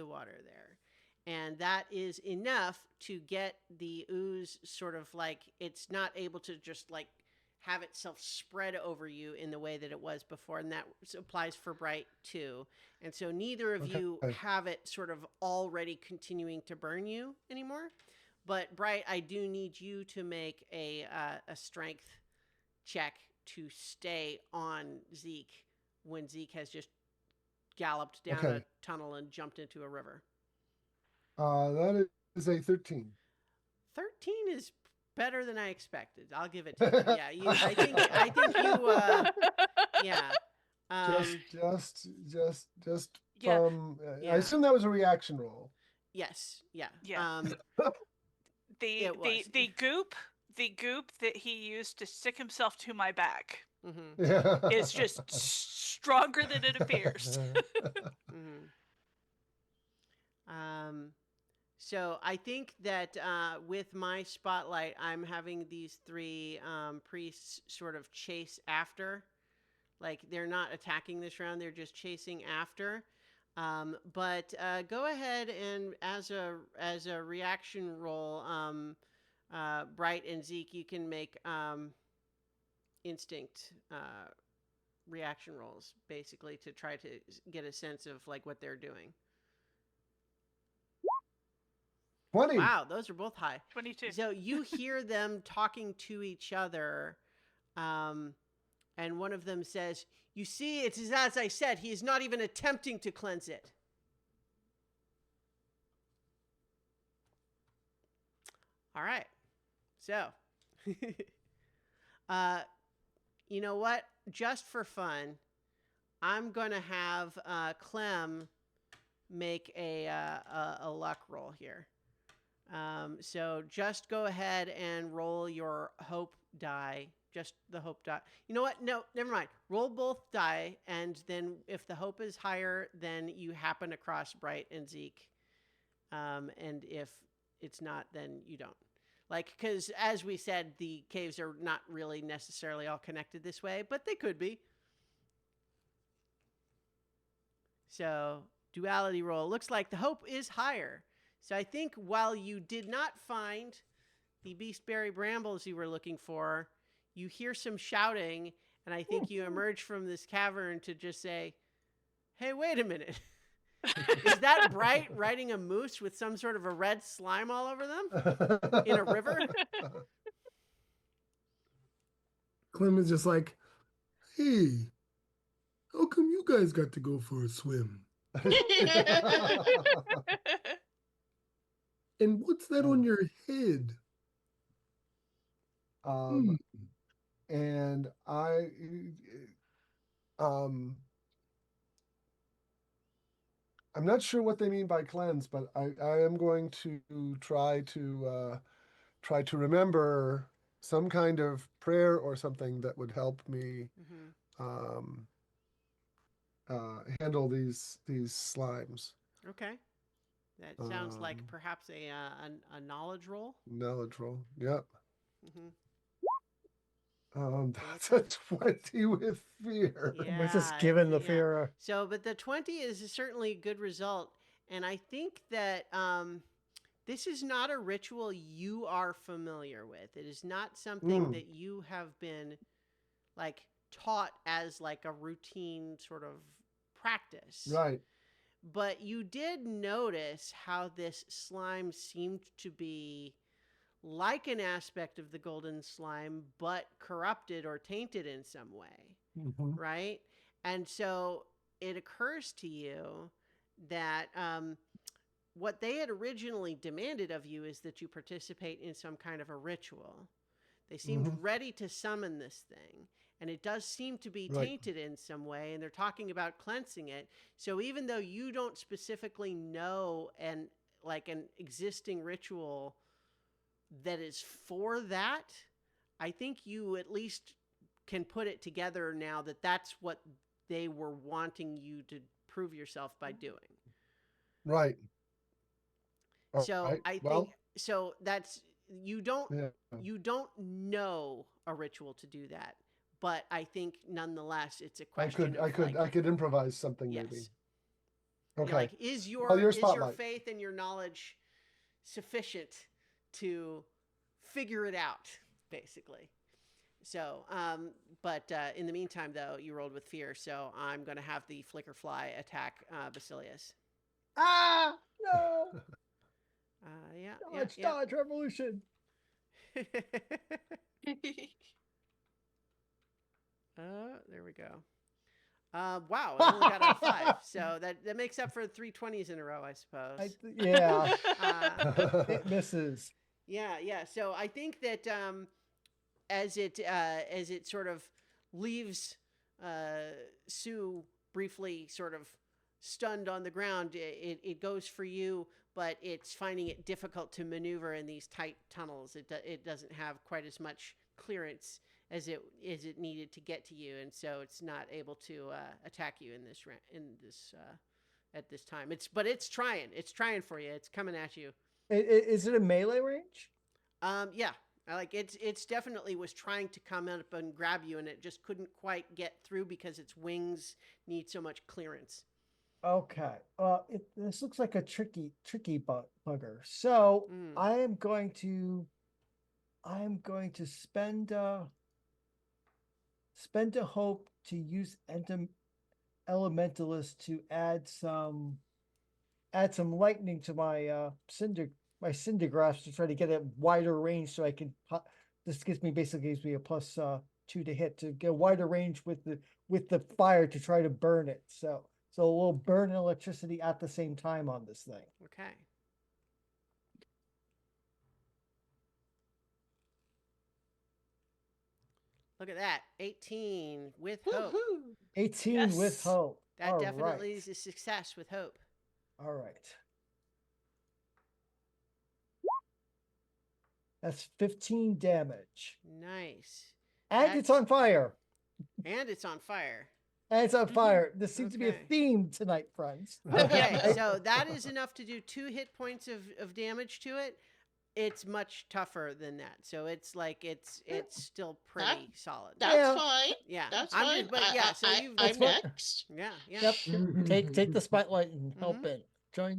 water there, and that is enough to get the ooze sort of like it's not able to just like have itself spread over you in the way that it was before, and that applies for Bright too. And so neither of you have it sort of already continuing to burn you anymore. But Bright, I do need you to make a strength check to stay on Zeke when Zeke has just galloped down a tunnel and jumped into a river. That is a 13. 13 is better than I expected. I'll give it to you. Yeah, I think you. Yeah. Just Yeah. from. Yeah. I assume that was a reaction roll. Yes. Yeah. Yeah. It was. The goop that he used to stick himself to my back is just stronger than it appears. So I think that with my spotlight, I'm having these 3 priests sort of chase after. Like they're not attacking this round; they're just chasing after. But go ahead and as a reaction roll, Bright and Zeke, you can make instinct reaction rolls basically to try to get a sense of like what they're doing. 20. Wow, those are both high. 22. So you hear them talking to each other, and one of them says, "You see, it's as I said, he is not even attempting to cleanse it." All right. So, you know what? Just for fun, I'm going to have Clem make a luck roll here. So just go ahead and roll your hope die. Just the hope die. You know what? No, never mind. Roll both die, and then if the hope is higher, then you happen across Bright and Zeke. And if it's not, then you don't. Like, because as we said, the caves are not really necessarily all connected this way, but they could be. So duality roll. Looks like the hope is higher. So I think while you did not find the beastberry brambles you were looking for, you hear some shouting, and I think you emerge from this cavern to just say, "Hey, wait a minute. Is that Bright riding a moose with some sort of a red slime all over them in a river?" Clem is just like, hey, how come you guys got to go for a swim? And what's that on your head? Um, and um, I'm not sure what they mean by cleanse, but I am going to try to remember some kind of prayer or something that would help me Mm-hmm. um, handle these slimes. Okay. That sounds like Um, perhaps a knowledge roll. Knowledge roll. Yep. Mm-hmm. So what's That's that? a 20 with fear. We're just Yeah, given the yeah. fear. So, but the 20 is certainly a good result, and I think that this is not a ritual you are familiar with. It is not something Mm, that you have been like taught as like a routine sort of practice. right. But you did notice how this slime seemed to be like an aspect of the golden slime, but corrupted or tainted in some way, Hmm. right? And so it occurs to you that what they had originally demanded of you is that you participate in some kind of a ritual. They seemed Hmm. ready to summon this thing, and it does seem to be Right. tainted in some way, and they're talking about cleansing it. So even though you don't specifically know an existing ritual that is for that, I think you at least can put it together now that that's what they were wanting you to prove yourself by doing. Right. All So right. I think Well, so that's yeah. you don't know a ritual to do that, but I think nonetheless it's a question of I could improvise something maybe. yes. You're Okay. like is Well, your your spotlight. faith and your knowledge sufficient to figure it out basically. So, but in the meantime, though, you rolled with fear, so I'm going to have the flicker fly attack Basilius. Ah, no. Yeah, Dodge, dodge, revolution. There we go. Wow, it only got a 5, so that makes up for 3 20s in a row, I suppose. Yeah, Uh, it misses. yeah. So I think that as it sort of leaves Sue briefly sort of stunned on the ground, it goes for you, but it's finding it difficult to maneuver in these tight tunnels. It doesn't have quite as much clearance as it needed to get to you, and so it's not able to attack you in this at this time. It's trying. It's trying for you. It's coming at you. Is it a melee range? Yeah. Like it's definitely was trying to come up and grab you, and it just couldn't quite get through because its wings need so much clearance. Okay. This looks like a tricky bugger. So Mm. I am going to spend a hope to use elementalist to add some lightning to my cinder graphs to try to get a wider range so I can this gives me a plus 2 to hit to get a wider range with the fire to try to burn it. So we'll burn electricity at the same time on this thing. Okay. Look at that. 18 with hope. Woohoo! 18 with Yes. hope. That All definitely right. is a success with hope. All right. That's 15 damage. Nice. And it's on fire. And it's on fire. And it's on Mhm. fire. This seems to be a Okay. theme tonight, friends. Okay, so that is enough to do 2 hit points of damage to it. It's much tougher than that. So it's like it's still pretty solid. That's Yeah. fine. Yeah. That's I'm fine. just but yeah, so you've I'm fine. next. yeah. Yep. Take the spotlight and help Mhm. in.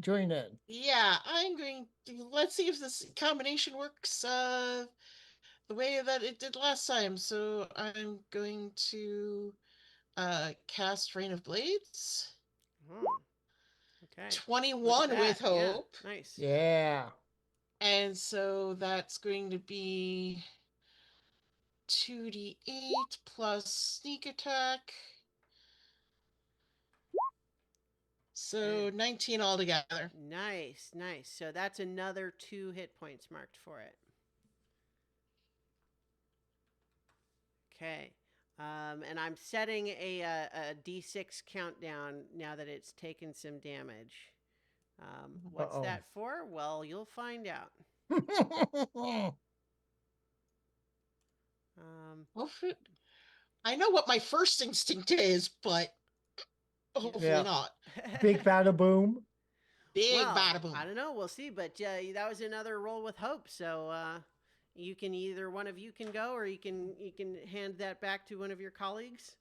Join in. Yeah, I'm going to let's see if this combination works the way that it did last time. So I'm going to cast Rain of Blades. Oh, okay. Look at 21 with that. Yeah. hope. Nice. Yeah. And so that's going to be 2d8 plus sneak attack. So 19 altogether. Nice. So that's another 2 hit points marked for it. Okay. And I'm setting a D6 countdown now that it's taken some damage. What's Uh-oh. that for? Well, you'll find out. Um, Well, I know what my first instinct is, but hopefully Yeah. not. Big bada boom. Big well, bada boom. I don't know. We'll see. But that was another roll with hope. So you can either one of you can go, or you can hand that back to one of your colleagues.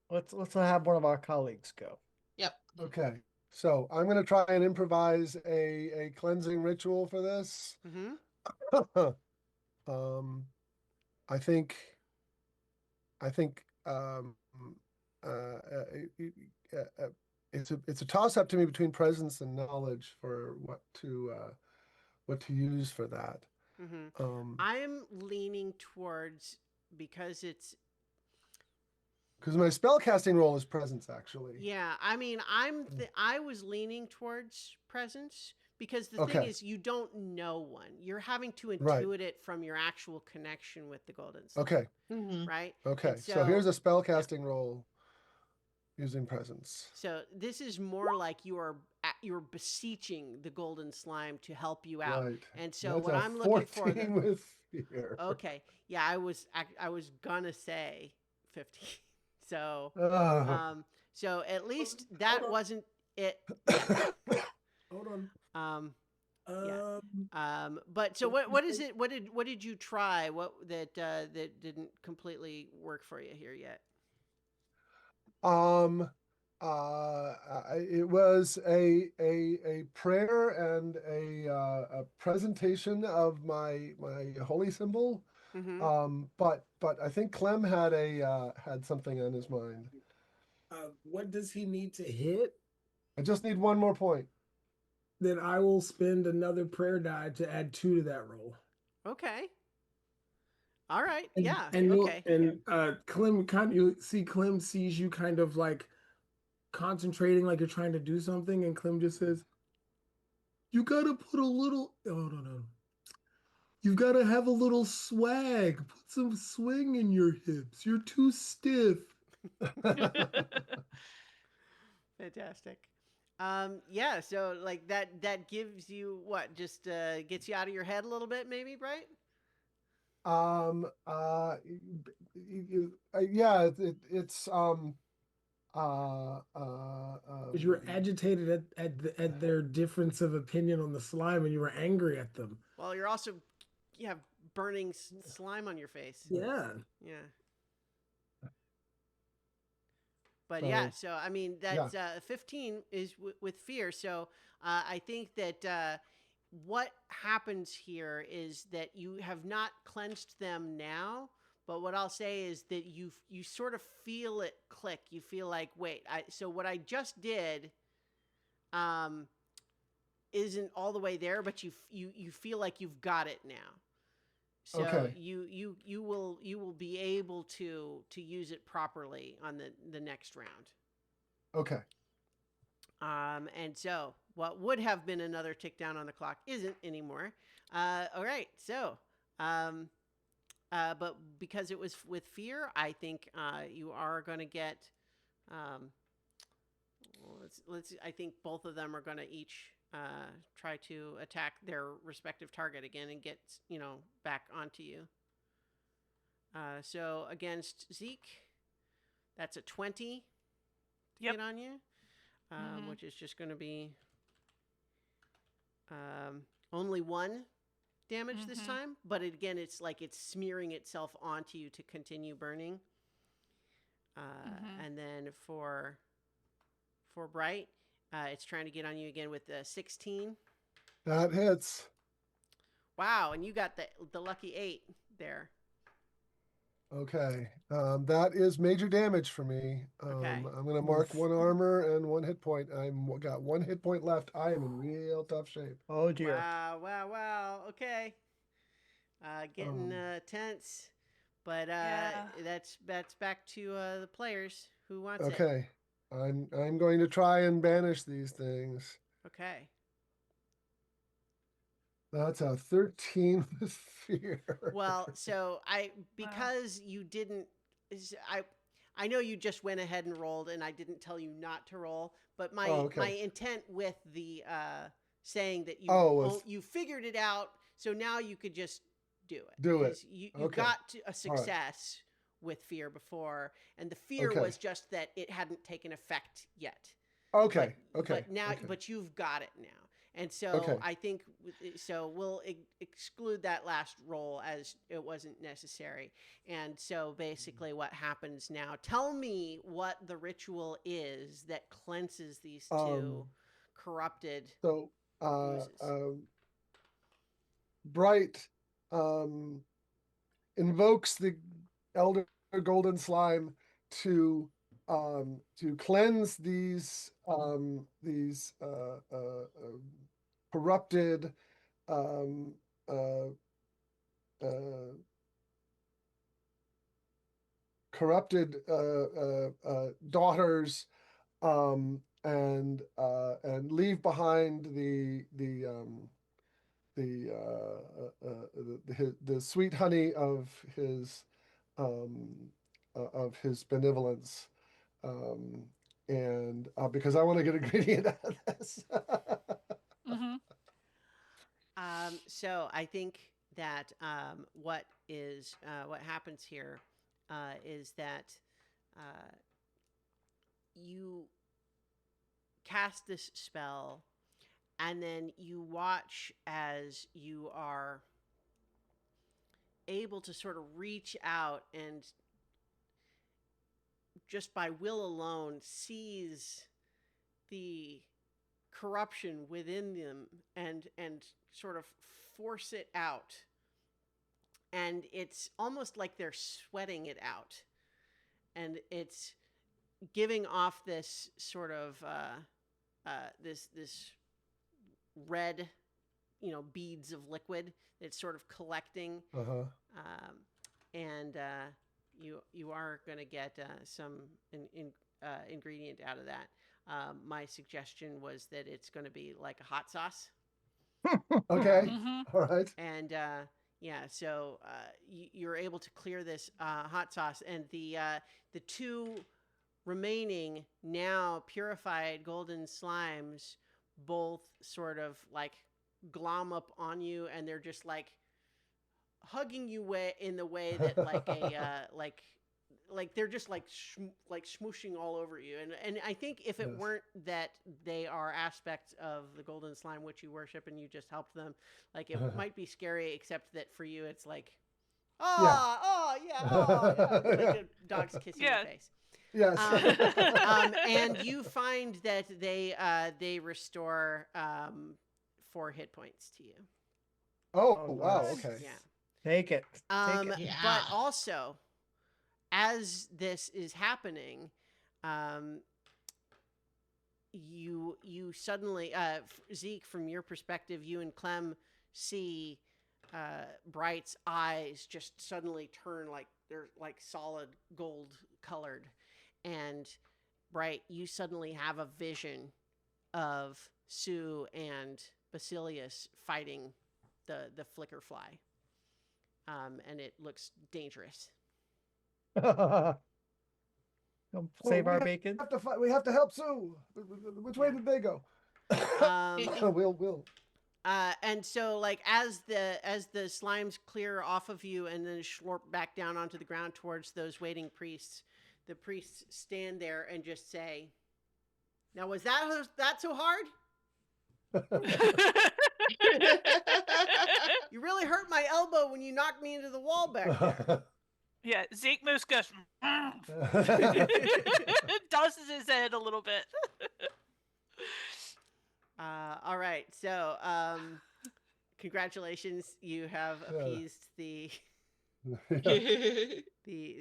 Let's have one of our colleagues go. Yep. Okay. So I'm going to try and improvise a cleansing ritual for this. Mm-hmm. um, I think uh, uh, it's a toss up to me between presence and knowledge for what to use for that. Mm-hmm. Um, I'm leaning towards because it's because my spellcasting roll is presence actually. yeah. I mean, I was leaning towards presence because the thing Okay. is, you don't know one. You're having to Right. intuit it from your actual connection with the golden slime. Okay. Mm-hmm. Right. Okay. And So here's a yeah. spellcasting roll using presence. So this is more like you're beseeching the golden slime to help you out. Right. And so That's what a I'm looking for 14 with fear. okay. Yeah, I was gonna say 15. So Oh. so at least that Hold on. wasn't it yet. Hold on. Yeah. But so what is it? What did you try? What that didn't completely work for you here yet? It was a prayer and a presentation of my holy symbol. Mm-hmm. But I think Clem had something on his mind. What does he need to hit? I just need one more point. Then I will spend another prayer die to add 2 to that roll. Okay. All right. And, Yeah. And Okay. Clem you see Clem sees you kind of like concentrating like you're trying to do something, and Clem just says, "You gotta put a little. Oh no. You gotta have a little swag. Put some swing in your hips. You're too stiff." Fantastic. Yeah, so like that gives you what? Just gets you out of your head a little bit, maybe, right? Yeah, it's Because you were agitated at their difference of opinion on the slime, and you were angry at them. Well, you have burning slime on your face. Yeah. Yeah. But yeah, so I mean that's 15 is with fear. So I think that what happens here is that you have not cleansed them now, but what I'll say is that you sort of feel it click. You feel like, wait, so what I just did um isn't all the way there, but you feel like you've got it now. So okay. you will be able to use it properly on the next round. Okay. And so what would have been another tick down on the clock isn't anymore. All right. So, but because it was with fear, I think you are going to get. I think both of them are going to each try to attack their respective target again and get back onto you. So against Zeke, that's a 20 to Yep. get on you, which is just going to be only 1 damage this time. But again, it's like it's smearing itself onto you to continue burning. And then for Bright, it's trying to get on you again with 16. That hits. Wow, and you got the lucky 8 there. Okay. That is major damage for me. Okay. I'm going to mark 1 armor and 1 hit point. Got 1 hit point left. I am in real tough shape. Oh dear. Wow. Okay. Getting tense. But Yeah. that's back to the players. Who wants it? Okay. I'm going to try and banish these things. Okay. That's a 13 with fear. Well, so because you didn't I know you just went ahead and rolled, and I didn't tell you not to roll. But my Oh, okay. my intent with the saying that you figured it out, so now you could just do it. Do it. 'Cause you Okay. got to a success with fear before, and the fear Okay. was just that it hadn't taken effect yet. Okay. Okay. But now, okay. but you've got it now. And so Okay. I think so. We'll exclude that last roll as it wasn't necessary. And so basically, what happens now? Tell me what the ritual is that cleanses these two corrupted So, oozes. Bright invokes the elder golden slime to cleanse these corrupted um, uh, uh, daughters, and leave behind the sweet honey of his benevolence, and because I want to get a ingredient out of this. Mm-hmm. So I think that what happens here is that you cast this spell, and then you watch as you are able to sort of reach out and just by will alone seize the corruption within them and sort of force it out. And it's almost like they're sweating it out, and it's giving off this sort of this red, beads of liquid that's sort of collecting. Uh-huh. And you are going to get some ingredient out of that. My suggestion was that it's going to be like a hot sauce. Okay. Mm-hmm. All right. And so you're able to clear this hot sauce, and the two remaining now purified golden slimes both sort of like glom up on you, and they're just like hugging you in the way that like a like they're just like smooshing all over you. And I think if it Yes. weren't that they are aspects of the golden slime which you worship and you just helped them, like it might be scary, except that for you it's like oh yeah, like Yeah. a dog's kissing Yeah. your face. Yes. And you find that they restore 4 hit points to you. Oh, Oh, wow. nice. Okay. Yeah. Take it. Take it. Yeah. But also, as this is happening, you suddenly, Zeke, from your perspective, you and Clem see Bright's eyes just suddenly turn like they're like solid gold colored, and Bright, you suddenly have a vision of Sue and Basilius fighting the flicker fly. And it looks dangerous. Come save we our bacon. have to fight. We have to help Sue. Which way did they go? We'll. And so, like, as the slimes clear off of you and then slurp back down onto the ground towards those waiting priests, the priests stand there and just say, "Now, was that so hard? You really hurt my elbow when you knocked me into the wall back there." Yeah, Zeke Moose goes, tosses his head a little bit. All right, so congratulations, you have appeased the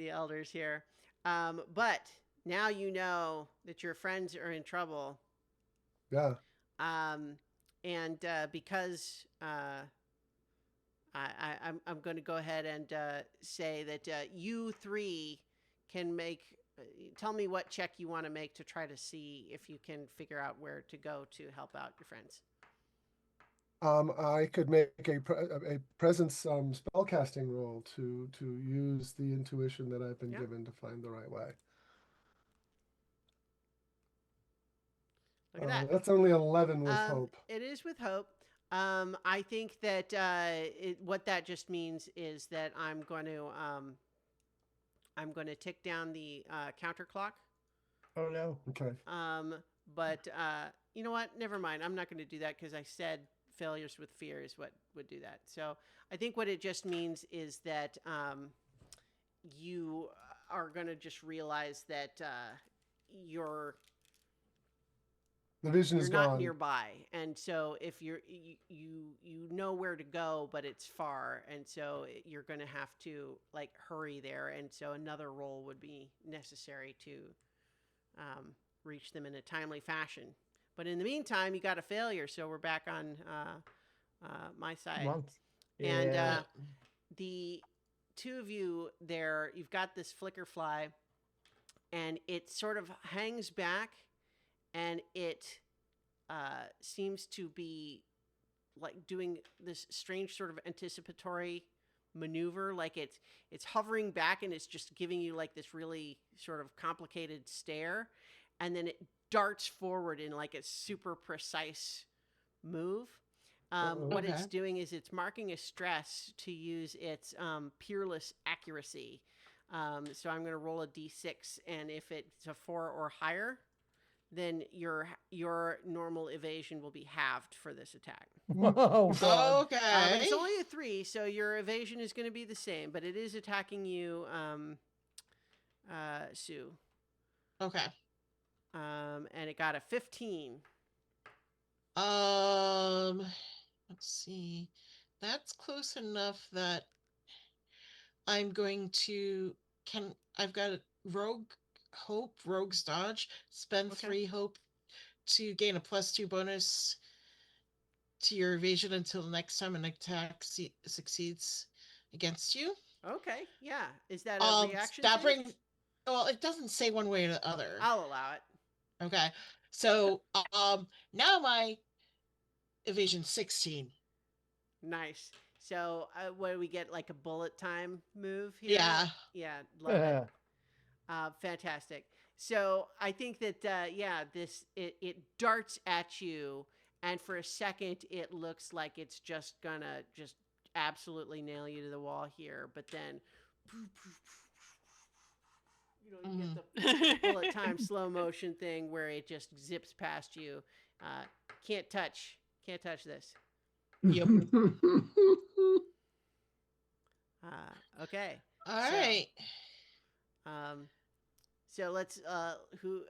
elders here. But now you know that your friends are in trouble. Yeah. And because I'm going to go ahead and say that you three can make. Tell me what check you want to make to try to see if you can figure out where to go to help out your friends. I could make a presence spellcasting roll to use the intuition that I've been Yeah. given to find the right way. Look at that. That's only 11 with hope. It is with hope. I think that what that just means is that I'm going to tick down the counter clock. Oh no. Okay. But you know what? Never mind. I'm not going to do that because I said failures with fear is what would do that. So I think what it just means is that you are going to just realize that you're The vision is not gone. nearby, and so if you know where to go, but it's far, and so you're going to have to like hurry there, and so another roll would be necessary to reach them in a timely fashion. But in the meantime, you got a failure, so we're back on my side. Month. And Yeah. the two of you there, you've got this flicker fly, and it sort of hangs back, and it seems to be like doing this strange sort of anticipatory maneuver, like it's hovering back and it's just giving you like this really sort of complicated stare, and then it darts forward in like a super precise move. What it's Okay. doing is it's marking a stress to use its peerless accuracy. So I'm going to roll a d6, and if it's a 4 or higher, then your normal evasion will be halved for this attack. Oh god. Okay. But it's only a 3, so your evasion is going to be the same, but it is attacking you, Sue. Okay. And it got a 15. Let's see. That's close enough that I'm going to I've got a rogue's dodge, spend Okay. 3 hope to gain a +2 bonus to your evasion until the next time an attack succeeds against you. Okay, yeah. Is that a reaction That thing? well, it doesn't say one way or the other. I'll allow it. Okay. So now my evasion 16. Nice. So what do we get, like a bullet time move here? Yeah. Yeah, love it. Fantastic. So I think that it darts at you, and for a second it looks like it's just gonna just absolutely nail you to the wall here, but then you get the bullet time slow motion thing where it just zips past you. Can't touch this. Yep. Okay. All right. So let's who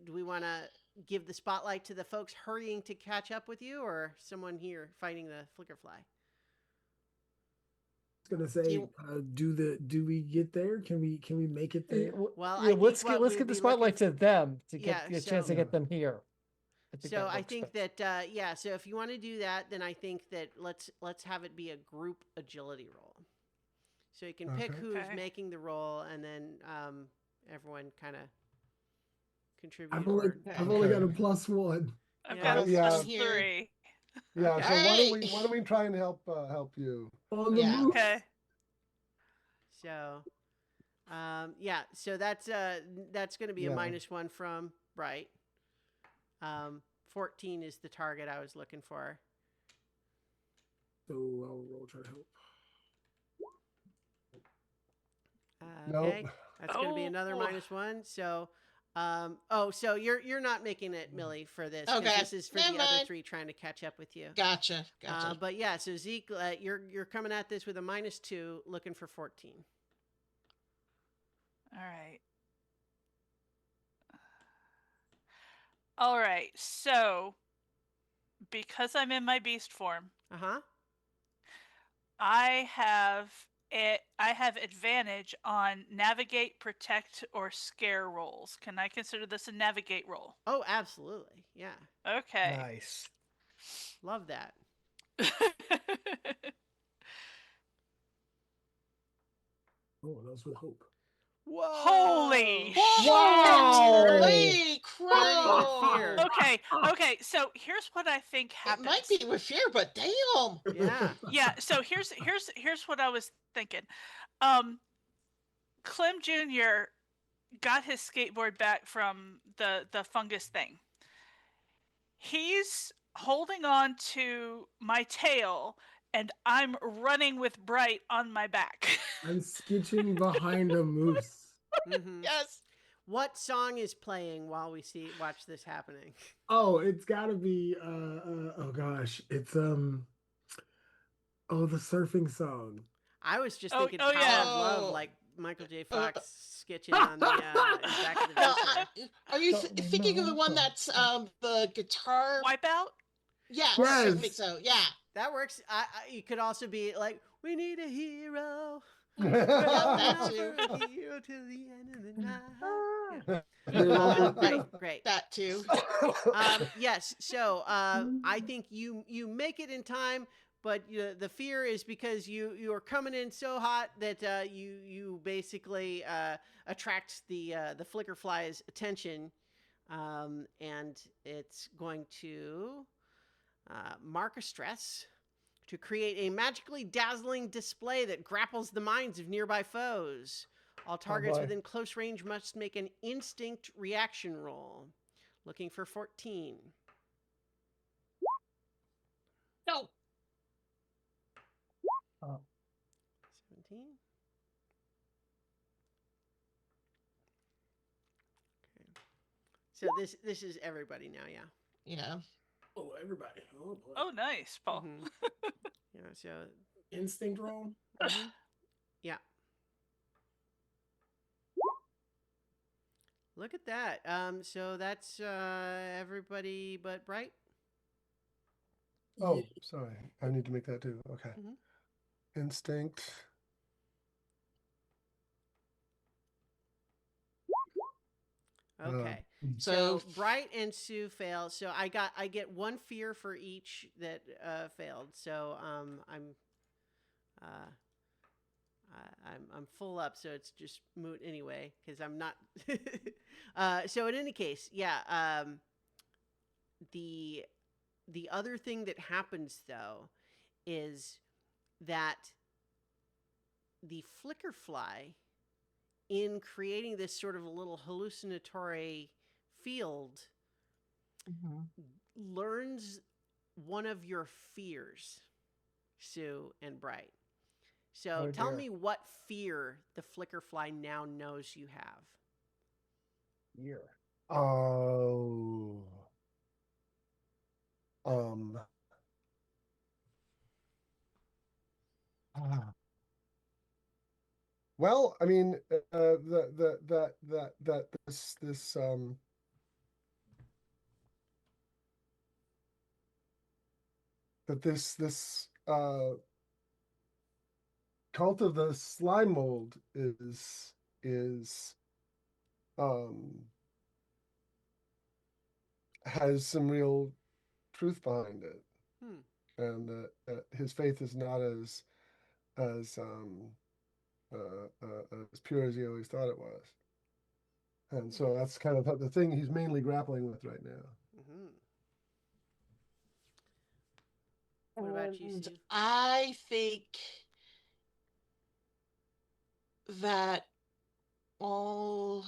do we want to give the spotlight to the folks hurrying to catch up with you, or someone here fighting the flicker fly? I was gonna say, do we get there? Can we make it there? Well, yeah, I let's think get the spotlight to them to Yeah, get a chance to so- get them here. So I works think best. that so if you want to do that, then I think that let's have it be a group agility roll. So you can pick Okay. who's Okay. making the roll, and then everyone kind of contribute. I've only got a Okay. +1. I've Yeah. got a Yeah. +3. Yeah. Okay. So Alright. why don't we try and help you? On the Yeah. move. Okay. So, so that's going to be a Yeah. -1 from Bright. 14 is the target I was looking for. So I'll roll try to help. Okay, Nope. that's going to be another Oh. -1. So, so you're not making it, Millie, for this. 'Cause Okay. this is for Never the other mind. 3 trying to catch up with you. Gotcha. But yeah, so Zeke, you're coming at this with a -2, looking for 14. All right. All right. So, because I'm in my beast form, I have advantage on navigate, protect, or scare rolls. Can I consider this a navigate roll? Oh, absolutely. Yeah, Okay. Nice. love that. Oh, that was with hope. Whoa! Holy Wow! Holy Burning with fear. Okay. So here's what I think It happens. might be with fear, but damn. Yeah. Yeah. So here's what I was thinking. Clem Jr. got his skateboard back from the fungus thing. He's holding on to my tail, and I'm running with Bright on my back. I'm skitching behind a moose. Mm-hmm. Yes. What song is playing while we watch this happening? Oh, it's gotta be oh gosh. It's the surfing song. I was just Oh, thinking oh, Power yeah. of Love, Oh. like Michael J. Fox sketching on the Back to the No, Future. are you Don't thinking of the one remember. that's the guitar? Wipeout? Yes, Or- I Yes. think so. Yeah. That works. It could also be like, we need a hero. that We're too. a hero till the end of the night. Yeah. Very well done. Great. That too. Yes. So I think you make it in time, but the fear is because you are coming in so hot that you basically attract the flicker fly's attention, and it's going to mark a stress to create a magically dazzling display that grapples the minds of nearby foes. All targets boy. within close range must make an instinct reaction roll. Looking for 14. No. 17. Okay. So this is everybody now, yeah. Yeah. Oh, everybody. Oh boy. Oh, nice, Paul. Mhm. Yeah, so Instinct roll. mhm. Yeah. Look at that. So that's everybody but Bright. Oh, sorry. I need to make that too. Okay. Mhm. Instinct. Okay. So So Bright and Sue fail. So I get one fear for each that failed. So uh, I'm full up. So it's just moot anyway because I'm not. So in any case, yeah. The other thing that happens though is that the flicker fly, in creating this sort of a little hallucinatory field, learns one of your fears, Sue and Bright. So Oh, tell dear. me what fear the flicker fly now knows you have. Year. Oh. Ah. Well, I mean, that this that this cult of the slime mold is has some real truth behind it, Hmm. and his faith is not as um as pure as he always thought it was. And so that's kind of the thing he's mainly grappling with right now. Mm-hmm. What about you, And Sue? I think that all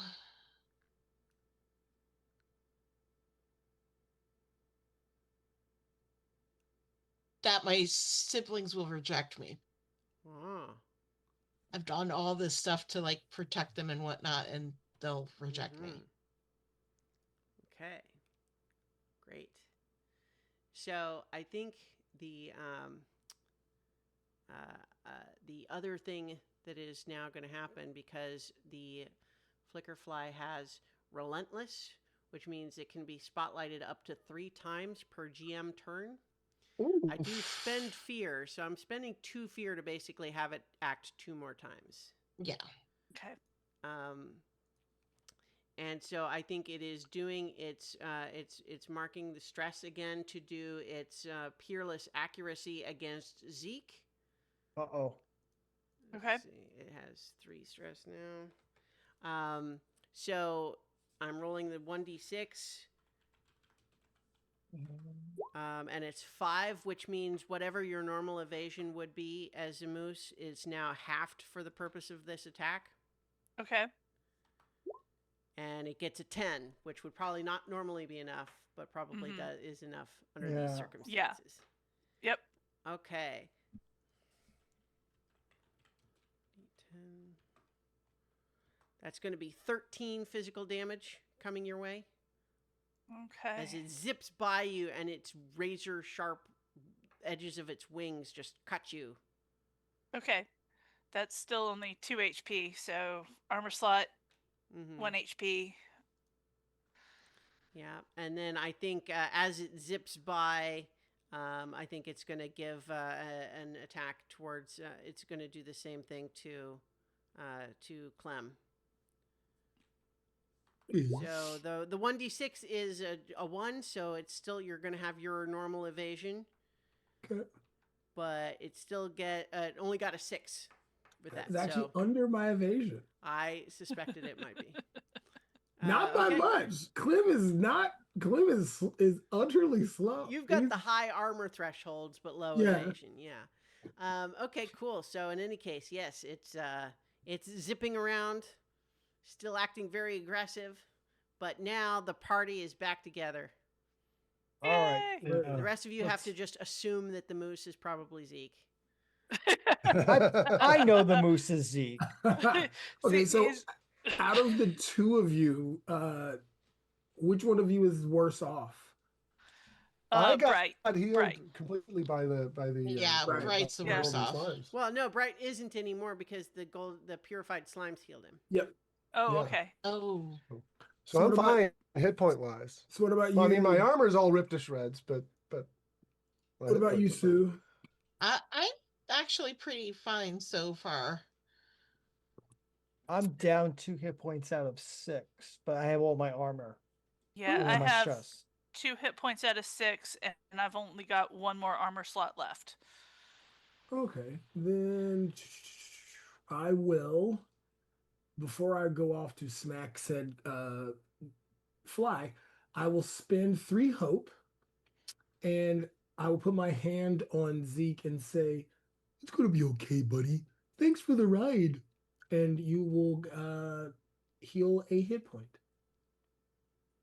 that my siblings will reject me. Oh. I've done all this stuff to like protect them and whatnot, and they'll reject me. Okay. Great. So I think the other thing that is now going to happen, because the flicker fly has relentless, which means it can be spotlighted up to 3 times per GM turn. I do spend fear, so I'm spending 2 fear to basically have it act 2 more times. Yeah. Okay. And so I think it is doing it's marking the stress again to do its peerless accuracy against Zeke. Uh-oh. Okay. Let's see. It has 3 stress now. So I'm rolling the 1d6. And it's 5, which means whatever your normal evasion would be as a moose is now halved for the purpose of this attack. Okay. And it gets a 10, which would probably not normally be enough, but probably is enough under these Yeah. circumstances. Yep. Okay. 10. That's going to be 13 physical damage coming your way. Okay. As it zips by you and its razor sharp edges of its wings just cut you. Okay. That's still only 2 HP, so armor slot, 1 HP. Yeah, and then I think as it zips by, I think it's going to give an attack towards. It's going to do the same thing to Clem. So the 1d6 is a 1, so it's still you're going to have your normal evasion. Okay. But it still it only got a 6 with that. It's actually so under my evasion. I suspected it might be. Not by much. Clem is utterly slow. You've got the high armor thresholds, but low evasion. Yeah. Okay, cool. So in any case, yes, it's zipping around, still acting very aggressive, but now the party is back together. All right. The rest of you have to just assume that the moose is probably Zeke. I know the moose is Zeke. Okay, so out of the two of you, which one of you is worse off? I got Bright. healed Bright. completely by the Bright's the worst off. slimes. Well, no, Bright isn't anymore because the purified slimes healed him. Yep. Oh, Yeah. okay. Oh. So I'm fine hit point wise. So what about you? Well, I mean, my armor's all ripped to shreds, but. What about you, Sue? I'm actually pretty fine so far. I'm down 2 hit points out of 6, but I have all my armor. Yeah, and I my have stress. 2 hit points out of 6, and I've only got 1 more armor slot left. Okay, then I will, before I go off to smack said fly, I will spend 3 hope, and I will put my hand on Zeke and say, "It's going to be okay, buddy. Thanks for the ride." And you will heal a hit point.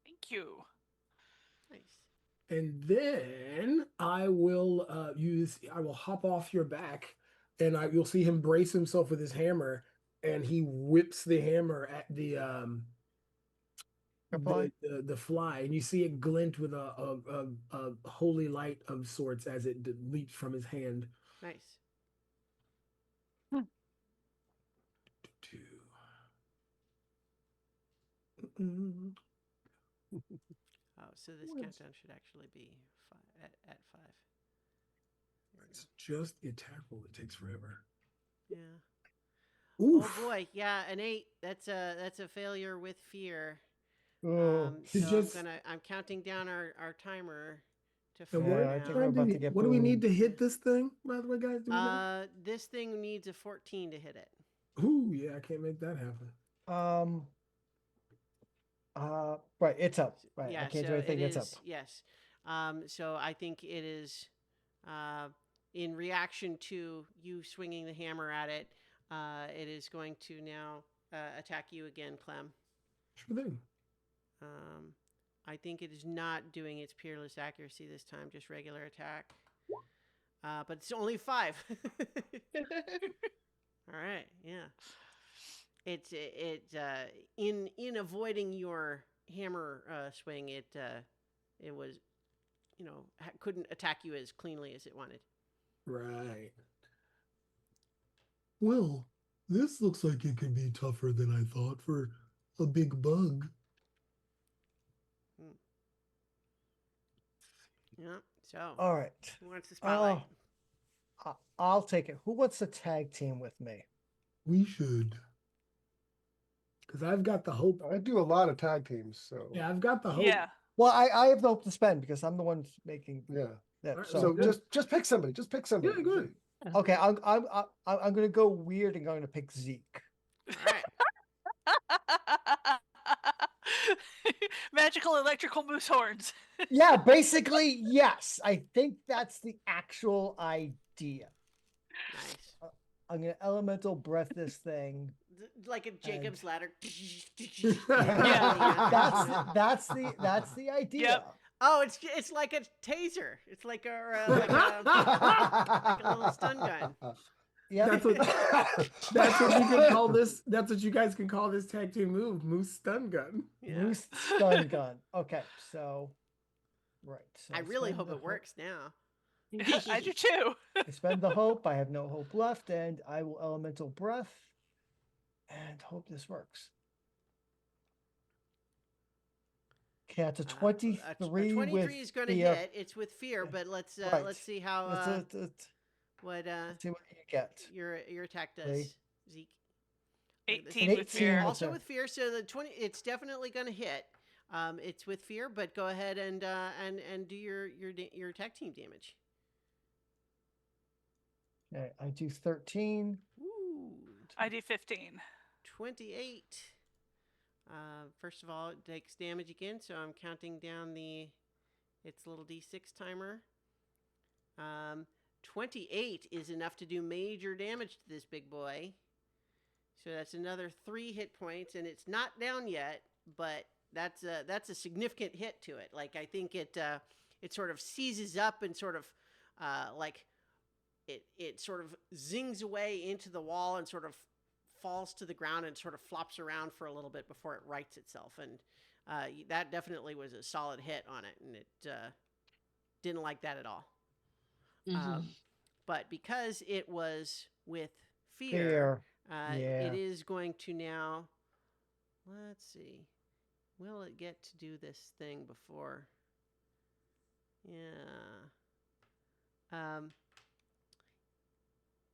Thank you. Nice. And then I will I will hop off your back, and you'll see him brace himself with his hammer, and he whips the hammer at the fly, and you see it glint with a holy light of sorts as it leaps from his hand. Nice. Oh, so this countdown should actually be at 5. It's just the attack roll that takes forever. Yeah. Oof. Oh boy, yeah, an 8. That's a failure with fear. Oh, So I'm counting down our timer to 4 And I think we're about to get what do we need boomed. to hit this thing, by the way, guys? Do we know? This thing needs a 14 to hit it. Ooh, yeah, I can't make that happen. Right, it's up. Right, Yeah, I can't so do anything. It's up. Yes. So I think it is in reaction to you swinging the hammer at it. It is going to now attack you again, Clem. Sure thing. I think it is not doing its peerless accuracy this time, just regular attack. But it's only 5. All right, yeah. It's in avoiding your hammer swing, it was, couldn't attack you as cleanly as it wanted. Right. Well, this looks like it could be tougher than I thought for a big bug. Yeah. So. All right. Who wants the spotlight? I'll take it. Who wants to tag team with me? We should. Because I've got the hope. I do a lot of tag teams, so Yeah, I've got the hope. Yeah. Well, I have the hope to spend because I'm the one making yeah. that. Alright, So, So just pick somebody. Just pick somebody. Yeah, good. okay, I'm going to go weird and going to pick Zeke. All right. Magical electrical moose horns. Yeah, basically, yes. I think that's the actual idea. Nice. I'm gonna elemental breath this thing. Like a Jacob's ladder. That's the idea. Yep. Oh, it's like a taser. It's like a little stun gun. Yeah, That's what you can call this. That's what you guys can call this tag team move, Moose Stun Gun. Yeah. Moose stun gun. Okay, so right. So I really spend hope the it works now. I do too. I spend the hope. I have no hope left, and I will elemental breath and hope this works. Okay, it's a 23 a 23 with is going to fear. hit. It's with fear, but let's Right. see how Let's what see what you get. your attack does, Okay. Zeke. Look at this. 18 with fear. Also with fear, so the 20 it's definitely going to hit. It's with fear, but go ahead and do your attack team damage. Okay, I do 13. Ooh, I do 15. 28. First of all, it takes damage again, so I'm counting down its little d6 timer. 28 is enough to do major damage to this big boy. So that's another 3 hit points, and it's not down yet, but that's a significant hit to it. Like I think it sort of seizes up and sort of like it sort of zings away into the wall and sort of falls to the ground and sort of flops around for a little bit before it rights itself. And that definitely was a solid hit on it, and it didn't like that at all. But because it was with fear. It is going to now, let's see, will it get to do this thing before?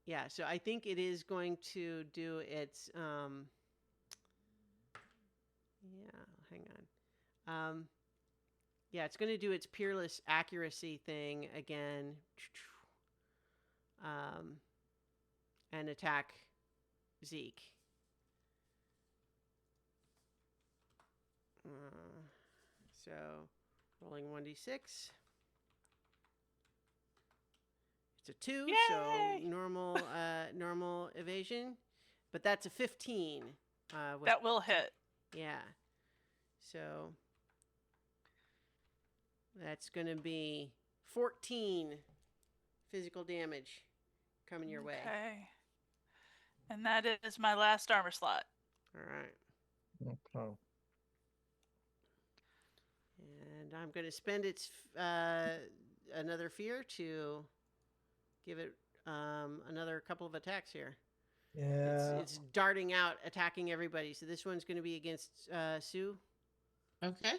Yeah, so I think it is going to do its, hang on. Yeah, it's going to do its peerless accuracy thing again, and attack Zeke. So rolling 1d6. It's a 2, Yay! so normal evasion, but that's a 15. That will hit. Yeah. So that's going to be 14 physical damage coming your way. Okay. And that is my last armor slot. All right. Okay. And I'm going to spend its another fear to give it another couple of attacks here. Yeah. It's darting out, attacking everybody. So this one's going to be against Sue. Okay.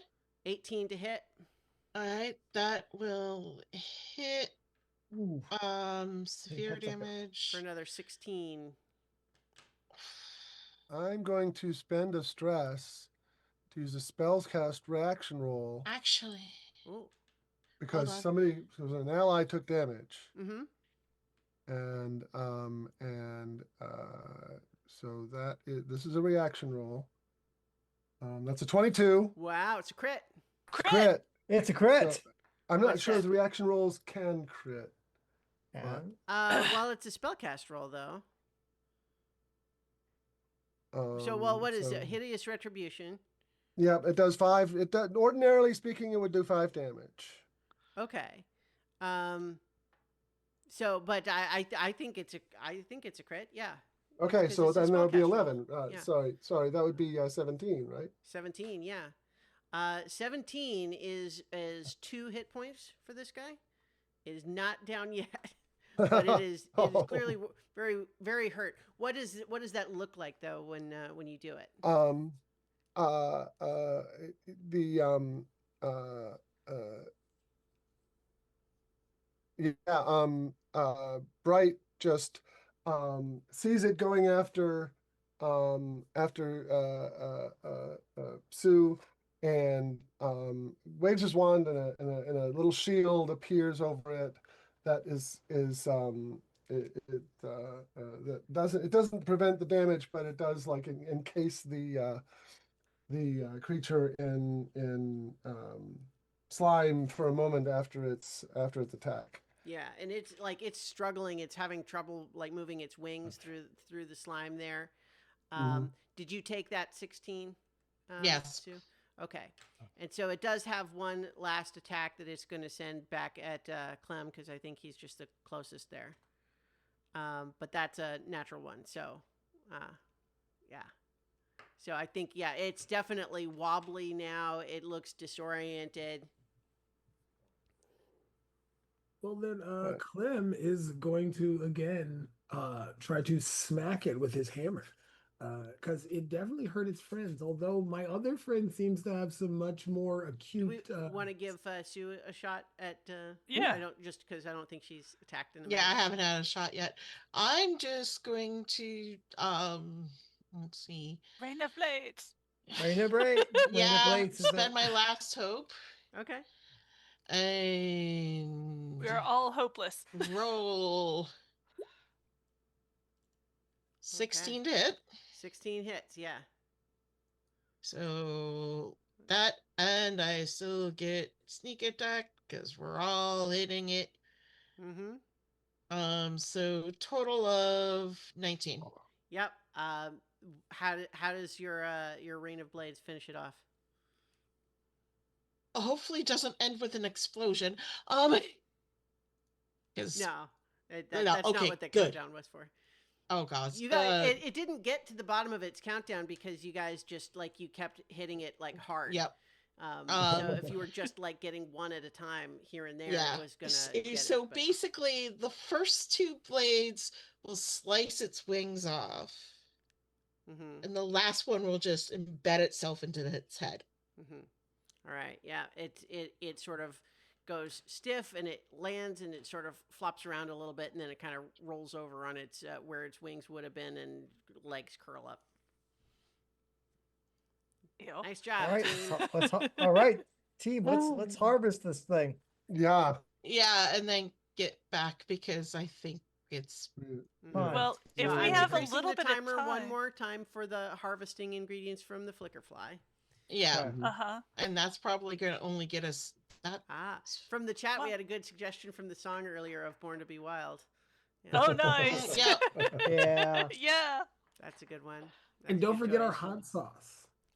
18 to hit. All right. That will hit. Ooh. Severe Hits like damage. For another 16. I'm going to spend a stress to use a spells cast reaction roll Actually. Oh. because Hold on. an ally took damage, Mm-hmm. and so this is a reaction roll. That's a 22 Wow, it's a crit. crit. It's a crit. So I'm not What's sure that? if the reaction rolls can crit. Yeah. Well, it's a spellcast roll, though. So, what is it? Hideous Retribution. Yeah, it does 5. It does, ordinarily speaking, it would do 5 damage. Okay. So, but I think it's a crit. Yeah. Okay, Because so it's a then that would be spellcast roll. 11. Yeah. Sorry, that would be 17, right? 17. Yeah. 17 is 2 hit points for this guy. It is not down yet, but it is clearly very very hurt. What does that look like though when you do it? Bright just sees it going after Sue, and waves his wand, and a little shield appears over it that that doesn't prevent the damage, but it does like encase the the creature in slime for a moment after its attack. Yeah, and it's struggling. It's having trouble like moving its wings through the slime there. Mhm. Did you take that 16? Yes. Sue? Okay. And so it does have one last attack that it's going to send back at Clem because I think he's just the closest there. But that's a natural one. So, yeah. So I think, yeah, it's definitely wobbly now. It looks disoriented. Well, then Clem is going to again try to smack it with his hammer. Because it definitely hurt its friends. Although my other friend seems to have some much more Do we acute. want to give Sue a shot at? Yeah. I don't just because I don't think she's attacked in a Yeah, I minute. haven't had a shot yet. I'm just going to let's see. Rain of Blades. Rain of Blades. Rain of Yeah, Blades is spend up. my last hope Okay. and We are all hopeless. roll 16 to hit. 16 hits. Yeah. So that, and I still get sneak attack because we're all hitting it. Mm-hmm. So total of 19. Yep. How does your Rain of Blades finish it off? Hopefully it doesn't end with an explosion. Because No, no, that's not okay, what the good. countdown was for. Oh gosh. You guys, it didn't get to the bottom of its countdown because you guys just like you kept hitting it like hard. Yep. So if you were just like getting one at a time here and there, Yeah. it was gonna get So it. But... basically, the first two blades will slice its wings off, and the last one will just embed itself into its head. All right. Yeah. It sort of goes stiff and it lands and it sort of flops around a little bit and then it kind of rolls over on its where its wings would have been and legs curl up. Ew. Nice job, All right, team. all right, team. Let's harvest this thing. Yeah. Yeah, and then get back because I think it's Fine. Well, if So we I'm have a decreasing little the bit timer of time. one more time for the harvesting ingredients from the flicker fly. yeah, Okay. Uh-huh. and that's probably going to only get us that. From the chat, we Well- had a good suggestion from the song earlier of "Born to Be Wild." Yeah. Oh, nice. Yeah. Yeah. Yeah. That's a good one. That's And a don't good forget our choice. hot sauce.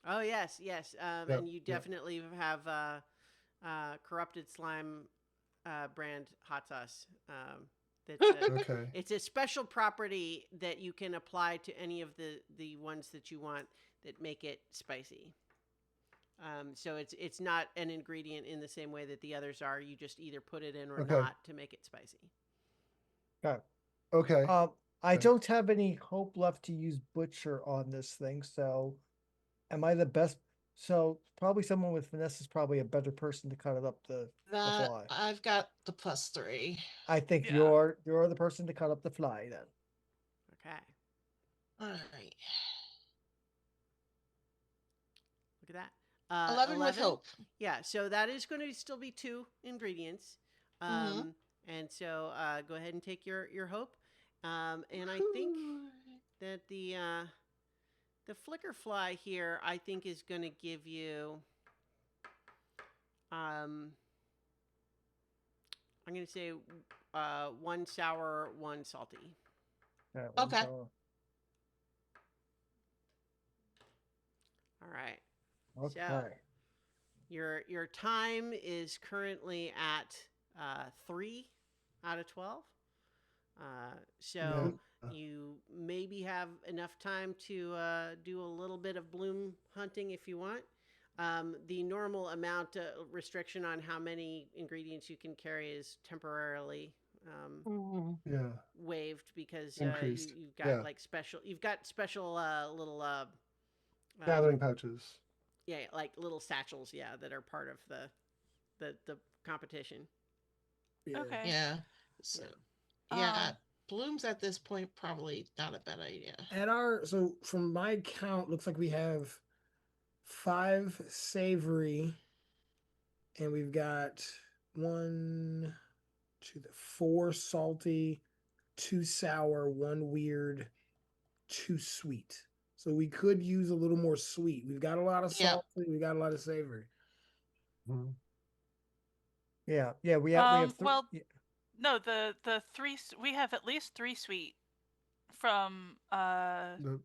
Oh yes, yes. Yep, And you yep. definitely have corrupted slime brand hot sauce. That's Okay. it's a special property that you can apply to any of the ones that you want that make it spicy. So it's not an ingredient in the same way that the others are. You just either put it in or Okay. not to make it spicy. Okay. I don't have any hope left to use Butcher on this thing, so am I the best? So probably someone with finesse is probably a better person to cut it up the That fly. I've got the +3. I think Yeah. you're the person to cut up the fly then. Okay. All right. Look at that. 11 with hope. Yeah, so that is going to still be 2 ingredients. And so go ahead and take your hope. And I think that the flicker fly here, I think, is going to give you. I'm going to say 1 sour, 1 salty. All right, one Okay. sour. All right. Okay. So your time is currently at 3 out of 12. So Yeah. you maybe have enough time to do a little bit of bloom hunting if you want. The normal amount restriction on how many ingredients you can carry is temporarily Yeah. waived because Increased. you've got Yeah. like special little Gathering pouches. yeah, like little satchels, yeah, that are part of the competition. Yeah. Okay. Yeah. So, yeah, blooms at this point probably not a bad idea. So from my count, looks like we have 5 savory, and we've got 1, 2, 4 salty, 2 sour, 1 weird, 2 sweet. So we could use a little more sweet. We've got a lot of Yeah. salt. We got a lot of savory. Mhm. Yeah, we have three. Well, no, the three we have at least 3 sweet from The-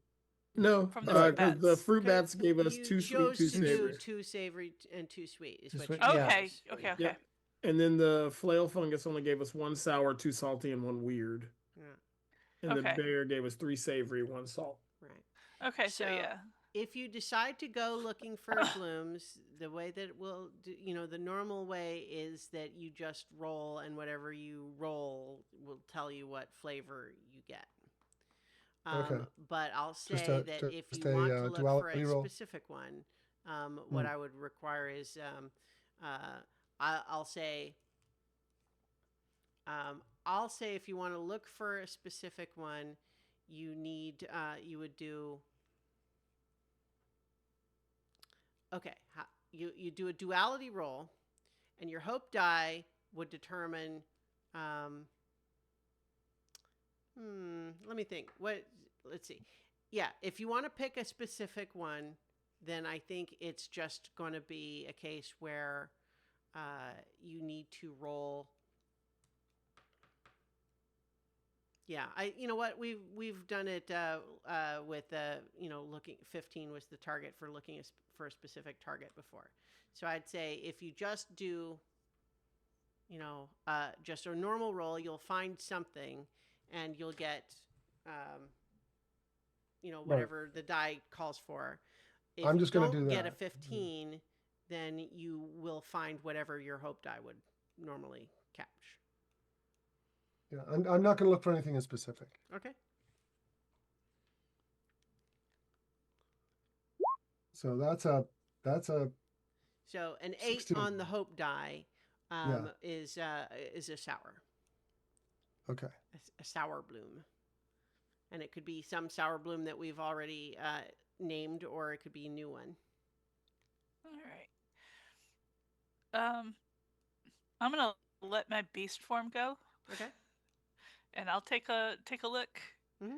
No, from the Right. fruit because the bats. fruit Okay, bats gave us you 2 sweet, chose 2 to do savory. 2 savory and 2 sweet is Two what sweet, you yeah. Okay, chose. okay, okay. Yep. And then the flail fungus only gave us 1 sour, 2 salty, and 1 weird. Yeah, And the Okay. bear gave us 3 savory, 1 salt. right. Okay, so yeah. If you decide to go looking for blooms, the way that we'll do, the normal way is that you just roll, and whatever you roll will tell you what flavor you get. Okay. But I'll Just say a that if just you a want to look for duality a roll. specific one, what I would require is I'll say if you want to look for a specific one, you need you would do okay. You do a duality roll, and your hope die would determine. Um, let me think. Let's see. Yeah, if you want to pick a specific one, then I think it's just going to be a case where you need to roll. Yeah, you know what, we've done it with looking 15 was the target for looking for a specific target before. So I'd say if you just do just a normal roll, you'll find something, and you'll get whatever the die calls for. If I'm you just gonna do don't get a that. 15, then you will find whatever your hope die would normally catch. Yeah, I'm not going to look for anything in specific. Okay. So that's a So an 8 16. on the hope die Yeah. is a sour, Okay. a sour bloom, and it could be some sour bloom that we've already named, or it could be a new one. All right. I'm gonna let my beast form go, Okay. and I'll take a look. Mm-hmm.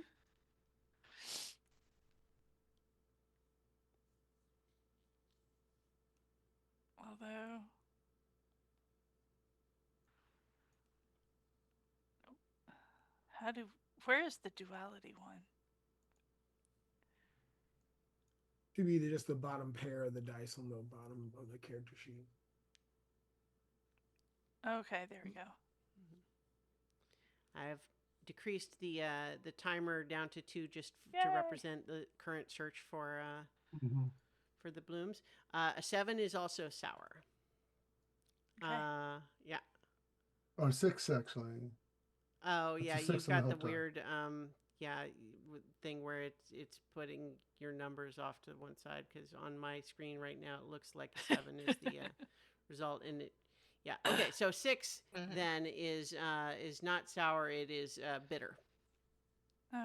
Although, where is the duality one? Could be either just the bottom pair of the dice on the bottom of the character sheet. Okay, there we go. I've decreased the timer down to 2 just to Yay. represent the current search for Mhm. for the blooms. A 7 is also sour. Okay. Yeah. Or 6 actually. Oh That's a yeah, 6 you've on the got the hope die. weird thing where it's putting your numbers off to one side, because on my screen right now it looks like a 7 is the result, and it. Yeah. Okay. So 6 then is not sour. It is bitter.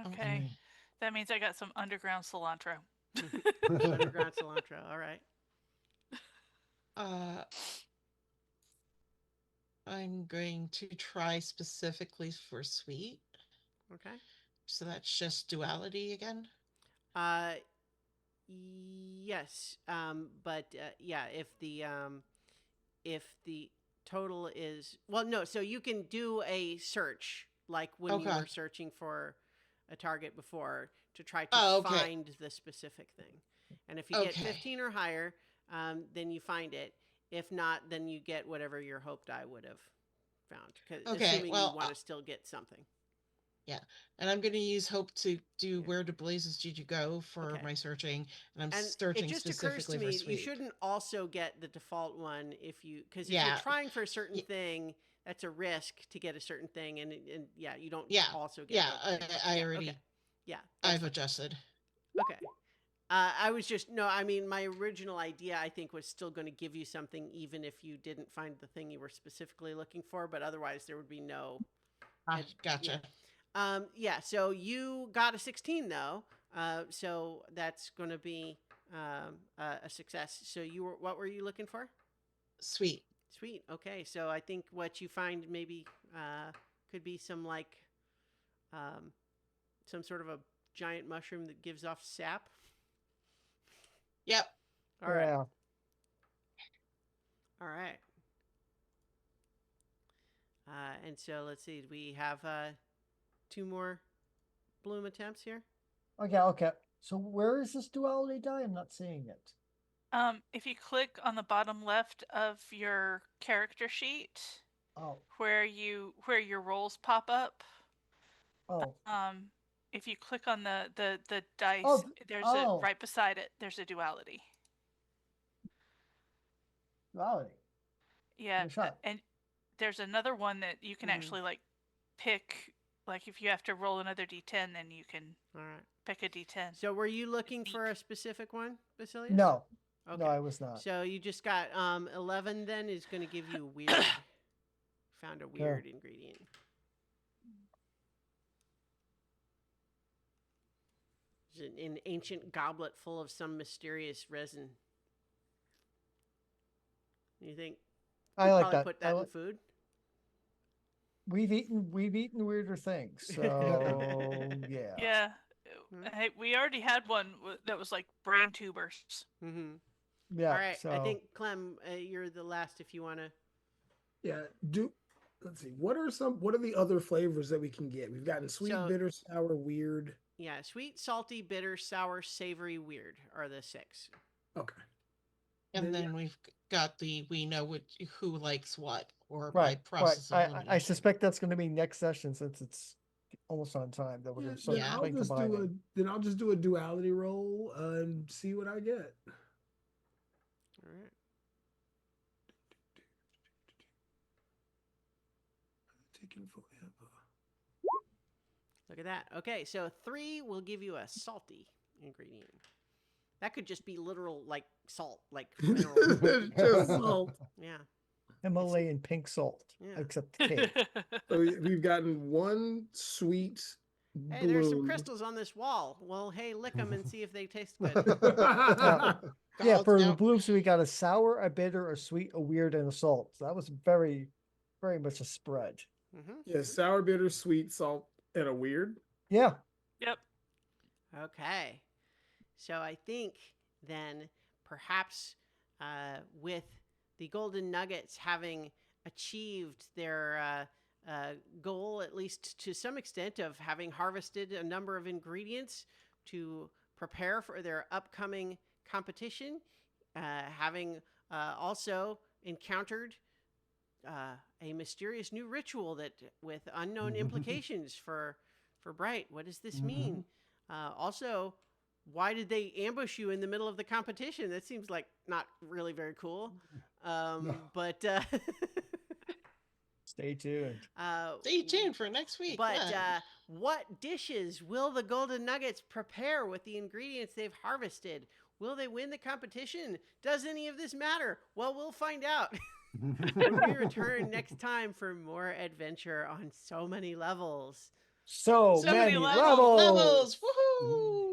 Okay. That means I got some underground cilantro. Underground cilantro. All right. I'm going to try specifically for sweet. Okay. So that's just duality again. Yes. But yeah, if the total is, well, no, so you can do a search like when you were searching for a target before to try to find the specific thing. And if you get 15 or higher, then you find it. If not, then you get whatever your hope die would have found. Assuming you want to still get something. Yeah, and I'm going to use hope to do where to blazes did you go for my searching, and I'm searching it just occurs to specifically me for sweet. You shouldn't also get the default one because if you're trying for a certain thing, that's a risk to get a certain thing, and you don't also get I already I've fine. adjusted. Okay. I was just my original idea I think was still going to give you something even if you didn't find the thing you were specifically looking for, but otherwise there would be no. Gotcha. So you got a 16 though, so that's going to be a success. So what were you looking for? Sweet. Okay, so I think what you find maybe could be some some sort of a giant mushroom that gives off sap. Yep. All right. Yeah. All right. And so let's see. We have 2 more bloom attempts here. Okay. So where is this duality die? I'm not seeing it. If you click on the bottom left of your character sheet, Oh, where your roles pop up, oh, if you click on the dice, Oh, there's a oh. right beside it. There's a duality. duality. Yeah, Give it a shot. and there's another one that you can Mhm. actually like pick. Like if you have to roll another d10, then you can All right. pick a d10. So were you looking It's for neat. a specific one, Basilius? No, Okay. no, I was not. So you just got 11 then is going to give you weird. Found a weird ingredient. It's an ancient goblet full of some mysterious resin. You think I you'd like probably that. put that in food? We've eaten weirder things. So yeah. Yeah. Hmm. Hey, we already had one that was like brain tubers. Mm-hmm. Yeah. All right. So I think Clem, you're the last if you want to. Yeah. Let's see. What are the other flavors that we can get? We've gotten sweet, So- bitter, sour, weird. Yeah, sweet, salty, bitter, sour, savory, weird are the 6. Okay. And Then- then we've got we know who likes what, or right, by process of I elimination. suspect that's going to be next session since it's almost on time that we're going to start then I'll playing just combining. I'll just do a duality roll and see what I get. All right. Taking forever. Look at that. Okay, so 3 will give you a salty ingredient. That could just be literal, like salt, like mineral. Just salt. Yeah. Himalayan pink salt, Yeah. except cake. So we've gotten one sweet Hey, there's some bloom. crystals on this wall. Well, hey, lick them and see if they taste good. Yeah, God's for the now- blooms, we got a sour, a bitter, a sweet, a weird, and a salt. So that was very, very much a spread. Mm-hmm. Yeah, sour, bitter, sweet, salt, and a weird. Yeah. Yep. Okay. So I think then perhaps with the Golden Nuggets having achieved their goal, at least to some extent, of having harvested a number of ingredients to prepare for their upcoming competition, having also encountered a mysterious new ritual that with unknown implications for Bright. What does this mean? Also, why did they ambush you in the middle of the competition? That seems like not really very cool. But Stay tuned. Stay tuned for next week. But yeah. what dishes will the Golden Nuggets prepare with the ingredients they've harvested? Will they win the competition? Does any of this matter? Well, we'll find out when we return next time for more adventure on so many levels. So, So many many levels. levels. Woohoo!